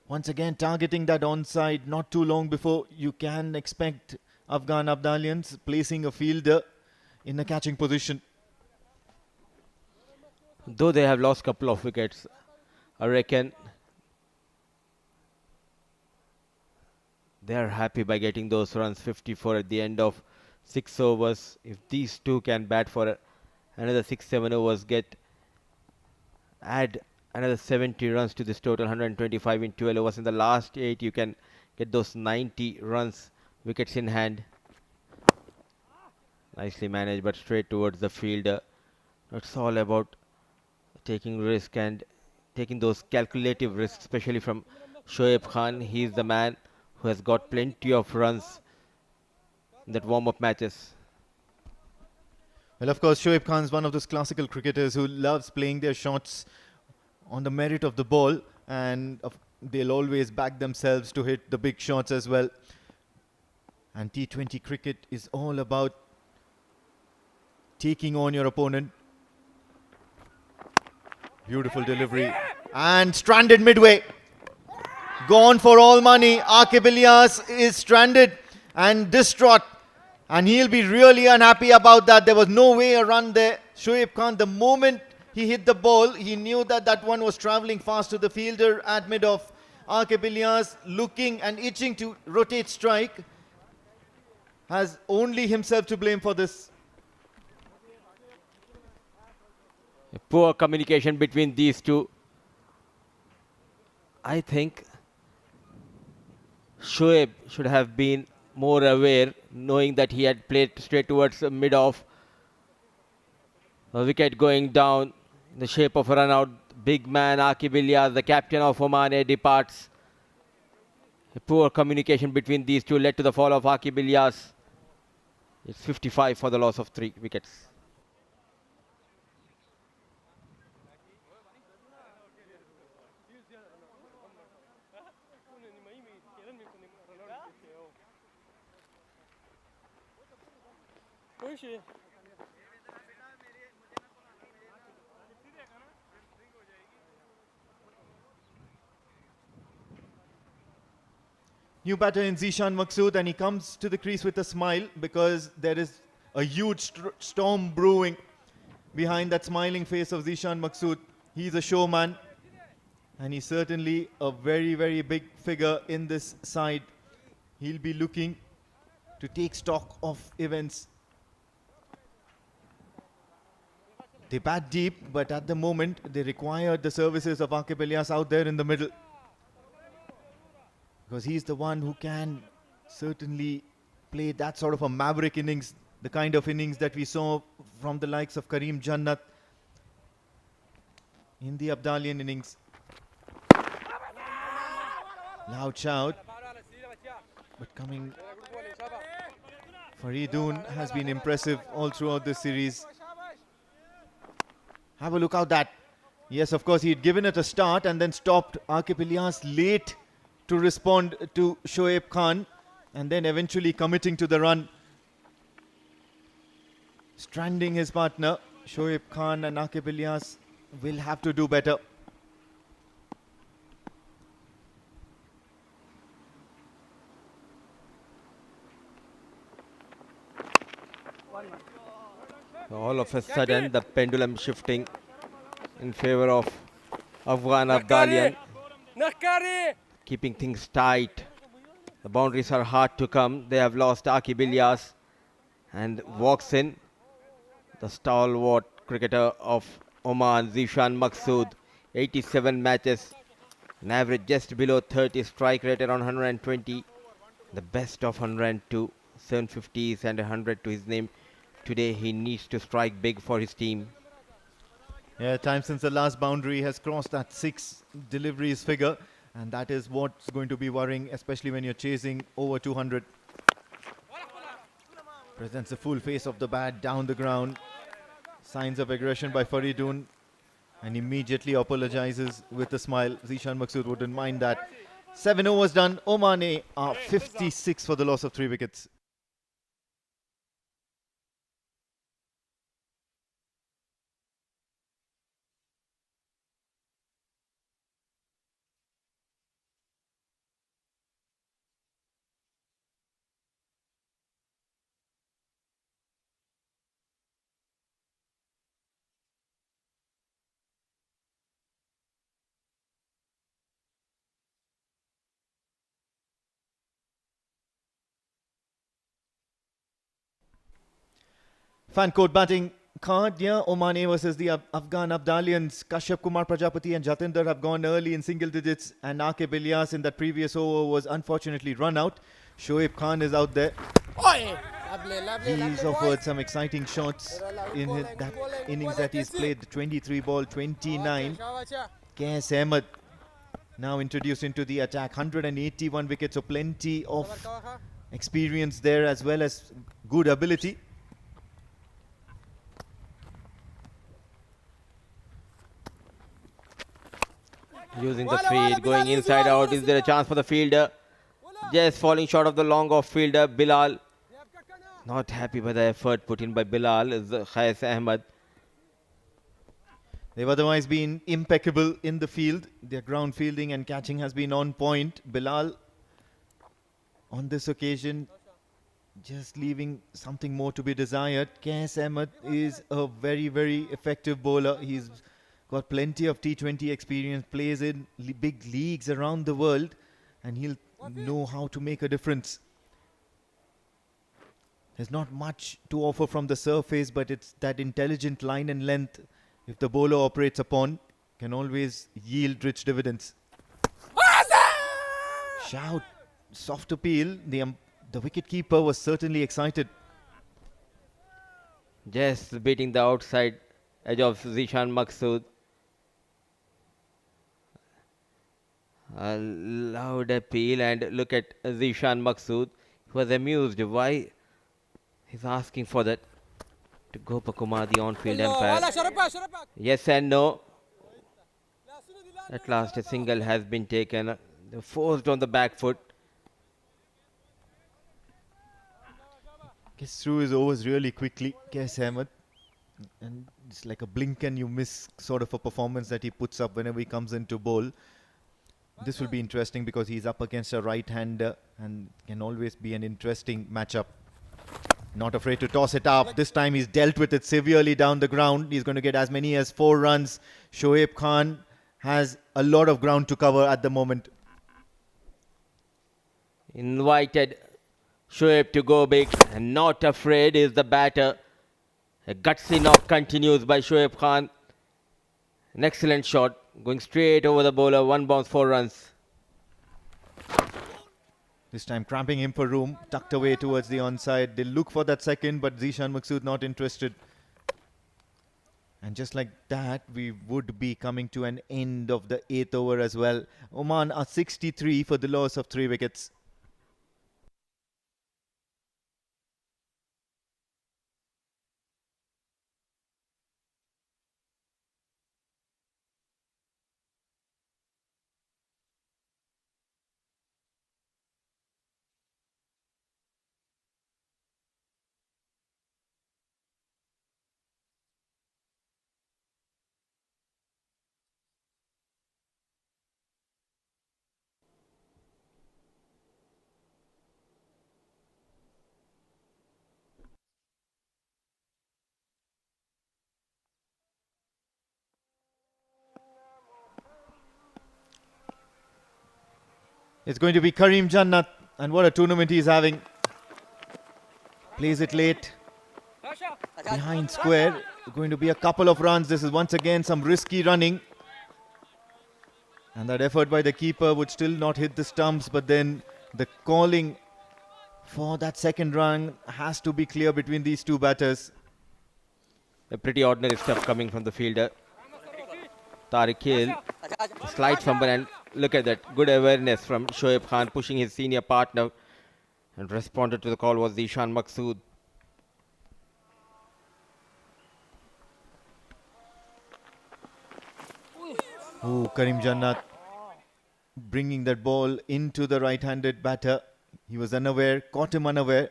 Speaker 2: Once again targeting that onside not too long before you can expect Afghan Abdalians placing a fielder in a catching position.
Speaker 5: Though they have lost a couple of wickets, I reckon they are happy by getting those runs. 54 at the end of 6 overs. If these two can bat for another 6-7 overs, add another 70 runs to this total, 125 in 12 overs. In the last 8, you can get those 90 runs, wickets in hand. Nicely managed, but straight towards the fielder. It's all about taking risk and taking those calculative risks, especially from Shoaib Khan. He's the man who has got plenty of runs in that warm-up matches.
Speaker 2: Well, of course, Shoaib Khan is one of those classical cricketers who loves playing their shots on the merit of the ball, and they'll always back themselves to hit the big shots as well. And T20 cricket is all about taking on your opponent. Beautiful delivery. And stranded midway. Gone for all money. Aqib Ilyas is stranded and distraught. And he'll be really unhappy about that. There was no way a run there. Shoaib Khan, the moment he hit the ball, he knew that that one was travelling fast to the fielder at mid-off. Aqib Ilyas looking and itching to rotate strike. Has only himself to blame for this.
Speaker 5: Poor communication between these two. I think Shoaib should have been more aware, knowing that he had played straight towards the mid-off. A wicket going down in the shape of a run-out. Big man Aqib Ilyas, the captain of Oman, departs. A poor communication between these two led to the fall of Aqib Ilyas. It's 55 for the loss of 3 wickets.
Speaker 2: New batter in Zishan Maqsood, and he comes to the crease with a smile because there is a huge storm brewing behind that smiling face of Zishan Maqsood. He's a showman, and he's certainly a very, very big figure in this side. He'll be looking to take stock of events. They bat deep, but at the moment they required the services of Aqib Ilyas out there in the middle, because he's the one who can certainly play that sort of a maverick innings, the kind of innings that we saw from the likes of Kareem Jannat in the Abdalian innings. Loud shout, but coming Faridoon has been impressive all throughout this series. Have a look out that. Yes, of course, he'd given it a start and then stopped. Aqib Ilyas late to respond to Shoaib Khan, and then eventually committing to the run, stranding his partner. Shoaib Khan and Aqib Ilyas will have to do better.
Speaker 5: All of a sudden, the pendulum shifting in favor of Afghan Abdalian, keeping things tight. The boundaries are hard to come. They have lost Aqib Ilyas, and walks in the stalwart cricketer of Oman, Zishan Maqsood. 87 matches, an average just below 30, strike rate around 120, the best of 102, 750s and 100 to his name. Today he needs to strike big for his team.
Speaker 2: Yeah, time since the last boundary has crossed that 6 deliveries figure, and that is what's going to be worrying, especially when you're chasing over 200. Presents the full face of the bat down the ground. Signs of aggression by Faridoon, and immediately apologizes with a smile. Zishan Maqsood wouldn't mind that. 7 overs done. Oman are 56 for the loss of 3 wickets. Fan code batting card, yeah. Oman versus the Afghan Abdalians. Kashyap Kumar Prajapati and Jatinder have gone early in single digits, and Aqib Ilyas in that previous over was unfortunately run out. Shoaib Khan is out there. He's offered some exciting shots in that innings that he's played. The 23 ball, 29. Qais Ahmed now introduced into the attack. 181 wickets, so plenty of experience there as well as good ability.
Speaker 5: Using the field, going inside out. Is there a chance for the fielder? Just falling short of the long off fielder. Bilal. Not happy by the effort put in by Bilal. Is Qais Ahmed.
Speaker 2: They've otherwise been impeccable in the field. Their ground fielding and catching has been on point. Bilal, on this occasion, just leaving something more to be desired. Qais Ahmed is a very, very effective bowler. He's got plenty of T20 experience, plays in big leagues around the world, and he'll know how to make a difference. There's not much to offer from the surface, but it's that intelligent line and length, if the bowler operates upon, can always yield rich dividends. Shout, soft appeal. The wicket-keeper was certainly excited.
Speaker 5: Just beating the outside edge of Zishan Maqsood. A loud appeal, and look at Zishan Maqsood. He was amused why he's asking for that. To Gopa Kumar, the on-field umpire. Yes and no. At last a single has been taken. They're forced on the back foot.
Speaker 2: Gets through his overs really quickly, Qais Ahmed. And it's like a blink and you miss sort of a performance that he puts up whenever he comes into bowl. This will be interesting because he's up against a right-hander and can always be an interesting matchup. Not afraid to toss it up. This time he's dealt with it severely down the ground. He's going to get as many as 4 runs. Shoaib Khan has a lot of ground to cover at the moment.
Speaker 5: Invited Shoaib to go big, and not afraid is the batter. A gutsy knock continues by Shoaib Khan. An excellent shot, going straight over the bowler. 1 bounce, 4 runs.
Speaker 2: This time cramping him for room, tucked away towards the onside. They'll look for that second, but Zishan Maqsood not interested. And just like that, we would be coming to an end of the 8th over as well. Oman are 63 for the loss of 3 wickets. It's going to be Karim Jannat, and what a tournament he's having. Plays it late. Behind square. Going to be a couple of runs. This is once again some risky running. And that effort by the keeper would still not hit the stumps, but then the calling for that second run has to be clear between these two batters.
Speaker 5: A pretty ordinary stuff coming from the fielder. Tariq Hill, slight fumble, and look at that, good awareness from Shoaib Khan, pushing his senior partner, and responded to the call was Zishan Maqsood.
Speaker 2: Oh, Karim Jannat bringing that ball into the right-handed batter. He was unaware, caught him unaware.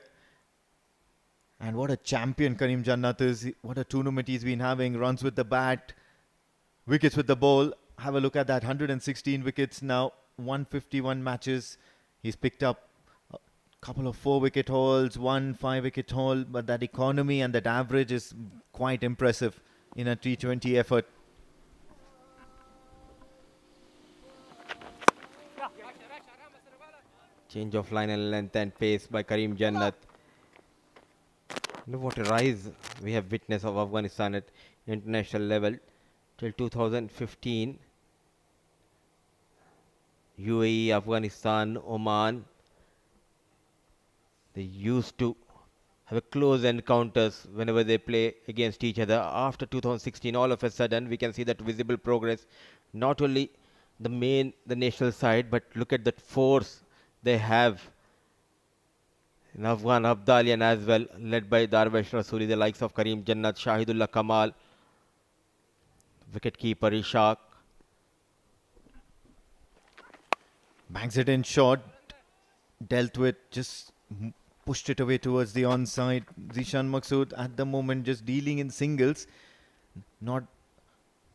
Speaker 2: And what a champion Karim Jannat is. What a tournament he's been having. Runs with the bat, wickets with the ball. Have a look at that. 116 wickets now, 151 matches. He's picked up a couple of 4-wicket hauls, 1 5-wicket haul. But that economy and that average is quite impressive in a T20 effort.
Speaker 5: Change of line and length and pace by Karim Jannat. Look what a rise we have witnessed of Afghanistan at international level. Till 2015, UAE, Afghanistan, Oman, they used to have a close encounters whenever they play against each other. After 2016, all of a sudden, we can see that visible progress, not only the national side, but look at that force they have in Afghan Abdalian as well, led by Darvesh Rasuli, the likes of Karim Jannat, Shahidullah Kamal, wicketkeeper Ishaq.
Speaker 2: Bangs it in short, dealt with, just pushed it away towards the onside. Zishan Maqsood at the moment just dealing in singles. Not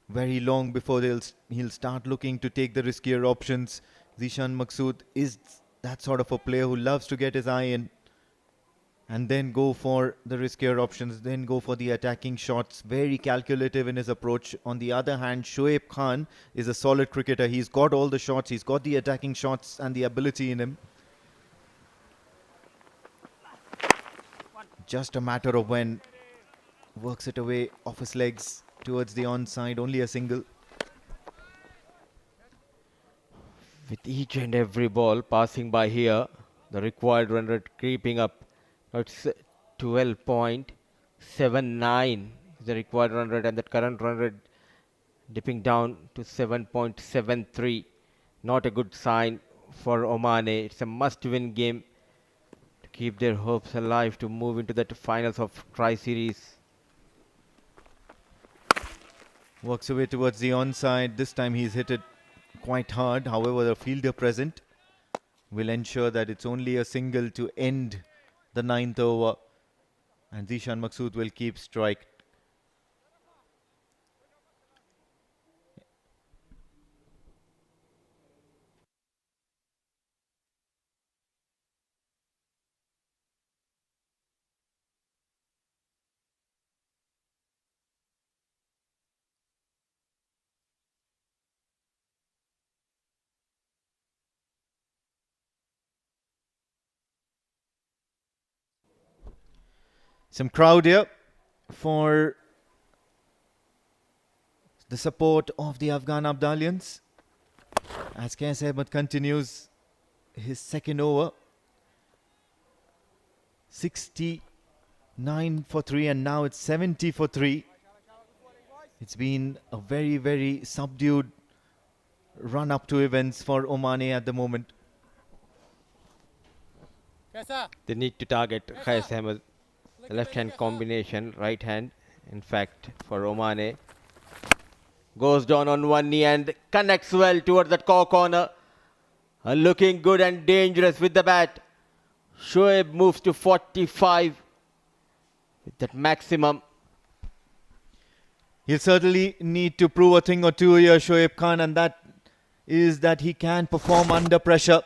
Speaker 2: very long before he'll start looking to take the riskier options. Zishan Maqsood is that sort of a player who loves to get his eye in and then go for the riskier options, then go for the attacking shots. Very calculative in his approach. On the other hand, Shoaib Khan is a solid cricketer. He's got all the shots, he's got the attacking shots and the ability in him. Just a matter of when. Works it away off his legs towards the onside, only a single.
Speaker 5: With each and every ball passing by here, the required run rate creeping up. Now it's 12.79 the required run rate, and that current run rate dipping down to 7.73. Not a good sign for Oman. It's a must-win game to keep their hopes alive to move into the finals of Tri-Series.
Speaker 2: Works away towards the onside. This time he's hit it quite hard. However, the fielder present will ensure that it's only a single to end the 9th over. And Zishan Maqsood will keep strike. Some crowd here for the support of the Afghan Abdalians as Qais Ahmed continues his second over. 69 for 3 and now it's 70 for 3. It's been a very, very subdued run up to events for Omani at the moment.
Speaker 5: They need to target Qais Ahmed. Left hand combination, right hand, in fact, for Oman. Goes down on one knee and connects well towards that corner. Looking good and dangerous with the bat. Shoaib moves to 45 with that maximum.
Speaker 2: He'll certainly need to prove a thing or two here, Shoaib Khan, and that is that he can perform under pressure.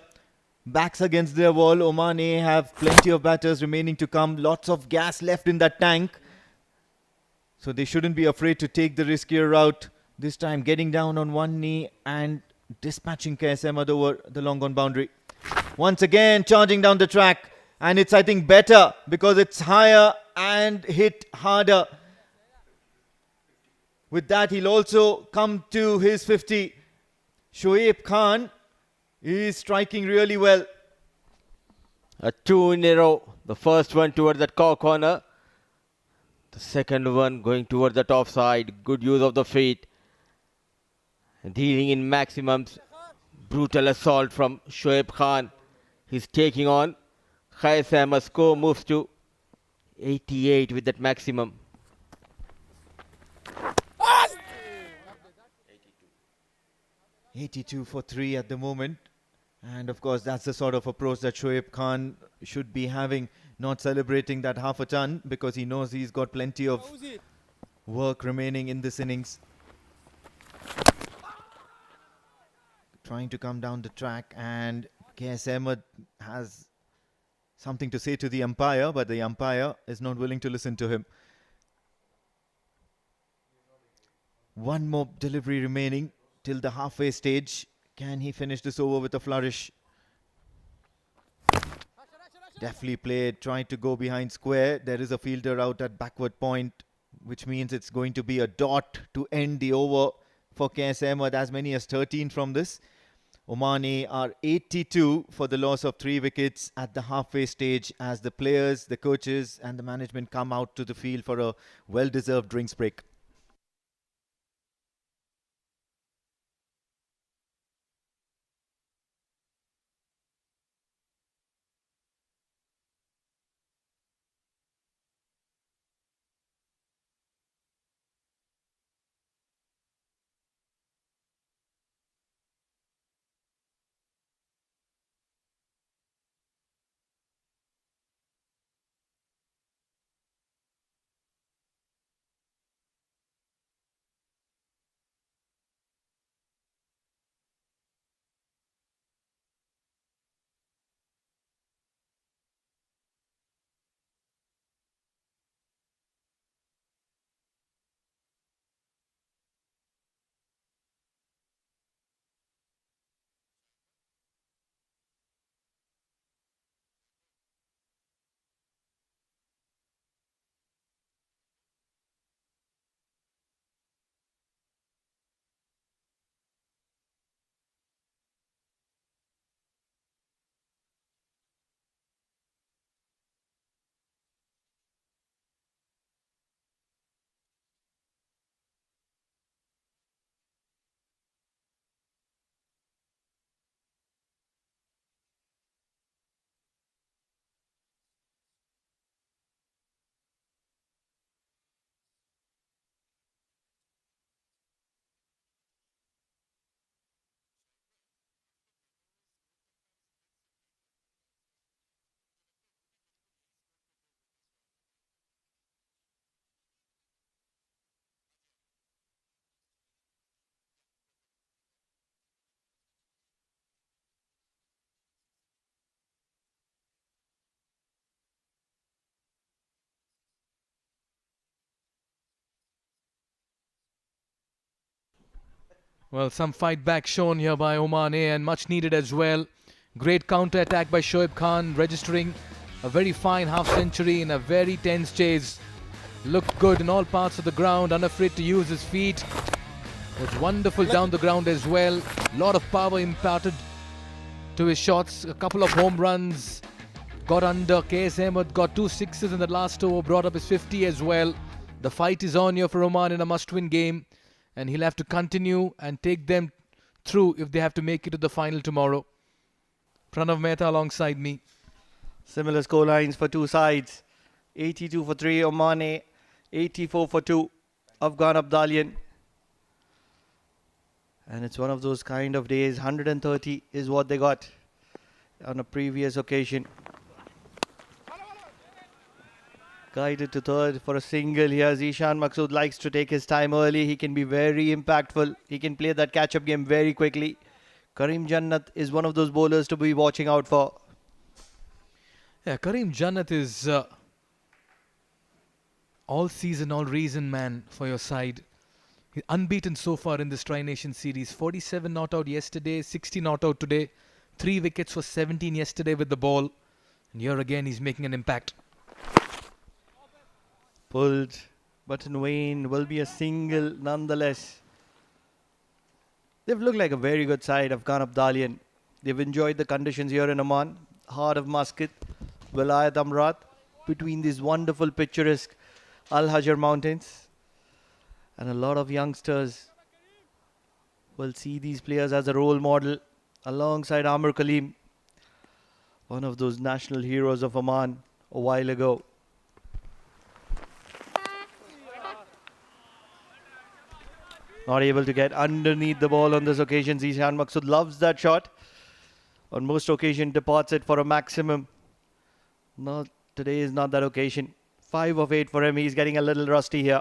Speaker 2: Backs against their wall. Oman have plenty of batters remaining to come. Lots of gas left in that tank. So they shouldn't be afraid to take the riskier route. This time getting down on one knee and dispatching Qais Ahmed over the long on boundary. Once again charging down the track. And it's, I think, better because it's higher and hit harder. With that, he'll also come to his 50. Shoaib Khan is striking really well.
Speaker 5: A 2 in a row. The first one towards that corner. The second one going towards that offside. Good use of the feet. And dealing in maximums. Brutal assault from Shoaib Khan. He's taking on Qais Ahmed. Score moves to 88 with that maximum.
Speaker 2: 82 for 3 at the moment. And of course, that's the sort of approach that Shoaib Khan should be having, not celebrating that half a ton because he knows he's got plenty of work remaining in this innings. Trying to come down the track, and Qais Ahmed has something to say to the umpire, but the umpire is not willing to listen to him. One more delivery remaining till the halfway stage. Can he finish this over with a flourish? Deftly played, trying to go behind square. There is a fielder out at backward point, which means it's going to be a dot to end the over for Qais Ahmed, as many as 13 from this. Oman are 82 for the loss of 3 wickets at the halfway stage as the players, the coaches and the management come out to the field for a well-deserved drinks break.
Speaker 1: Well, some fight back shown here by Oman and much needed as well. Great counter attack by Shoaib Khan, registering a very fine half century in a very tense chase. Looked good in all parts of the ground, unafraid to use his feet. Was wonderful down the ground as well. Lot of power imparted to his shots. A couple of home runs. Got under. KS Ahmed got 2 sixes in the last over, brought up his 50 as well. The fight is on here for Oman in a must-win game, and he'll have to continue and take them through if they have to make it to the final tomorrow. Pranav Mehta alongside me.
Speaker 6: Similar score lines for two sides. 82 for 3 Oman, 84 for 2 Afghan Abdalian. And it's one of those kind of days. 130 is what they got on a previous occasion. Guided to third for a single here. Zishan Maqsood likes to take his time early. He can be very impactful. He can play that catch-up game very quickly. Karim Jannat is one of those bowlers to be watching out for.
Speaker 1: Yeah, Karim Jannat is all season, all reason man for your side. He's unbeaten so far in this Tri-Nation series. 47 not out yesterday, 60 not out today. 3 wickets for 17 yesterday with the ball. And here again he's making an impact.
Speaker 6: Pulled, but in vain. Will be a single nonetheless. They've looked like a very good side, Afghan Abdalian. They've enjoyed the conditions here in Oman. Heart of Muscat, Wilayat Amrat, between these wonderful picturesque Al-Hajar mountains. And a lot of youngsters will see these players as a role model alongside Amr Kaleem, one of those national heroes of Oman a while ago. Not able to get underneath the ball on this occasion. Zishan Maqsood loves that shot. On most occasions departs it for a maximum. Not today is not that occasion. 5 of 8 for him. He's getting a little rusty here.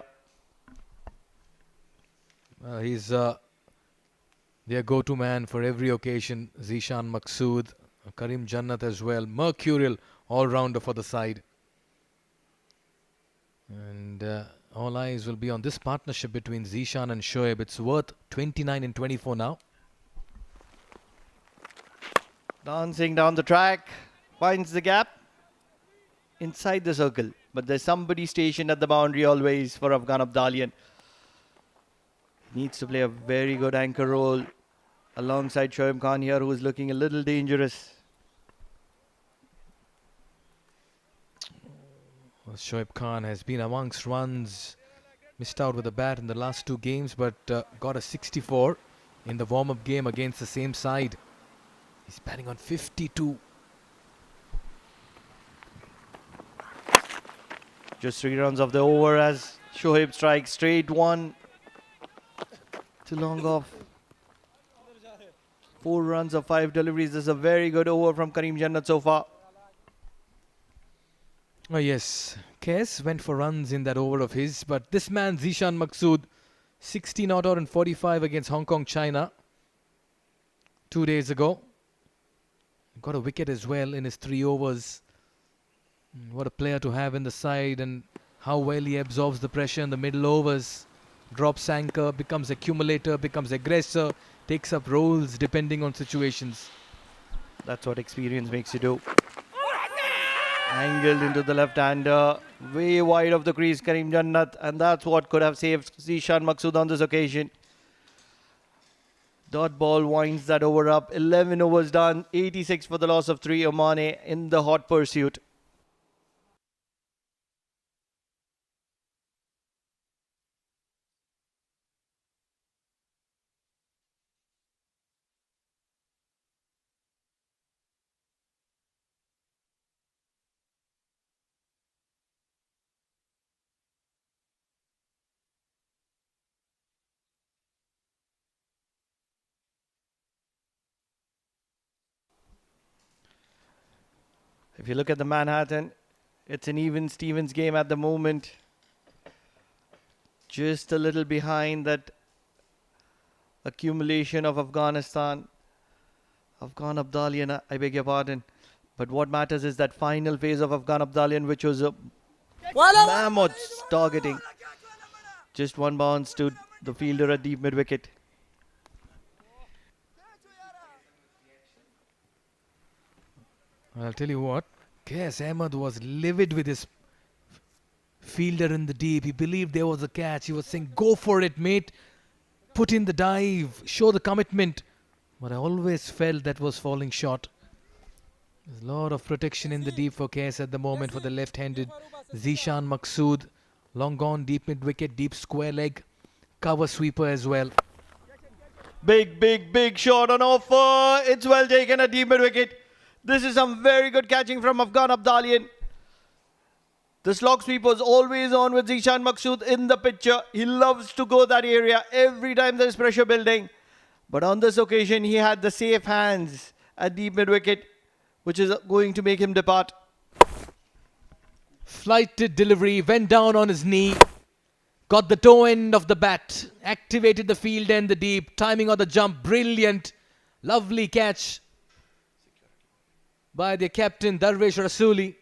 Speaker 1: He's their go-to man for every occasion. Zishan Maqsood, Karim Jannat as well. Mercurial all-rounder for the side. And all eyes will be on this partnership between Zishan and Shoaib. It's worth 29 and 24 now.
Speaker 6: Dancing down the track. Finds the gap. Inside the circle. But there's somebody stationed at the boundary always for Afghan Abdalian. Needs to play a very good anchor role. alongside Shoaib Khan here, who is looking a little dangerous.
Speaker 1: Well, Shoaib Khan has been amongst runs, missed out with the bat in the last 2 games, but got a 64 in the warm-up game against the same side. He's batting on 52.
Speaker 6: Just 3 runs of the over as Shoaib strikes straight one. Too long off. 4 runs of 5 deliveries. This is a very good over from Kareem Jannat so far.
Speaker 1: Oh yes, Kes went for runs in that over of his, but this man Zishan Maqsood, 60 not out and 45 against Hong Kong, China 2 days ago. Got a wicket as well in his 3 overs. What a player to have in the side, and how well he absorbs the pressure in the middle overs. Drops anchor, becomes accumulator, becomes aggressor, takes up roles depending on situations.
Speaker 6: That's what experience makes you do. Angled into the left-hander, way wide of the crease, Kareem Jannat, and that's what could have saved Zishan Maqsood on this occasion. Dot ball winds that over up. 11 overs done, 86 for the loss of 3. Oman in the hot pursuit. If you look at the Manhattan, it's an even Stevens game at the moment. Just a little behind that accumulation of Afghanistan. Afghan Abdalian, I beg your pardon. But what matters is that final phase of Afghan Abdalian, which was a mammoth targeting. Just 1 bounce to the fielder at deep mid-wicket.
Speaker 1: I'll tell you what, Kes Ahmed was livid with his fielder in the deep. He believed there was a catch. He was saying, go for it, mate. Put in the dive. Show the commitment. But I always felt that was falling short. There's a lot of protection in the deep for Kes at the moment for the left-handed Zishan Maqsood. Long gone, deep mid-wicket, deep square leg. Cover sweeper as well.
Speaker 6: Big shot on offer. It's well taken at deep mid-wicket. This is some very good catching from Afghan Abdalian. The slog sweeper is always on with Zishan Maqsood in the picture. He loves to go that area every time there's pressure building. But on this occasion, he had the safe hands at deep mid-wicket, which is going to make him depart.
Speaker 1: Flighted delivery, went down on his knee. Got the toe end of the bat. Activated the field and the deep. Timing of the jump, brilliant. Lovely catch by the captain Darvish Rasuli.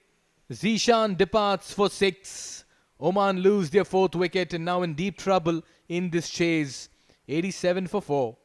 Speaker 1: Zishan departs for 6. Oman lose their 4th wicket and now in deep trouble in this chase. 87 for 4.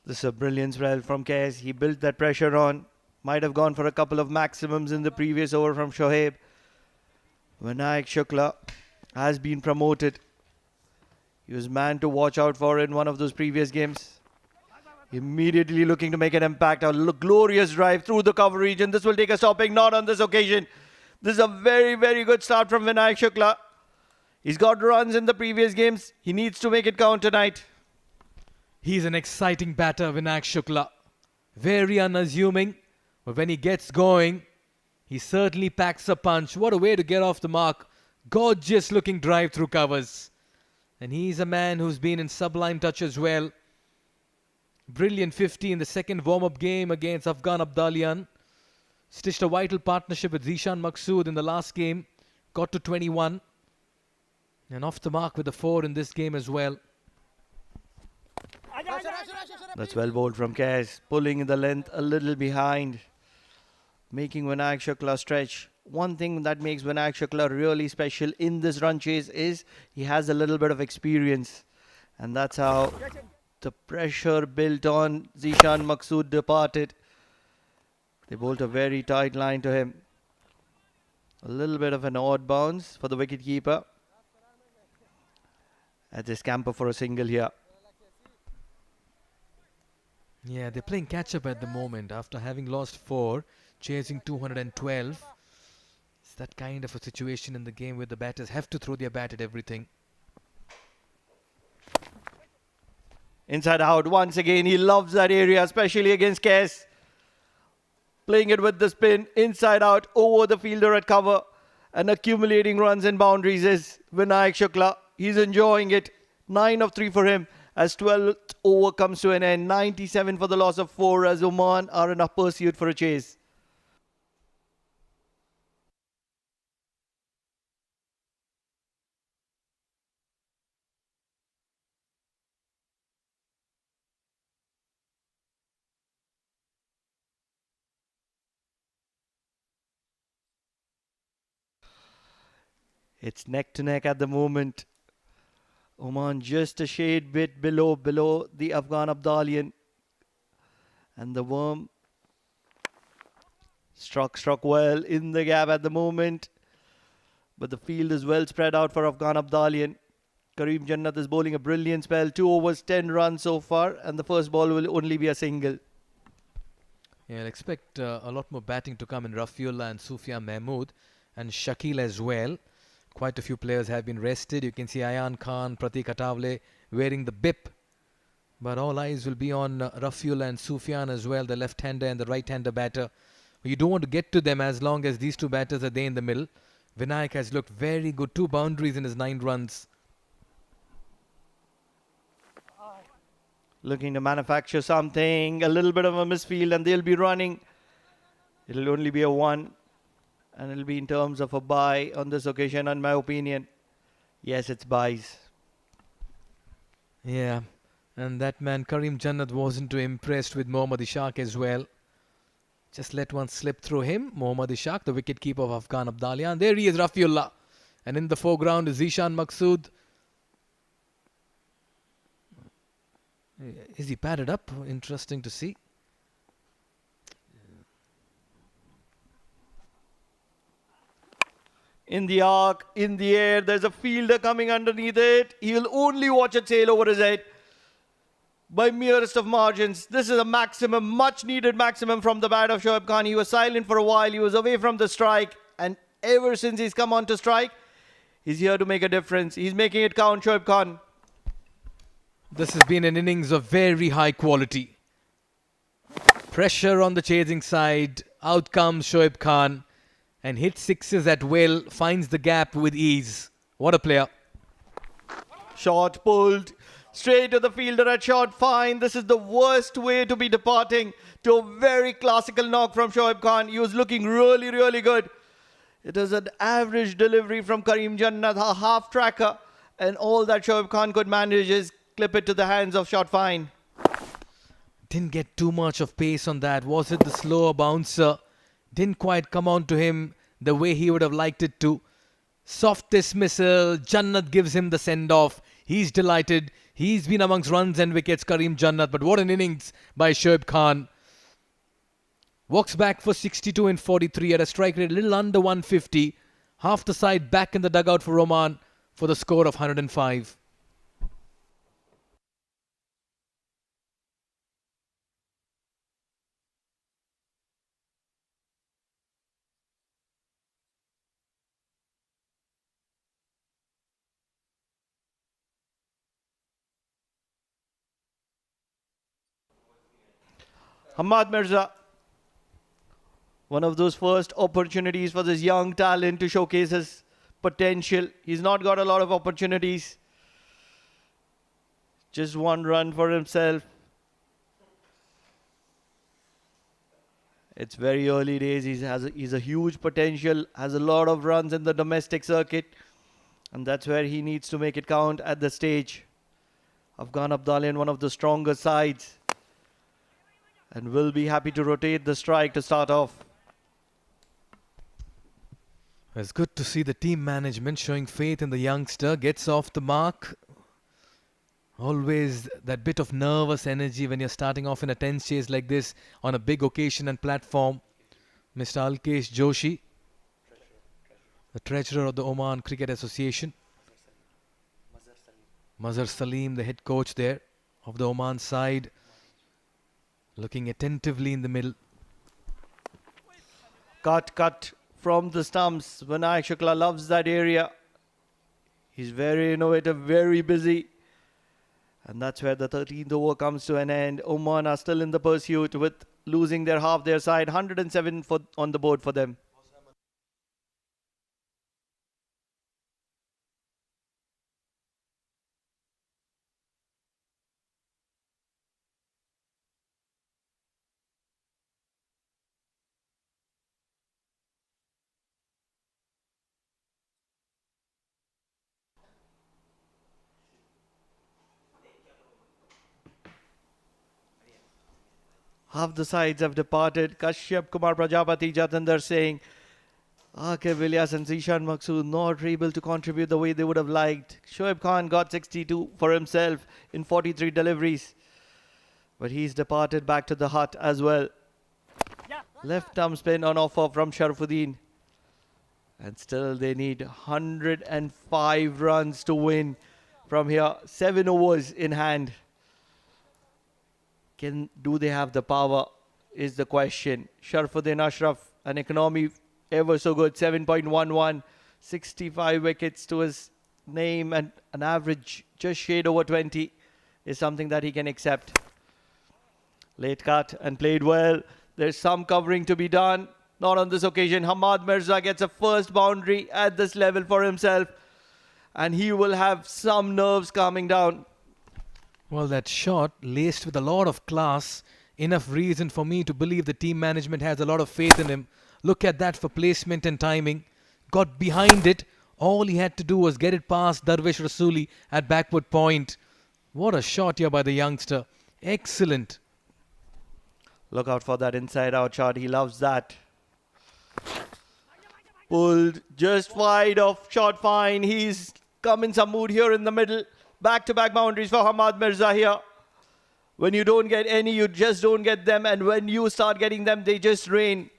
Speaker 6: This is a brilliant spell from Kes. He built that pressure on. Might have gone for a couple of maximums in the previous over from Shoaib. Vinayak Shukla has been promoted. He was man to watch out for in one of those previous games. Immediately looking to make an impact. A glorious drive through the cover region. This will take a stopping, not on this occasion. This is a very good start from Vinayak Shukla. He's got runs in the previous games. He needs to make it count tonight.
Speaker 1: He's an exciting batter, Vinayak Shukla. Very unassuming, but when he gets going, he certainly packs a punch. What a way to get off the mark. Gorgeous looking drive through covers. And he's a man who's been in sublime touch as well. Brilliant 50 in the second warm-up game against Afghan Abdalian. Stitched a vital partnership with Zishan Maqsood in the last game. got to 21. And off the mark with a 4 in this game as well.
Speaker 6: That's well bowled from Kes, pulling the length a little behind, making Vinayak Shukla stretch. One thing that makes Vinayak Shukla really special in this run chase is he has a little bit of experience. And that's how the pressure built on Zishan Maqsood departed. They bowled a very tight line to him. A little bit of an odd bounce for the wicketkeeper. As they scamper for a single here.
Speaker 1: Yeah, they're playing catch-up at the moment after having lost 4, chasing 212. It's that kind of a situation in the game where the batters have to throw their bat at everything.
Speaker 6: Inside out once again. He loves that area, especially against Kes. Playing it with the spin, inside out, over the fielder at cover. And accumulating runs and boundaries is Vinayak Shukla. He's enjoying it. 9 of 3 for him as 12th over comes to an end. 97 for the loss of 4 as Oman are in a pursuit for a chase. It's neck to neck at the moment. Oman just a shade bit below the Afghan Abdalian. And the worm struck well in the gap at the moment. But the field is well spread out for Afghan Abdalian. Karim Jannat is bowling a brilliant spell. 2 overs, 10 runs so far. And the first ball will only be a single.
Speaker 1: Yeah, I'll expect a lot more batting to come in Rafiullah and Sufyan Mahmood and Shakil as well. Quite a few players have been rested. You can see Ayan Khan, Pratik Atavale wearing the bip. But all eyes will be on Rafiullah and Sufyan as well, the left-hander and the right-hander batter. You don't want to get to them as long as these two batters are there in the middle. Vinayak has looked very good. 2 boundaries in his 9 runs.
Speaker 6: Looking to manufacture something. A little bit of a misfield and they'll be running. It'll only be a 1. And it'll be in terms of a bye on this occasion, in my opinion. Yes, it's buys.
Speaker 1: Yeah, and that man Karim Jannat wasn't too impressed with Mohammad Ishaq as well. Just let one slip through him. Mohammad Ishaq, the wicketkeeper of Afghan Abdalian. And there he is, Rafiullah. And in the foreground is Zishan Maqsood. Is he padded up? Interesting to see.
Speaker 6: In the arc, in the air, there's a fielder coming underneath it. He'll only watch it sail over his head by merest of margins. This is a maximum, much needed maximum from the bat of Shoaib Khan. He was silent for a while. He was away from the strike. And ever since he's come on to strike, he's here to make a difference. He's making it count, Shoaib Khan.
Speaker 1: This has been an innings of very high quality. Pressure on the chasing side. Out comes Shoaib Khan. And hits 6s at will, finds the gap with ease. What a player.
Speaker 6: Shot pulled straight to the fielder at short fine. This is the worst way to be departing to a very classical knock from Shoaib Khan. He was looking really, really good. It was an average delivery from Karim Jannat, a half tracker. And all that Shoaib Khan could manage is clip it to the hands of short fine.
Speaker 1: Didn't get too much of pace on that. Was it the slower bouncer? Didn't quite come on to him the way he would have liked it to. Soft dismissal. Jannat gives him the send-off. He's delighted. He's been amongst runs and wickets, Karim Jannat. But what an innings by Shoaib Khan. Walks back for 62 in 43 at a strike rate a little under 150. Half the side back in the dugout for Oman for the score of 105.
Speaker 6: Hamad Mirza. One of those first opportunities for this young talent to showcase his potential. He's not got a lot of opportunities. Just 1 run for himself. It's very early days. He's a huge potential, has a lot of runs in the domestic circuit, and that's where he needs to make it count at the stage. Afghan Abdalian, one of the stronger sides, and will be happy to rotate the strike to start off.
Speaker 1: It's good to see the team management showing faith in the youngster. Gets off the mark. Always that bit of nervous energy when you're starting off in a tense chase like this on a big occasion and platform. Mr. Alkesh Joshi, the treasurer of the Oman Cricket Association. Mazhar Salim, the head coach there of the Oman side, looking attentively in the middle.
Speaker 6: Cut from the stumps. Vinayak Shukla loves that area. He's very innovative, very busy. And that's where the 13th over comes to an end. Oman are still in the pursuit with losing their half their side. 107 on the board for them. Half the sides have departed. Kashyap, Kumar Prajapati, Jatinder saying, Akib Ilyas and Zishan Maqsood not able to contribute the way they would have liked. Shoaib Khan got 62 for himself in 43 deliveries. But he's departed back to the hut as well. Left arm spin on offer from Sharafuddin. And still they need 105 runs to win from here. 7 overs in hand. Do they have the power is the question. Sharafuddin Ashraf, an economy ever so good, 7.11, 65 wickets to his name, and an average just shade over 20 is something that he can accept. Late cut and played well. There's some covering to be done. Not on this occasion. Hamad Mirza gets a first boundary at this level for himself, and he will have some nerves calming down.
Speaker 1: Well, that shot laced with a lot of class. Enough reason for me to believe the team management has a lot of faith in him. Look at that for placement and timing. Got behind it. All he had to do was get it past Darvish Rasuli at backward point. What a shot here by the youngster. Excellent.
Speaker 6: Look out for that inside out shot. He loves that. Pulled just wide of shot fine. He's come in some mood here in the middle. Back-to-back boundaries for Hamad Mirza here. When you don't get any, you just don't get them. And when you start getting them, they just rain.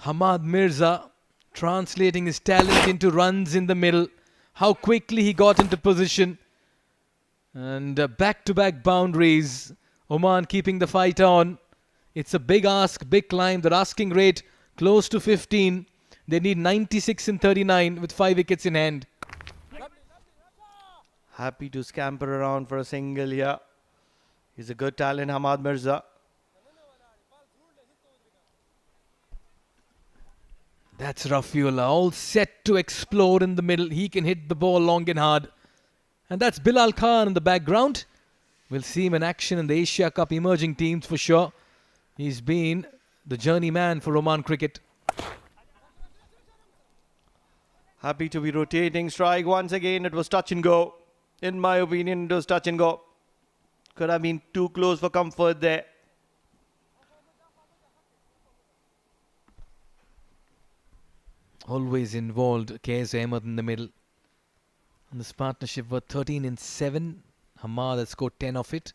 Speaker 1: Hamad Mirza translating his talent into runs in the middle. How quickly he got into position. And back-to-back boundaries. Oman keeping the fight on. It's a big ask, big climb. Their asking rate close to 15. They need 96 in 39 with 5 wickets in hand.
Speaker 6: Happy to scamper around for a single here. He's a good talent, Hamad Mirza.
Speaker 1: That's Rafiullah, all set to explode in the middle. He can hit the ball long and hard. And that's Bilal Khan in the background. We'll see him in action in the Asia Cup emerging teams for sure. He's been the journeyman for Oman cricket.
Speaker 6: Happy to be rotating strike once again. It was touch and go. In my opinion, it was touch and go. Could have been too close for comfort there.
Speaker 1: Always involved, KS Ahmed in the middle. And this partnership were 13 in 7. Hamad has scored 10 of it.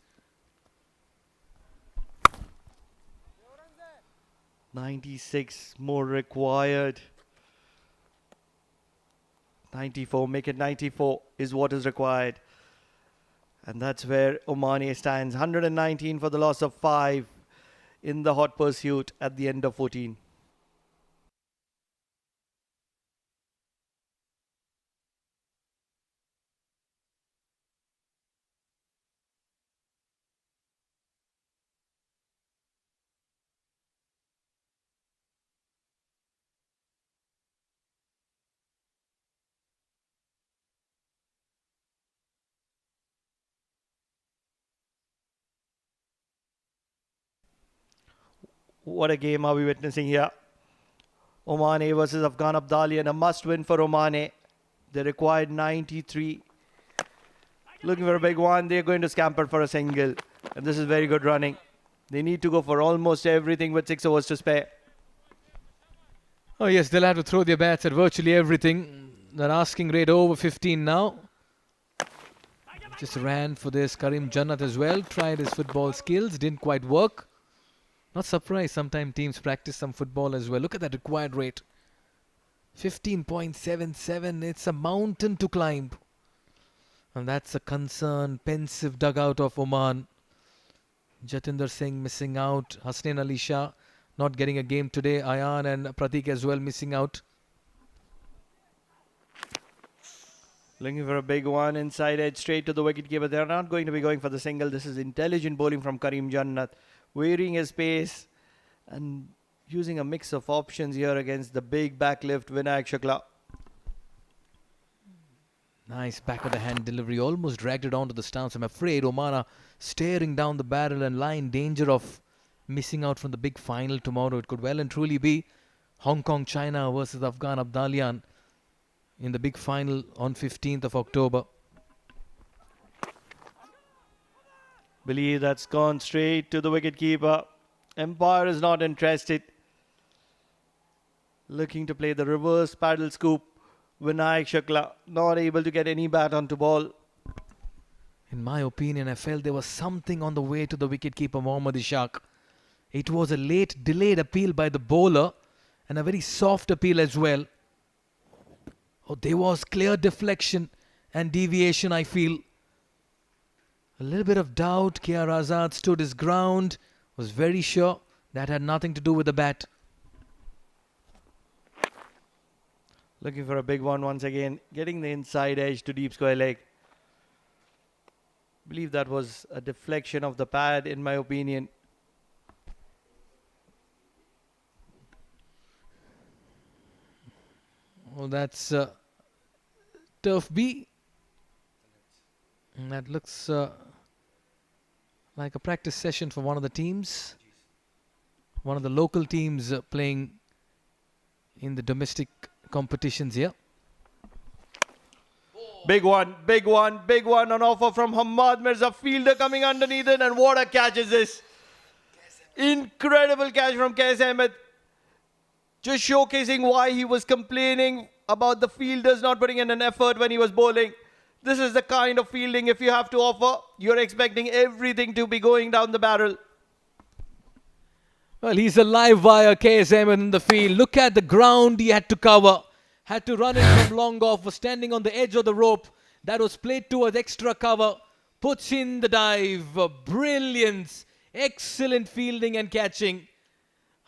Speaker 6: 96 more required. 94, make it 94 is what is required. And that's where Omani stands. 119 for the loss of 5 in the hot pursuit at the end of 14. What a game are we witnessing here. Oman A versus Afghan Abdalian, a must win for Oman A. They required 93. Looking for a big one. They're going to scamper for a single. And this is very good running. They need to go for almost everything with 6 overs to spare.
Speaker 1: Oh yes, they'll have to throw their bats at virtually everything. They're asking rate over 15 now. Just ran for this. Karim Jannat as well. Tried his football skills. Didn't quite work. Not surprised. Sometimes teams practice some football as well. Look at that required rate. 15.77. It's a mountain to climb. And that's a concern. Pensive dugout of Oman. Jatinder Singh missing out. Hasnain Ali Shah not getting a game today. Ayan and Pratik as well missing out.
Speaker 6: Looking for a big one inside edge straight to the wicketkeeper. They're not going to be going for the single. This is intelligent bowling from Karim Jannat. Varying his pace and using a mix of options here against the big backlift Vinayak Shukla.
Speaker 1: Nice back of the hand delivery. Almost dragged it onto the stance. I'm afraid Oman are staring down the barrel and lie in danger of missing out from the big final tomorrow. It could well and truly be Hong Kong, China versus Afghan Abdalian in the big final on 15th of October.
Speaker 6: Believe that's gone straight to the wicketkeeper. Empire is not interested. Looking to play the reverse paddle scoop. Vinayak Shukla not able to get any bat onto ball.
Speaker 1: In my opinion, I felt there was something on the way to the wicketkeeper Mohammad Ishaq. It was a late delayed appeal by the bowler and a very soft appeal as well. Oh, there was clear deflection and deviation, I feel. A little bit of doubt. KR Azad stood his ground. Was very sure that had nothing to do with the bat.
Speaker 6: Looking for a big one once again. Getting the inside edge to deep square leg. Believe that was a deflection of the pad in my opinion.
Speaker 1: Well, that's turf B. And that looks like a practice session for one of the teams. One of the local teams playing in the domestic competitions here.
Speaker 6: Big one, big one, big one. An offer from Hamad Mirza. Fielder coming underneath it. And what a catch is this. Incredible catch from KS Ahmed. Just showcasing why he was complaining about the fielders not putting in an effort when he was bowling. This is the kind of fielding if you have to offer. You're expecting everything to be going down the barrel.
Speaker 1: Well, he's a live wire, KS Ahmed in the field. Look at the ground he had to cover. Had to run it from long off. Was standing on the edge of the rope. That was played towards extra cover. Puts in the dive. Brilliance. Excellent fielding and catching.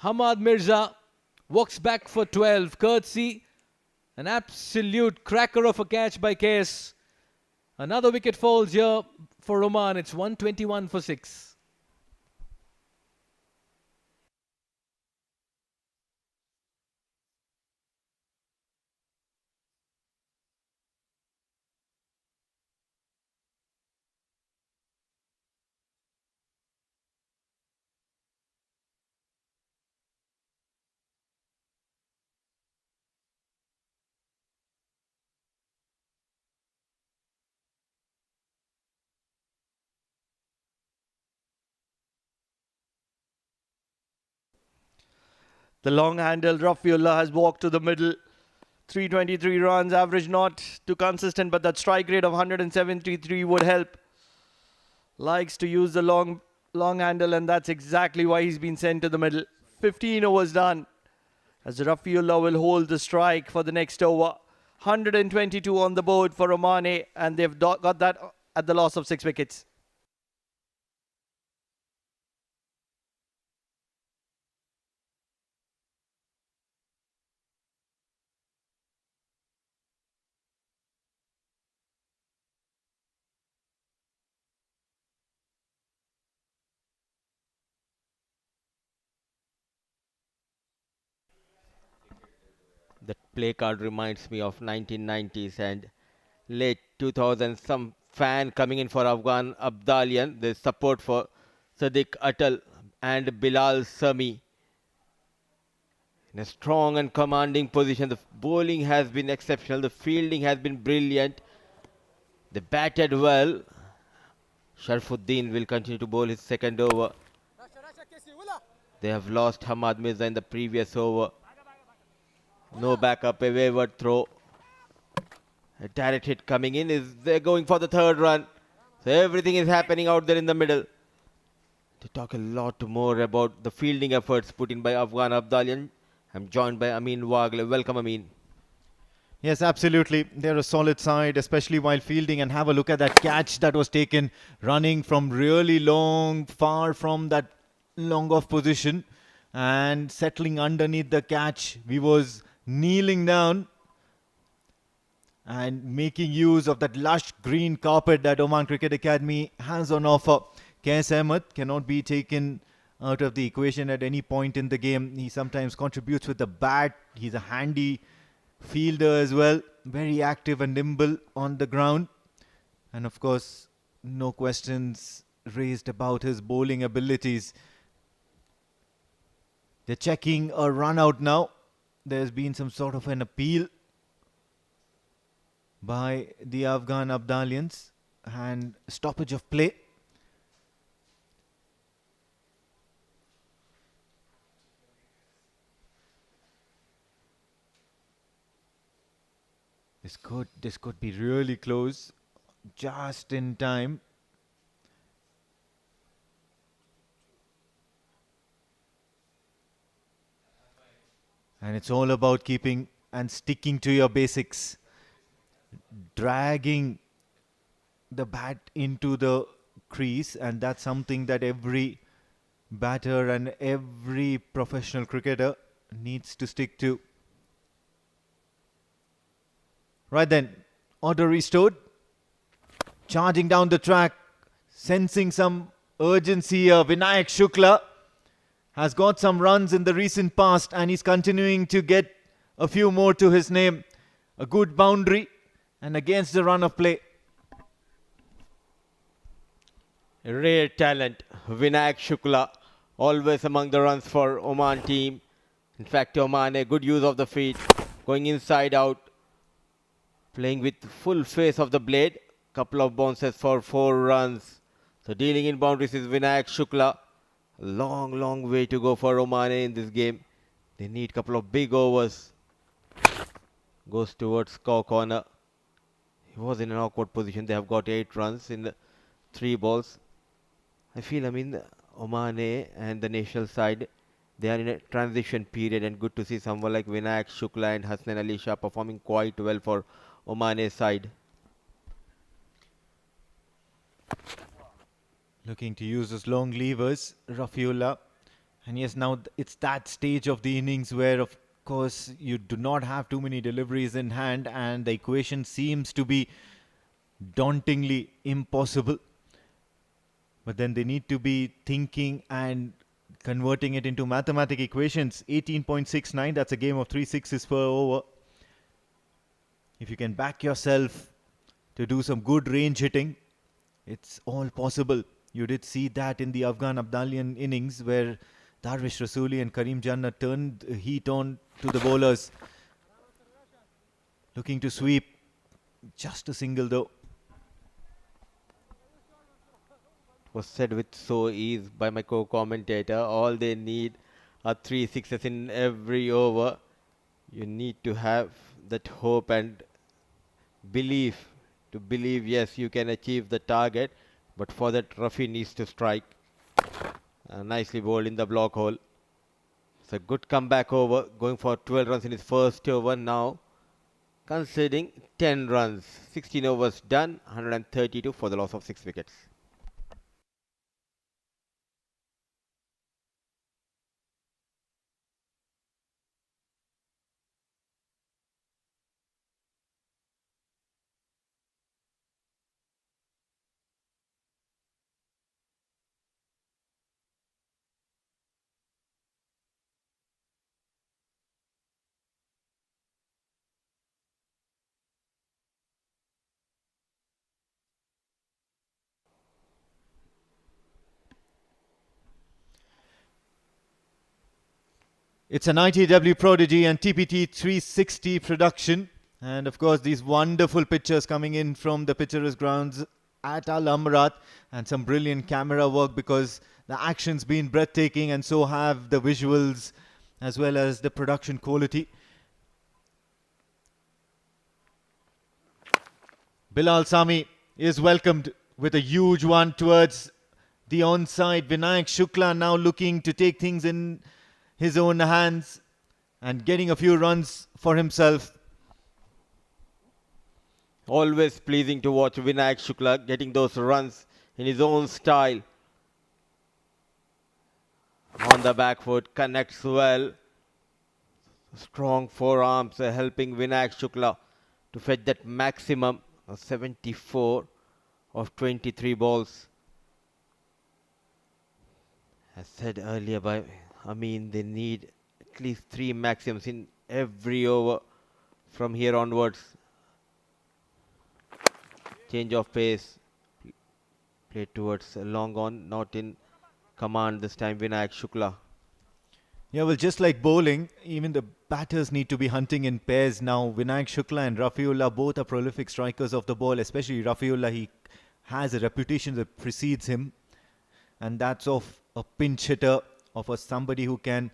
Speaker 1: Hamad Mirza walks back for 12. Courtesy. An absolute cracker of a catch by KS. Another wicket falls here for Oman. It's 121 for 6.
Speaker 6: The long handled Rafiullah has walked to the middle. 323 runs, average not too consistent, but that strike rate of 173 would help. Likes to use the long handle, and that's exactly why he's been sent to the middle. 15 overs done. As Rafiullah will hold the strike for the next over. 122 on the board for Oman, and they've got that at the loss of 6 wickets.
Speaker 5: That play card reminds me of 1990s and late 2000s. Some fan coming in for Afghan Abdalian. There's support for Sadiq Atal and Bilal Sami. in a strong and commanding position. The bowling has been exceptional. The fielding has been brilliant. They batted well. Sharfuddin will continue to bowl his second over. They have lost Hamad Mirza in the previous over. No backup, a wayward throw. A direct hit coming in. They're going for the third run. So everything is happening out there in the middle. To talk a lot more about the fielding efforts put in by Afghan Abdalian, I'm joined by Amin Wagle. Welcome, Amin.
Speaker 2: Yes, absolutely. They're a solid side, especially while fielding. And have a look at that catch that was taken, running from really long, far from that long off position and settling underneath the catch. We was kneeling down and making use of that lush green carpet that Oman Cricket Academy has on offer. Qais Ahmed cannot be taken out of the equation at any point in the game. He sometimes contributes with the bat. He's a handy fielder as well, very active and nimble on the ground, and of course no questions raised about his bowling abilities. They're checking a run out now. There's been some sort of an appeal by the Afghan Abdalians and stoppage of play. This could be really close, just in time. And it's all about keeping and sticking to your basics. Dragging the bat into the crease, and that's something that every batter and every professional cricketer needs to stick to. Right then, order restored. Charging down the track, sensing some urgency. Vinayak Shukla has got some runs in the recent past and he's continuing to get a few more to his name. A good boundary and against the run of play.
Speaker 5: Rare talent, Vinayak Shukla, always among the runs for Oman team. In fact, Oman, a good use of the feet, going inside out, playing with full face of the blade. Couple of bounces for 4 runs. So dealing in boundaries is Vinayak Shukla. A long way to go for Oman in this game. They need a couple of big overs. Goes towards corner. He was in an awkward position. They have got 8 runs in the 3 balls. I feel, Oman and the national side, they are in a transition period, and good to see someone like Vinayak Shukla and Hasnan Ali Shah performing quite well for Oman side.
Speaker 2: Looking to use those long levers, Rafiullah. And yes, now it's that stage of the innings where, of course, you do not have too many deliveries in hand and the equation seems to be dauntingly impossible. But then they need to be thinking and converting it into mathematical equations. 18.69, that's a game of 3 sixes per over. If you can back yourself to do some good range hitting, it's all possible. You did see that in the Afghan Abdalian innings where Darvish Rasuli and Karim Jannah turned heat on to the bowlers. Looking to sweep. Just a single though.
Speaker 5: Was said with so ease by my co-commentator. All they need are 3 sixes in every over. You need to have that hope and belief to believe, yes, you can achieve the target, but for that Rafi needs to strike. Nicely bowled in the block hole. It's a good comeback over, going for 12 runs in his first over now, conceding 10 runs. 16 overs done, 132 for the loss of 6 wickets.
Speaker 2: It's an ITW Prodigy and TPT 360 production. And of course, these wonderful pictures coming in from the picturesque grounds at Al Amrat, and some brilliant camera work because the action's been breathtaking, and so have the visuals as well as the production quality. Bilal Sami is welcomed with a huge one towards the onside. Vinayak Shukla now looking to take things in his own hands and getting a few runs for himself.
Speaker 5: Always pleasing to watch Vinayak Shukla getting those runs in his own style. On the back foot, connects well. Strong forearms helping Vinayak Shukla to fetch that maximum of 74 of 23 balls. As said earlier by Amin, they need at least 3 maximums in every over from here onwards. Change of pace, played towards long on, not in command this time, Vinayak Shukla.
Speaker 2: Yeah, well, just like bowling, even the batters need to be hunting in pairs now. Vinayak Shukla and Rafiullah both are prolific strikers of the ball, especially Rafiullah. He has a reputation that precedes him, and that's of a pinch hitter, of somebody who can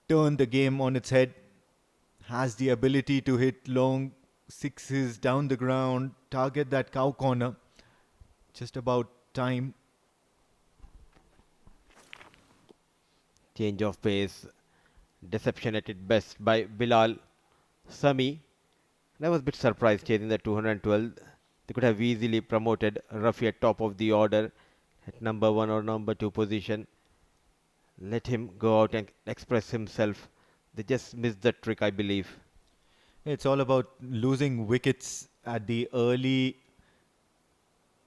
Speaker 2: turn the game on its head, has the ability to hit long sixes down the ground, target that cow corner. Just about time.
Speaker 5: Change of pace, deception at its best by Bilal Sami. I was a bit surprised chasing the 212. They could have easily promoted Rafi at top of the order at number 1 or number 2 position. Let him go out and express himself. They just missed the trick, I believe.
Speaker 2: It's all about losing wickets at the early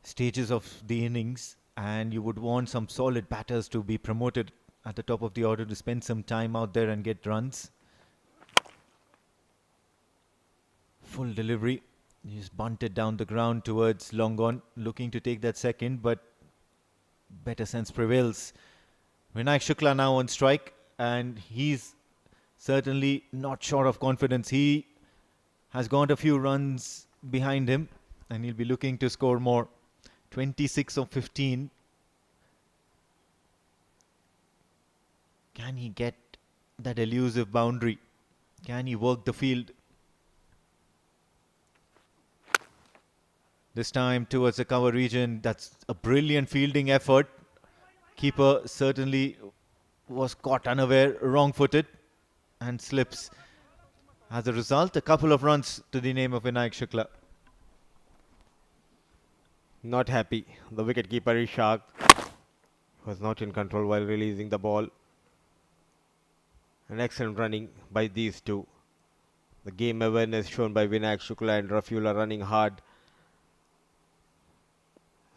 Speaker 2: stages of the innings, and you would want some solid batters to be promoted at the top of the order to spend some time out there and get runs. Full delivery. He's bunted down the ground towards long on, looking to take that second, but better sense prevails. Vinayak Shukla now on strike, and he's certainly not short of confidence. He has got a few runs behind him, and he'll be looking to score more. 26 of 15. Can he get that elusive boundary? Can he work the field? This time towards the cover region. That's a brilliant fielding effort. Keeper certainly was caught unaware, wrong-footed, and slips. As a result, a couple of runs to the name of Vinayak Shukla.
Speaker 5: Not happy. The wicketkeeper Ishaq was not in control while releasing the ball. An excellent running by these two. The game awareness shown by Vinayak Shukla and Rafiullah running hard.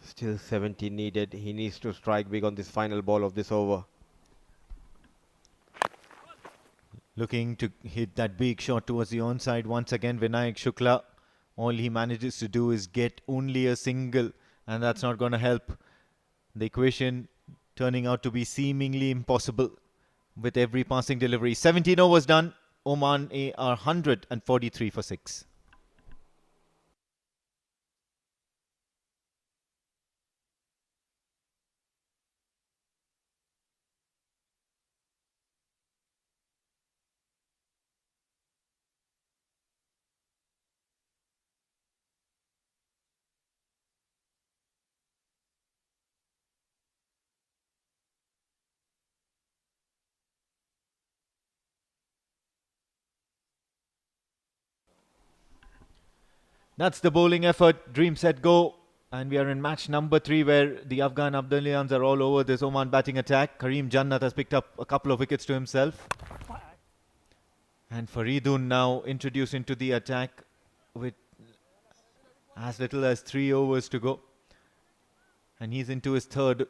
Speaker 5: Still 70 needed. He needs to strike big on this final ball of this over.
Speaker 2: Looking to hit that big shot towards the onside once again. Vinayak Shukla, all he manages to do is get only a single, and that's not going to help. The equation turning out to be seemingly impossible with every passing delivery. 17 overs done. Oman are 143 for 6. That's the bowling effort. Dream, set, go. And we are in match number 3 where the Afghan Abdalians are all over this Oman batting attack. Kareem Jannat has picked up a couple of wickets to himself. And Faridun now introduced into the attack with as little as 3 overs to go. And he's into his third.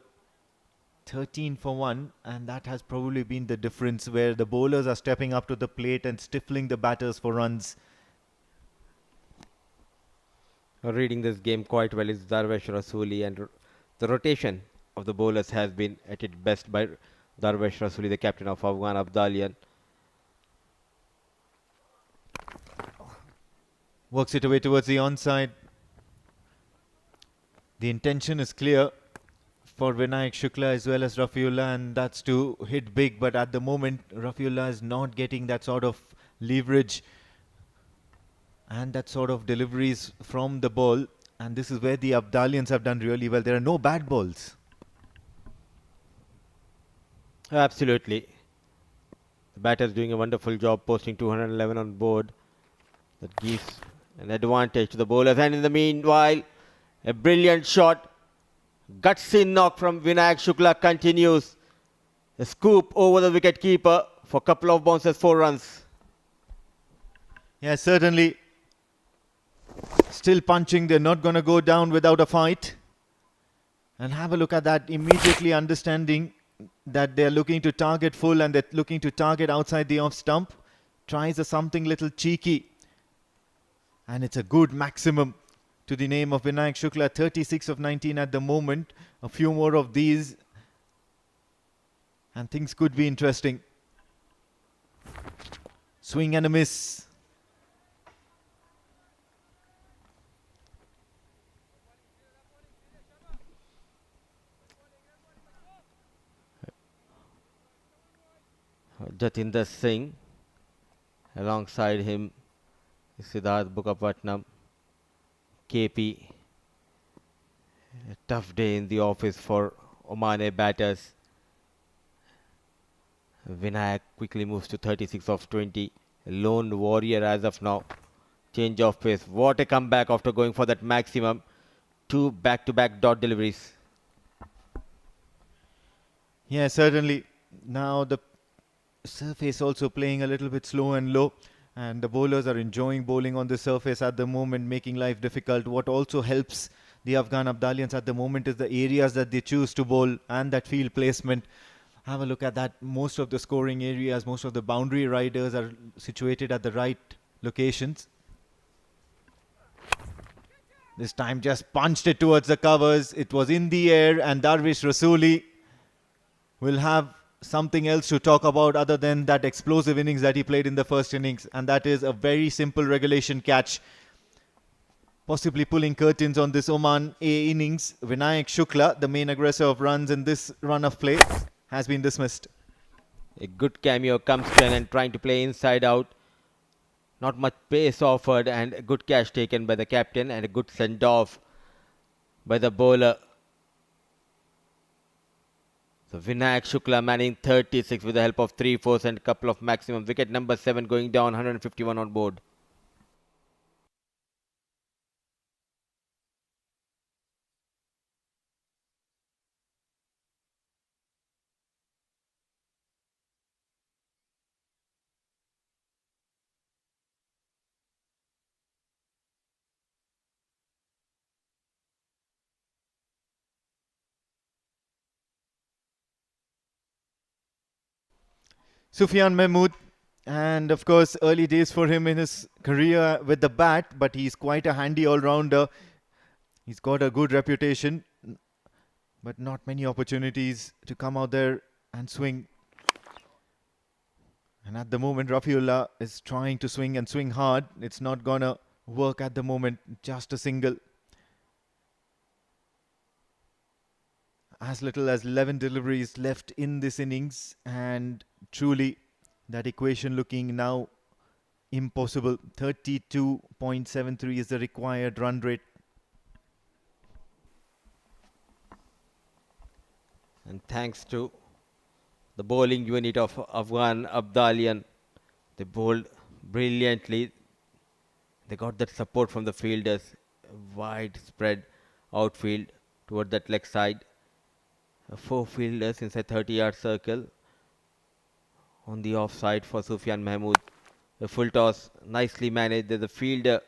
Speaker 2: 13 for 1. And that has probably been the difference where the bowlers are stepping up to the plate and stifling the batters for runs.
Speaker 5: Reading this game quite well is Darvesh Rasuli, and the rotation of the bowlers has been at its best by Darvesh Rasuli, the captain of Afghan Abdalian.
Speaker 2: Works it away towards the onside. The intention is clear for Vinayak Shukla as well as Rafiullah, and that's to hit big. But at the moment, Rafiullah is not getting that sort of leverage and that sort of deliveries from the ball. And this is where the Abdalians have done really well. There are no bad balls.
Speaker 5: Absolutely. The batter's doing a wonderful job posting 211 on board. That gives an advantage to the bowlers. And in the meanwhile, a brilliant shot. Gutsy knock from Vinayak Shukla continues. A scoop over the wicket keeper for a couple of bounces, 4 runs.
Speaker 2: Yeah, certainly. Still punching. They're not going to go down without a fight. And have a look at that. Immediately understanding that they're looking to target full and they're looking to target outside the off stump. Tries a something little cheeky. And it's a good maximum to the name of Vinayak Shukla. 36 of 19 at the moment. A few more of these and things could be interesting. Swing and a miss.
Speaker 5: Jatinder Singh. Alongside him is Siddharth Bukapatnam. KP. A tough day in the office for Oman batters. Vinayak quickly moves to 36 of 20. A lone warrior as of now. Change of pace. What a comeback after going for that maximum. 2 back-to-back dot deliveries.
Speaker 2: Yeah, certainly. Now the surface also playing a little bit slow and low. And the bowlers are enjoying bowling on the surface at the moment, making life difficult. What also helps the Afghan Abdalians at the moment is the areas that they choose to bowl and that field placement. Have a look at that. Most of the scoring areas, most of the boundary riders are situated at the right locations. This time just punched it towards the covers. It was in the air and Darvish Rasuli will have something else to talk about other than that explosive innings that he played in the first innings, and that is a very simple regulation catch. Possibly pulling curtains on this Oman A innings. Vinayak Shukla, the main aggressor of runs in this run of play, has been dismissed.
Speaker 5: A good cameo comes in and trying to play inside out. Not much pace offered and a good catch taken by the captain and a good send-off by the bowler. So Vinayak Shukla manning 36 with the help of 3 fours and a couple of maximum. Wicket number 7 going down, 151 on board.
Speaker 2: Sufyan Mahmood, and of course early days for him in his career with the bat, but he's quite a handy all-rounder. He's got a good reputation, but not many opportunities to come out there and swing. And at the moment Rafiullah is trying to swing and swing hard. It's not gonna work at the moment, just a single. As little as 11 deliveries left in this innings, and truly that equation looking now impossible. 32.73 is the required run rate.
Speaker 5: And thanks to the bowling unit of Afghan Abdalian, they bowled brilliantly. They got that support from the fielders. Widespread outfield toward that leg side. 4 fielders inside 30-yard circle. On the offside for Sufyan Mahmood. The full toss nicely managed. There's a fielder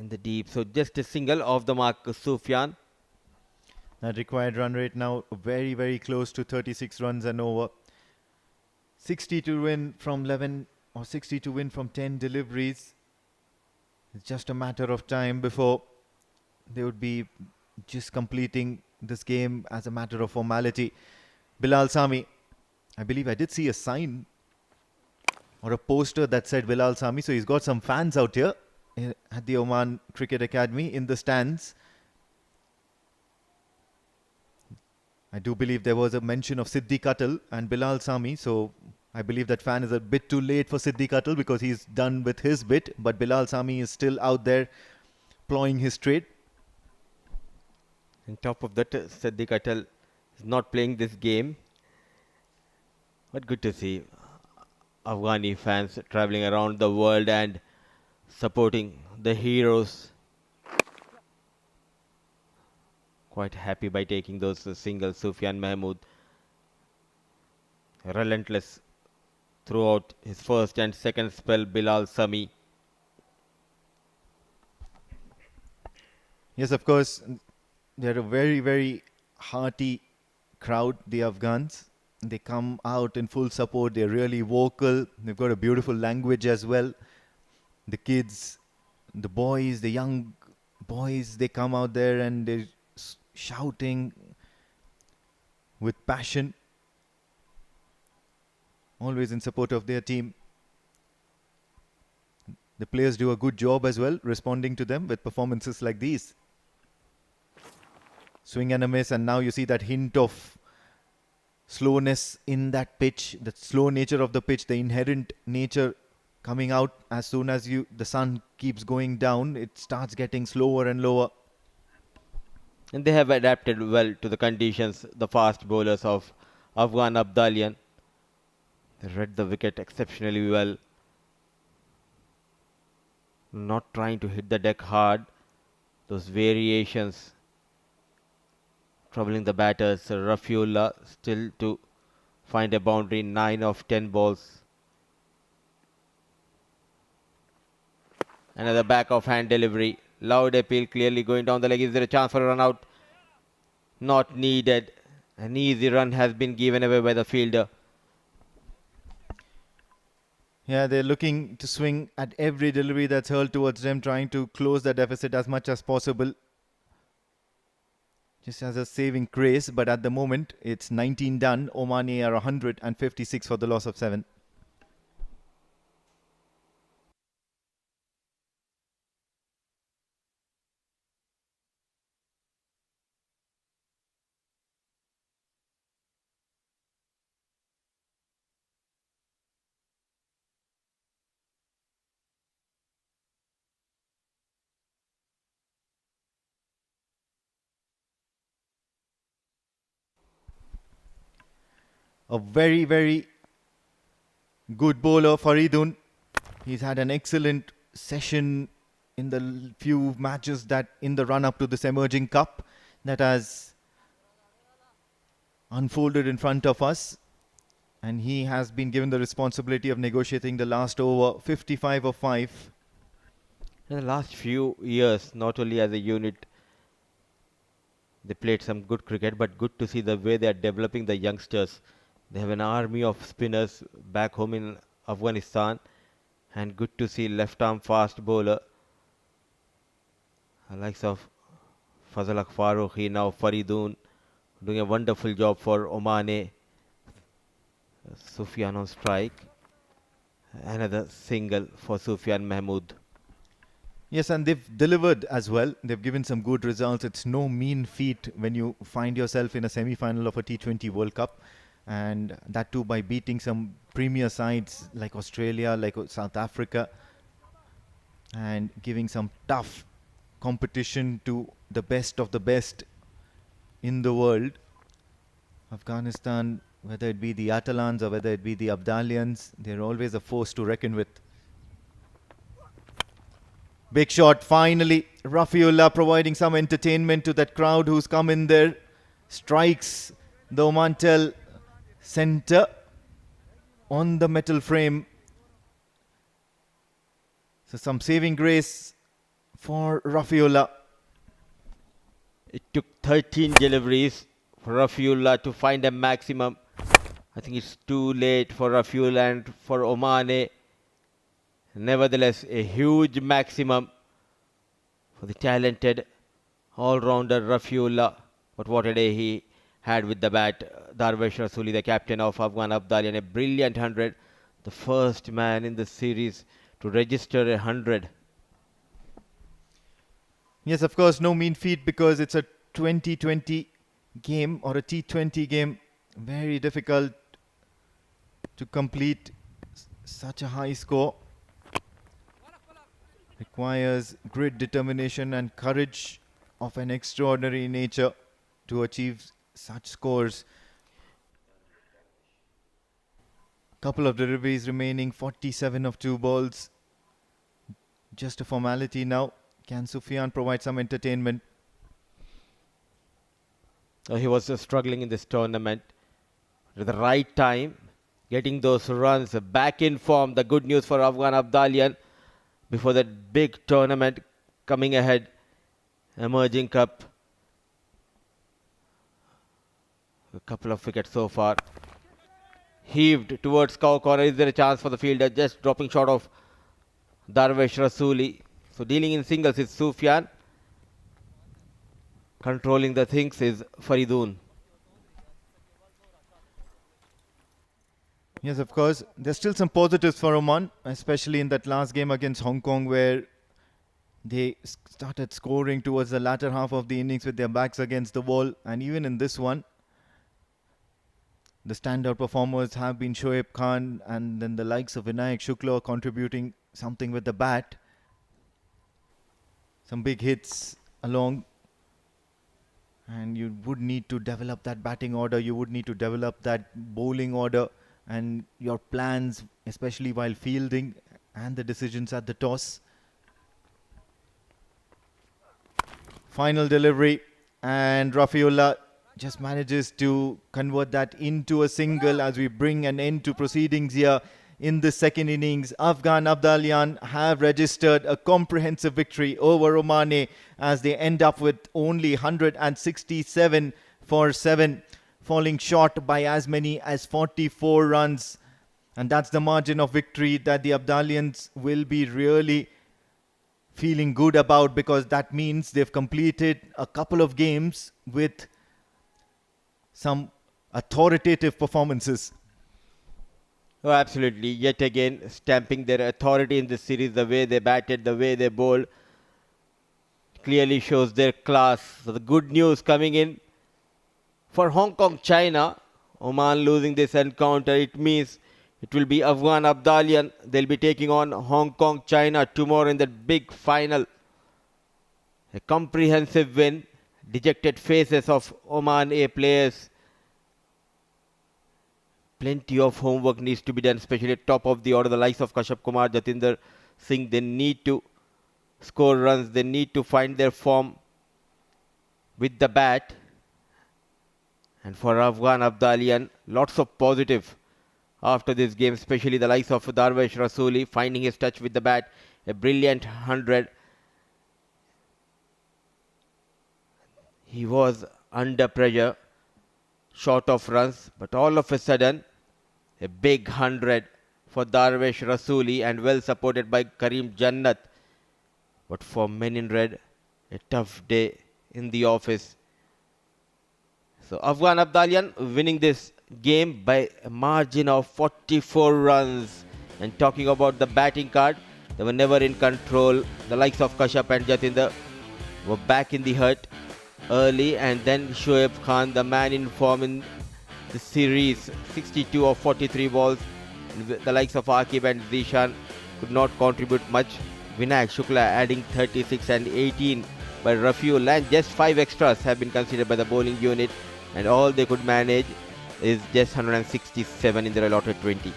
Speaker 5: in the deep. So just a single off the mark, Sufyan.
Speaker 2: That required run rate now very, very close to 36 runs and over. 60 to win from 11 or 60 to win from 10 deliveries. It's just a matter of time before they would be just completing this game as a matter of formality. Bilal Sami, I believe I did see a sign or a poster that said Bilal Sami, so he's got some fans out here. at the Oman Cricket Academy in the stands. I do believe there was a mention of Siddiq Atal and Bilal Sami, so I believe that fan is a bit too late for Siddiq Atal because he's done with his bit, but Bilal Sami is still out there plying his trade.
Speaker 5: On top of that, Siddiq Atal is not playing this game. But good to see Afghani fans traveling around the world and supporting the heroes. Quite happy by taking those singles. Sufyan Mahmood, relentless throughout his first and second spell. Bilal Sami.
Speaker 2: Yes, of course, they're a very, very hearty crowd, the Afghans. They come out in full support. They're really vocal. They've got a beautiful language as well. The kids, the boys, the young boys, they come out there and they're shouting with passion, always in support of their team. The players do a good job as well, responding to them with performances like these. Swing and a miss, and now you see that hint of slowness in that pitch, the slow nature of the pitch, the inherent nature coming out as soon as the sun keeps going down, it starts getting slower and lower.
Speaker 5: And they have adapted well to the conditions, the fast bowlers of Afghan Abdalian. They read the wicket exceptionally well. Not trying to hit the deck hard. Those variations troubling the batters. Rafiullah still to find a boundary, 9 of 10 balls. Another back of hand delivery. Loud appeal, clearly going down the leg. Is there a chance for a run out? Not needed. An easy run has been given away by the fielder.
Speaker 2: Yeah, they're looking to swing at every delivery that's hurled towards them, trying to close the deficit as much as possible. Just as a saving grace, but at the moment it's 19 done. Omani are 156 for the loss of 7. A very, very good bowler, Faridun. He's had an excellent session in the few matches that in the run-up to this emerging cup that has unfolded in front of us. And he has been given the responsibility of negotiating the last over, 55 of 5.
Speaker 5: In the last few years, not only as a unit, they played some good cricket, but good to see the way they are developing the youngsters. They have an army of spinners back home in Afghanistan, and good to see left-arm fast bowler the likes of Fazal Faruqi, now Faridun, doing a wonderful job for Omane. Sufyan on strike. Another single for Sufyan Mahmood.
Speaker 2: Yes, and they've delivered as well. They've given some good results. It's no mean feat when you find yourself in a semi-final of a T20 World Cup. And that too by beating some premier sides like Australia, like South Africa, and giving some tough competition to the best of the best in the world. Afghanistan, whether it be the Atalans or whether it be the Abdalians, they're always a force to reckon with. Big shot, finally. Rafiullah providing some entertainment to that crowd who's come in there. Strikes the Omantel center on the metal frame. So some saving grace for Rafiullah.
Speaker 5: It took 13 deliveries for Rafiullah to find a maximum. I think it's too late for Rafiullah and for Omane. Nevertheless, a huge maximum for the talented all-rounder Rafiullah. But what a day he had with the bat. Darvish Rasuli, the captain of Afghan Abdalian, a brilliant 100. The first man in the series to register a 100.
Speaker 2: Yes, of course, no mean feat because it's a 2020 game or a T20 game. Very difficult to complete such a high score. Requires great determination and courage of an extraordinary nature to achieve such scores. Couple of deliveries remaining, 47 of 2 balls. Just a formality now. Can Sufyan provide some entertainment?
Speaker 5: He was struggling in this tournament. At the right time, getting those runs back in form. The good news for Afghan Abdalian before that big tournament coming ahead. Emerging Cup. A couple of wickets so far. Heaved towards cow corner. Is there a chance for the fielder? Just dropping short of Darvesh Rasuli. So dealing in singles is Sufyan. Controlling the things is Faridun.
Speaker 2: Yes, of course. There's still some positives for Oman, especially in that last game against Hong Kong where they started scoring towards the latter half of the innings with their backs against the wall. And even in this one, the standout performers have been Shoaib Khan and then the likes of Vinayak Shukla contributing something with the bat. Some big hits along. And you would need to develop that batting order. You would need to develop that bowling order and your plans, especially while fielding and the decisions at the toss. Final delivery and Rafiullah just manages to convert that into a single as we bring an end to proceedings here in the second innings. Afghan Abdalian have registered a comprehensive victory over Oman as they end up with only 167 for 7, falling short by as many as 44 runs. And that's the margin of victory that the Abdalians will be really feeling good about, because that means they've completed a couple of games with some authoritative performances.
Speaker 5: Oh, absolutely. Yet again, stamping their authority in this series. The way they batted, the way they bowled clearly shows their class. So the good news coming in for Hong Kong, China. Oman losing this encounter, it means it will be Afghan Abdalian. They'll be taking on Hong Kong, China tomorrow in that big final. A comprehensive win. Dejected faces of Oman A players. Plenty of homework needs to be done, especially at top of the order. The likes of Kashyap Kumar, Jatinder Singh, they need to score runs. They need to find their form with the bat. And for Afghan Abdalian, lots of positive after this game, especially the likes of Darvesh Rasuli finding his touch with the bat. A brilliant 100. He was under pressure, short of runs, but all of a sudden, a big 100 for Darvesh Rasuli and well supported by Karim Jannat. But for men in red, a tough day in the office. So Afghan Abdalian winning this game by a margin of 44 runs. And talking about the batting card, they were never in control. The likes of Kashyap and Jatinder were back in the hut early, and then Shoaib Khan, the man in form in the series, 62 of 43 balls. The likes of Akib and Zishan could not contribute much. Vinayak Shukla adding 36 and 18 by Rafiul, and just 5 extras have been considered by the bowling unit, and all they could manage is just 167 in their allotted 20.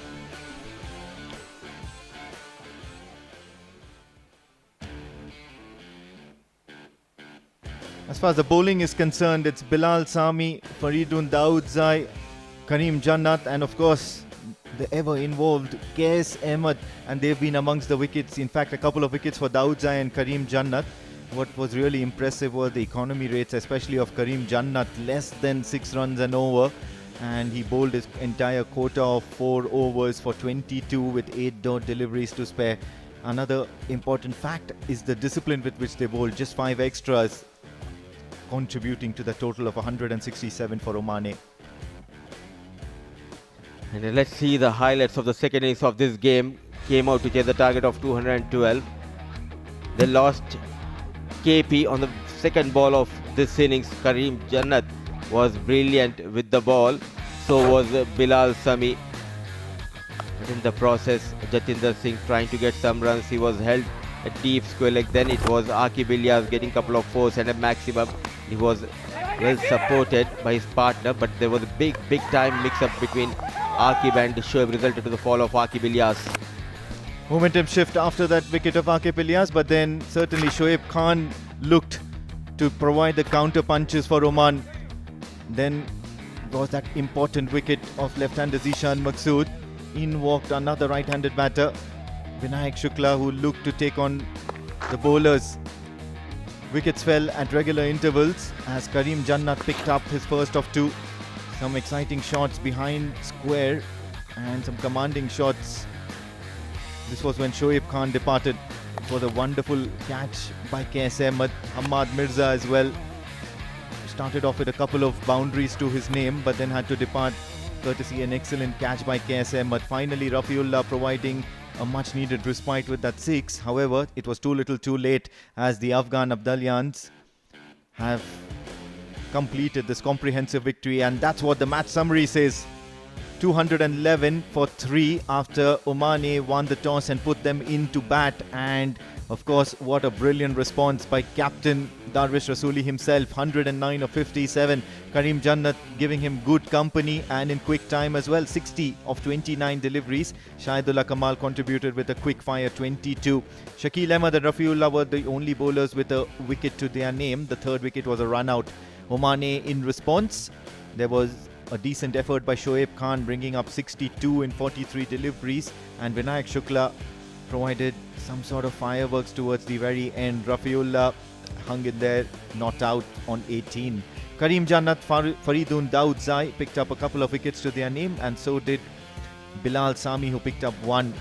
Speaker 2: As far as the bowling is concerned, it's Bilal Sami, Faridun Daoudzai, Karim Jannat, and of course the ever-involved Qais Ahmed, and they've been amongst the wickets. In fact, a couple of wickets for Daoudzai and Karim Jannat. What was really impressive were the economy rates, especially of Karim Jannat, less than 6 runs and over. And he bowled his entire quota of 4 overs for 22 with 8 dot deliveries to spare. Another important fact is the discipline with which they bowled, just 5 extras, contributing to the total of 167 for Oman.
Speaker 5: And let's see the highlights of the second innings of this game. Came out to chase the target of 212. They lost KP on the second ball of this innings. Karim Jannat was brilliant with the ball. So was Bilal Sami. But in the process, Jatinder Singh trying to get some runs. He was held a deep square leg. Then it was Aqib Ilyas getting a couple of fours and a maximum. He was well supported by his partner, but there was a big time mix-up between Aqib and Shoaib, resulted to the fall of Aqib Ilyas.
Speaker 2: Momentum shift after that wicket of Aqib Ilyas, but then certainly Shoaib Khan looked to provide the counter punches for Oman. Then was that important wicket of left-hander Zishan Maqsood. In walked another right-handed batter, Vinayak Shukla, who looked to take on the bowlers. Wickets fell at regular intervals as Karim Jannat picked up his first of two. Some exciting shots behind square and some commanding shots. This was when Shoaib Khan departed. It was a wonderful catch by KS Ahmed. Ahmad Mirza as well started off with a couple of boundaries to his name, but then had to depart courtesy an excellent catch by KS Ahmed. Finally, Rafiullah providing a much needed respite with that six. However, it was too little too late as the Afghan Abdalyans have completed this comprehensive victory, and that's what the match summary says. 211 for 3 after Oman won the toss and put them into bat. And of course, what a brilliant response by captain Darvish Rasuli himself. 109 of 57. Karim Jannat giving him good company and in quick time as well. 60 of 29 deliveries. Shahidullah Kamal contributed with a quick fire 22. Shakil Ahmed and Rafiullah were the only bowlers with a wicket to their name. The third wicket was a run out. Oman in response, there was a decent effort by Shoaib Khan, bringing up 62 in 43 deliveries, and Vinayak Shukla provided some sort of fireworks towards the very end. Rafiullah hung in there, not out on 18. Karim Jannat, Faridun Daud Zai picked up a couple of wickets to their name, and so did Bilal Sami, who picked up one.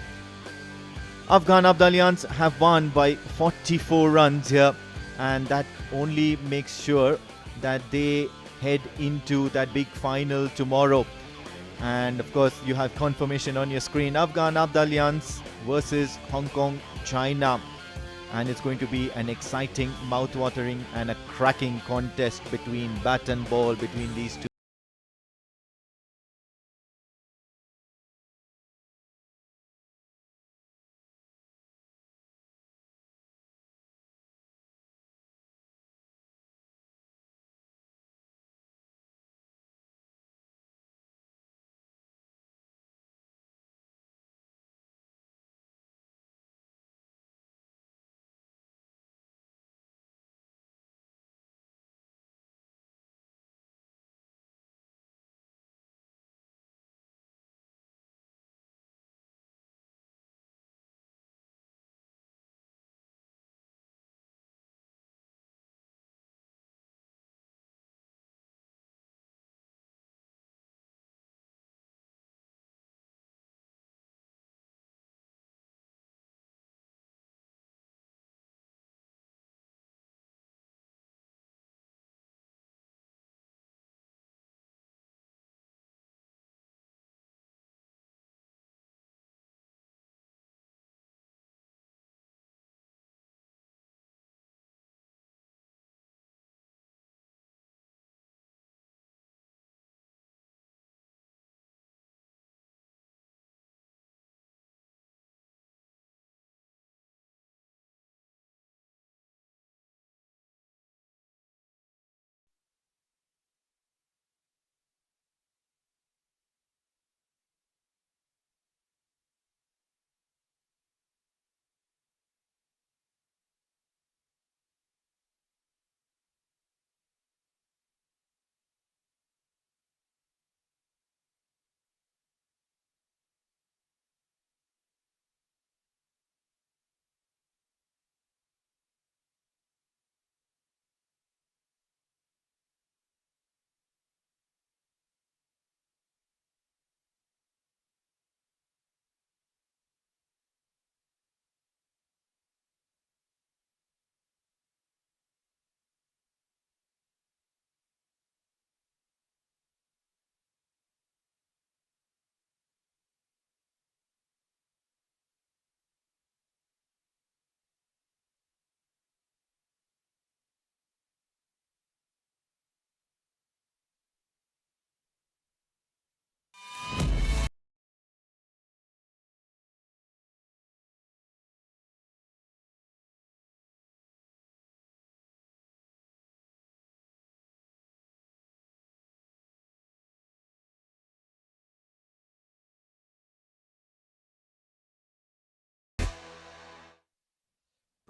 Speaker 2: Afghan Abdalyans have won by 44 runs here, and that only makes sure that they head into that big final tomorrow. And of course, you have confirmation on your screen. Afghan Abdalyans versus Hong Kong, China. And it's going to be an exciting, mouth-watering and a cracking contest between bat and ball between these two.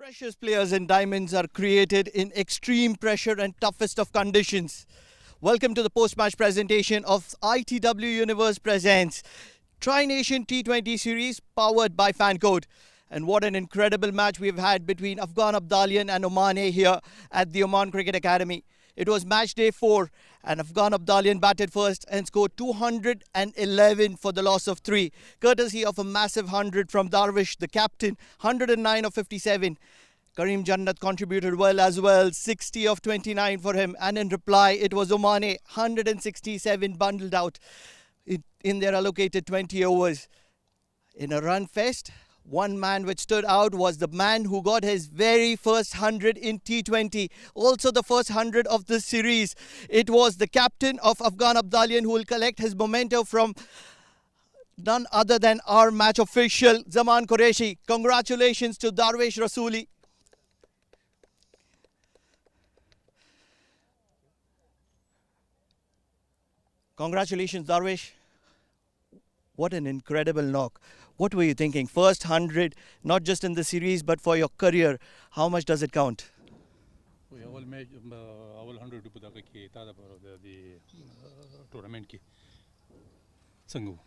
Speaker 2: Precious players and diamonds are created in extreme pressure and toughest of conditions. Welcome to the post-match presentation of ITW Universe presents Tri-Nation T20 series powered by FanCode. And what an incredible match we've had between Afghan Abdalian and Oman here at the Oman Cricket Academy. It was match day 4 and Afghan Abdalian batted first and scored 211 for the loss of 3, courtesy of a massive 100 from Darvish, the captain, 109 of 57. Kareem Jannat contributed well as well, 60 of 29 for him. And in reply, it was Oman, 167 bundled out in their allocated 20 overs. In a run fest, one man which stood out was the man who got his very first 100 in T20. Also the first 100 of this series. It was the captain of Afghan Abdalian who will collect his memento from none other than our match official, Zaman Qureshi. Congratulations to Darvish Rasuli. Congratulations, Darvish. What an incredible knock. What were you thinking? First 100, not just in the series, but for your career. How much does it count?
Speaker 7: أول 100 بدأ كي تابع the tournament كي څنګه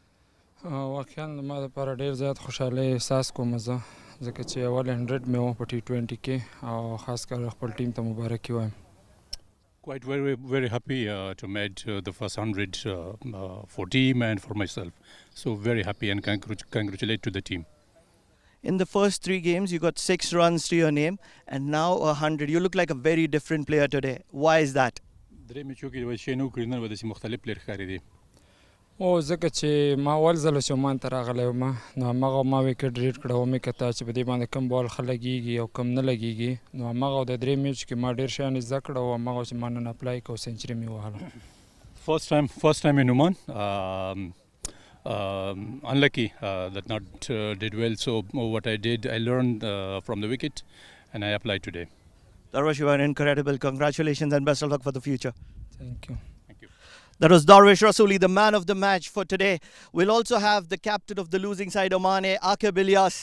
Speaker 4: واقعا ما لپاره ډېر زیات خوشحالي احساس کوم زه ځکه چې اول 100 مې و په T20 کې او خاص کر خپل ټیم ته مبارکي وایم.
Speaker 7: quite very happy to make the first 100 for team and for myself, so very happy and congratulate to the team.
Speaker 2: In the first 3 games, you got 6 runs to your name and now 100. You look like a very different player today. Why is that?
Speaker 7: درې میچو کې د شینو کړنه و د مختلف پلیر ښکاري دي
Speaker 4: او ځکه چې ما اول ځل چې عمان ته راغلی وم نو هماغه ما وکټ ریډ کړی ومې کته چې په دې باندې کم بال ښه لګېږي او کم نه لګېږي نو هماغه د 3 میچ کې ما ډېر شیان زده کړه او هماغه چې ما نن اپلای کړ او سینچري مې وهله.
Speaker 7: first time in Oman. Unlucky that not did well, so what I did, I learned from the wicket and I applied today.
Speaker 2: Darvish, you are incredible. Congratulations and best of luck for the future.
Speaker 4: Thank you.
Speaker 2: That was Darvish Rasuli, the man of the match for today. We'll also have the captain of the losing side, Oman, Aqib Ilyas.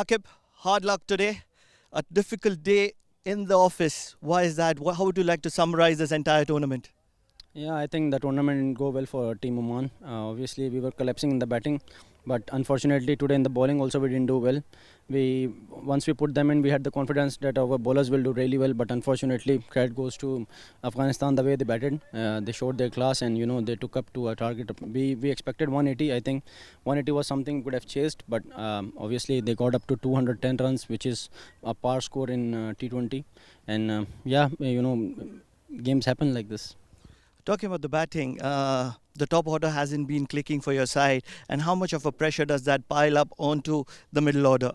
Speaker 2: Aqib, hard luck today. A difficult day in the office. Why is that? How would you like to summarize this entire tournament?
Speaker 3: Yeah, I think the tournament didn't go well for Team Oman. Obviously, we were collapsing in the batting, but unfortunately today in the bowling also we didn't do well. Once we put them in, we had the confidence that our bowlers will do really well, but unfortunately credit goes to Afghanistan the way they batted. They showed their class and they took up to a target. We expected 180. I think 180 was something we could have chased, but obviously they got up to 210 runs, which is a par score in T20. And games happen like this.
Speaker 2: Talking about the batting, the top order hasn't been clicking for your side. And how much of a pressure does that pile up onto the middle order?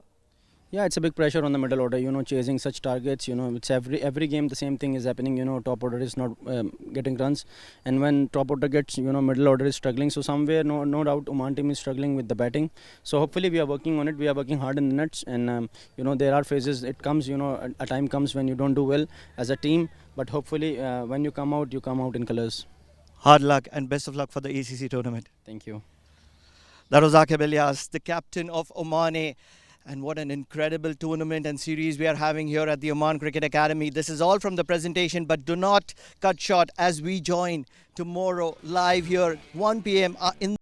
Speaker 3: Yeah, it's a big pressure on the middle order, chasing such targets. It's every game the same thing is happening. Top order is not getting runs. And when top order gets, middle order is struggling. So somewhere, no doubt, Oman team is struggling with the batting. So hopefully we are working on it. We are working hard in the nets. And, there are phases. It comes, a time comes when you don't do well as a team. But hopefully when you come out in colours.
Speaker 2: Hard luck and best of luck for the ACC tournament.
Speaker 3: Thank you.
Speaker 2: That was Aqib Ilyas, the captain of Oman. And what an incredible tournament and series we are having here at the Oman Cricket Academy. This is all from the presentation, but do not cut short as we join tomorrow live here 1 p.m. in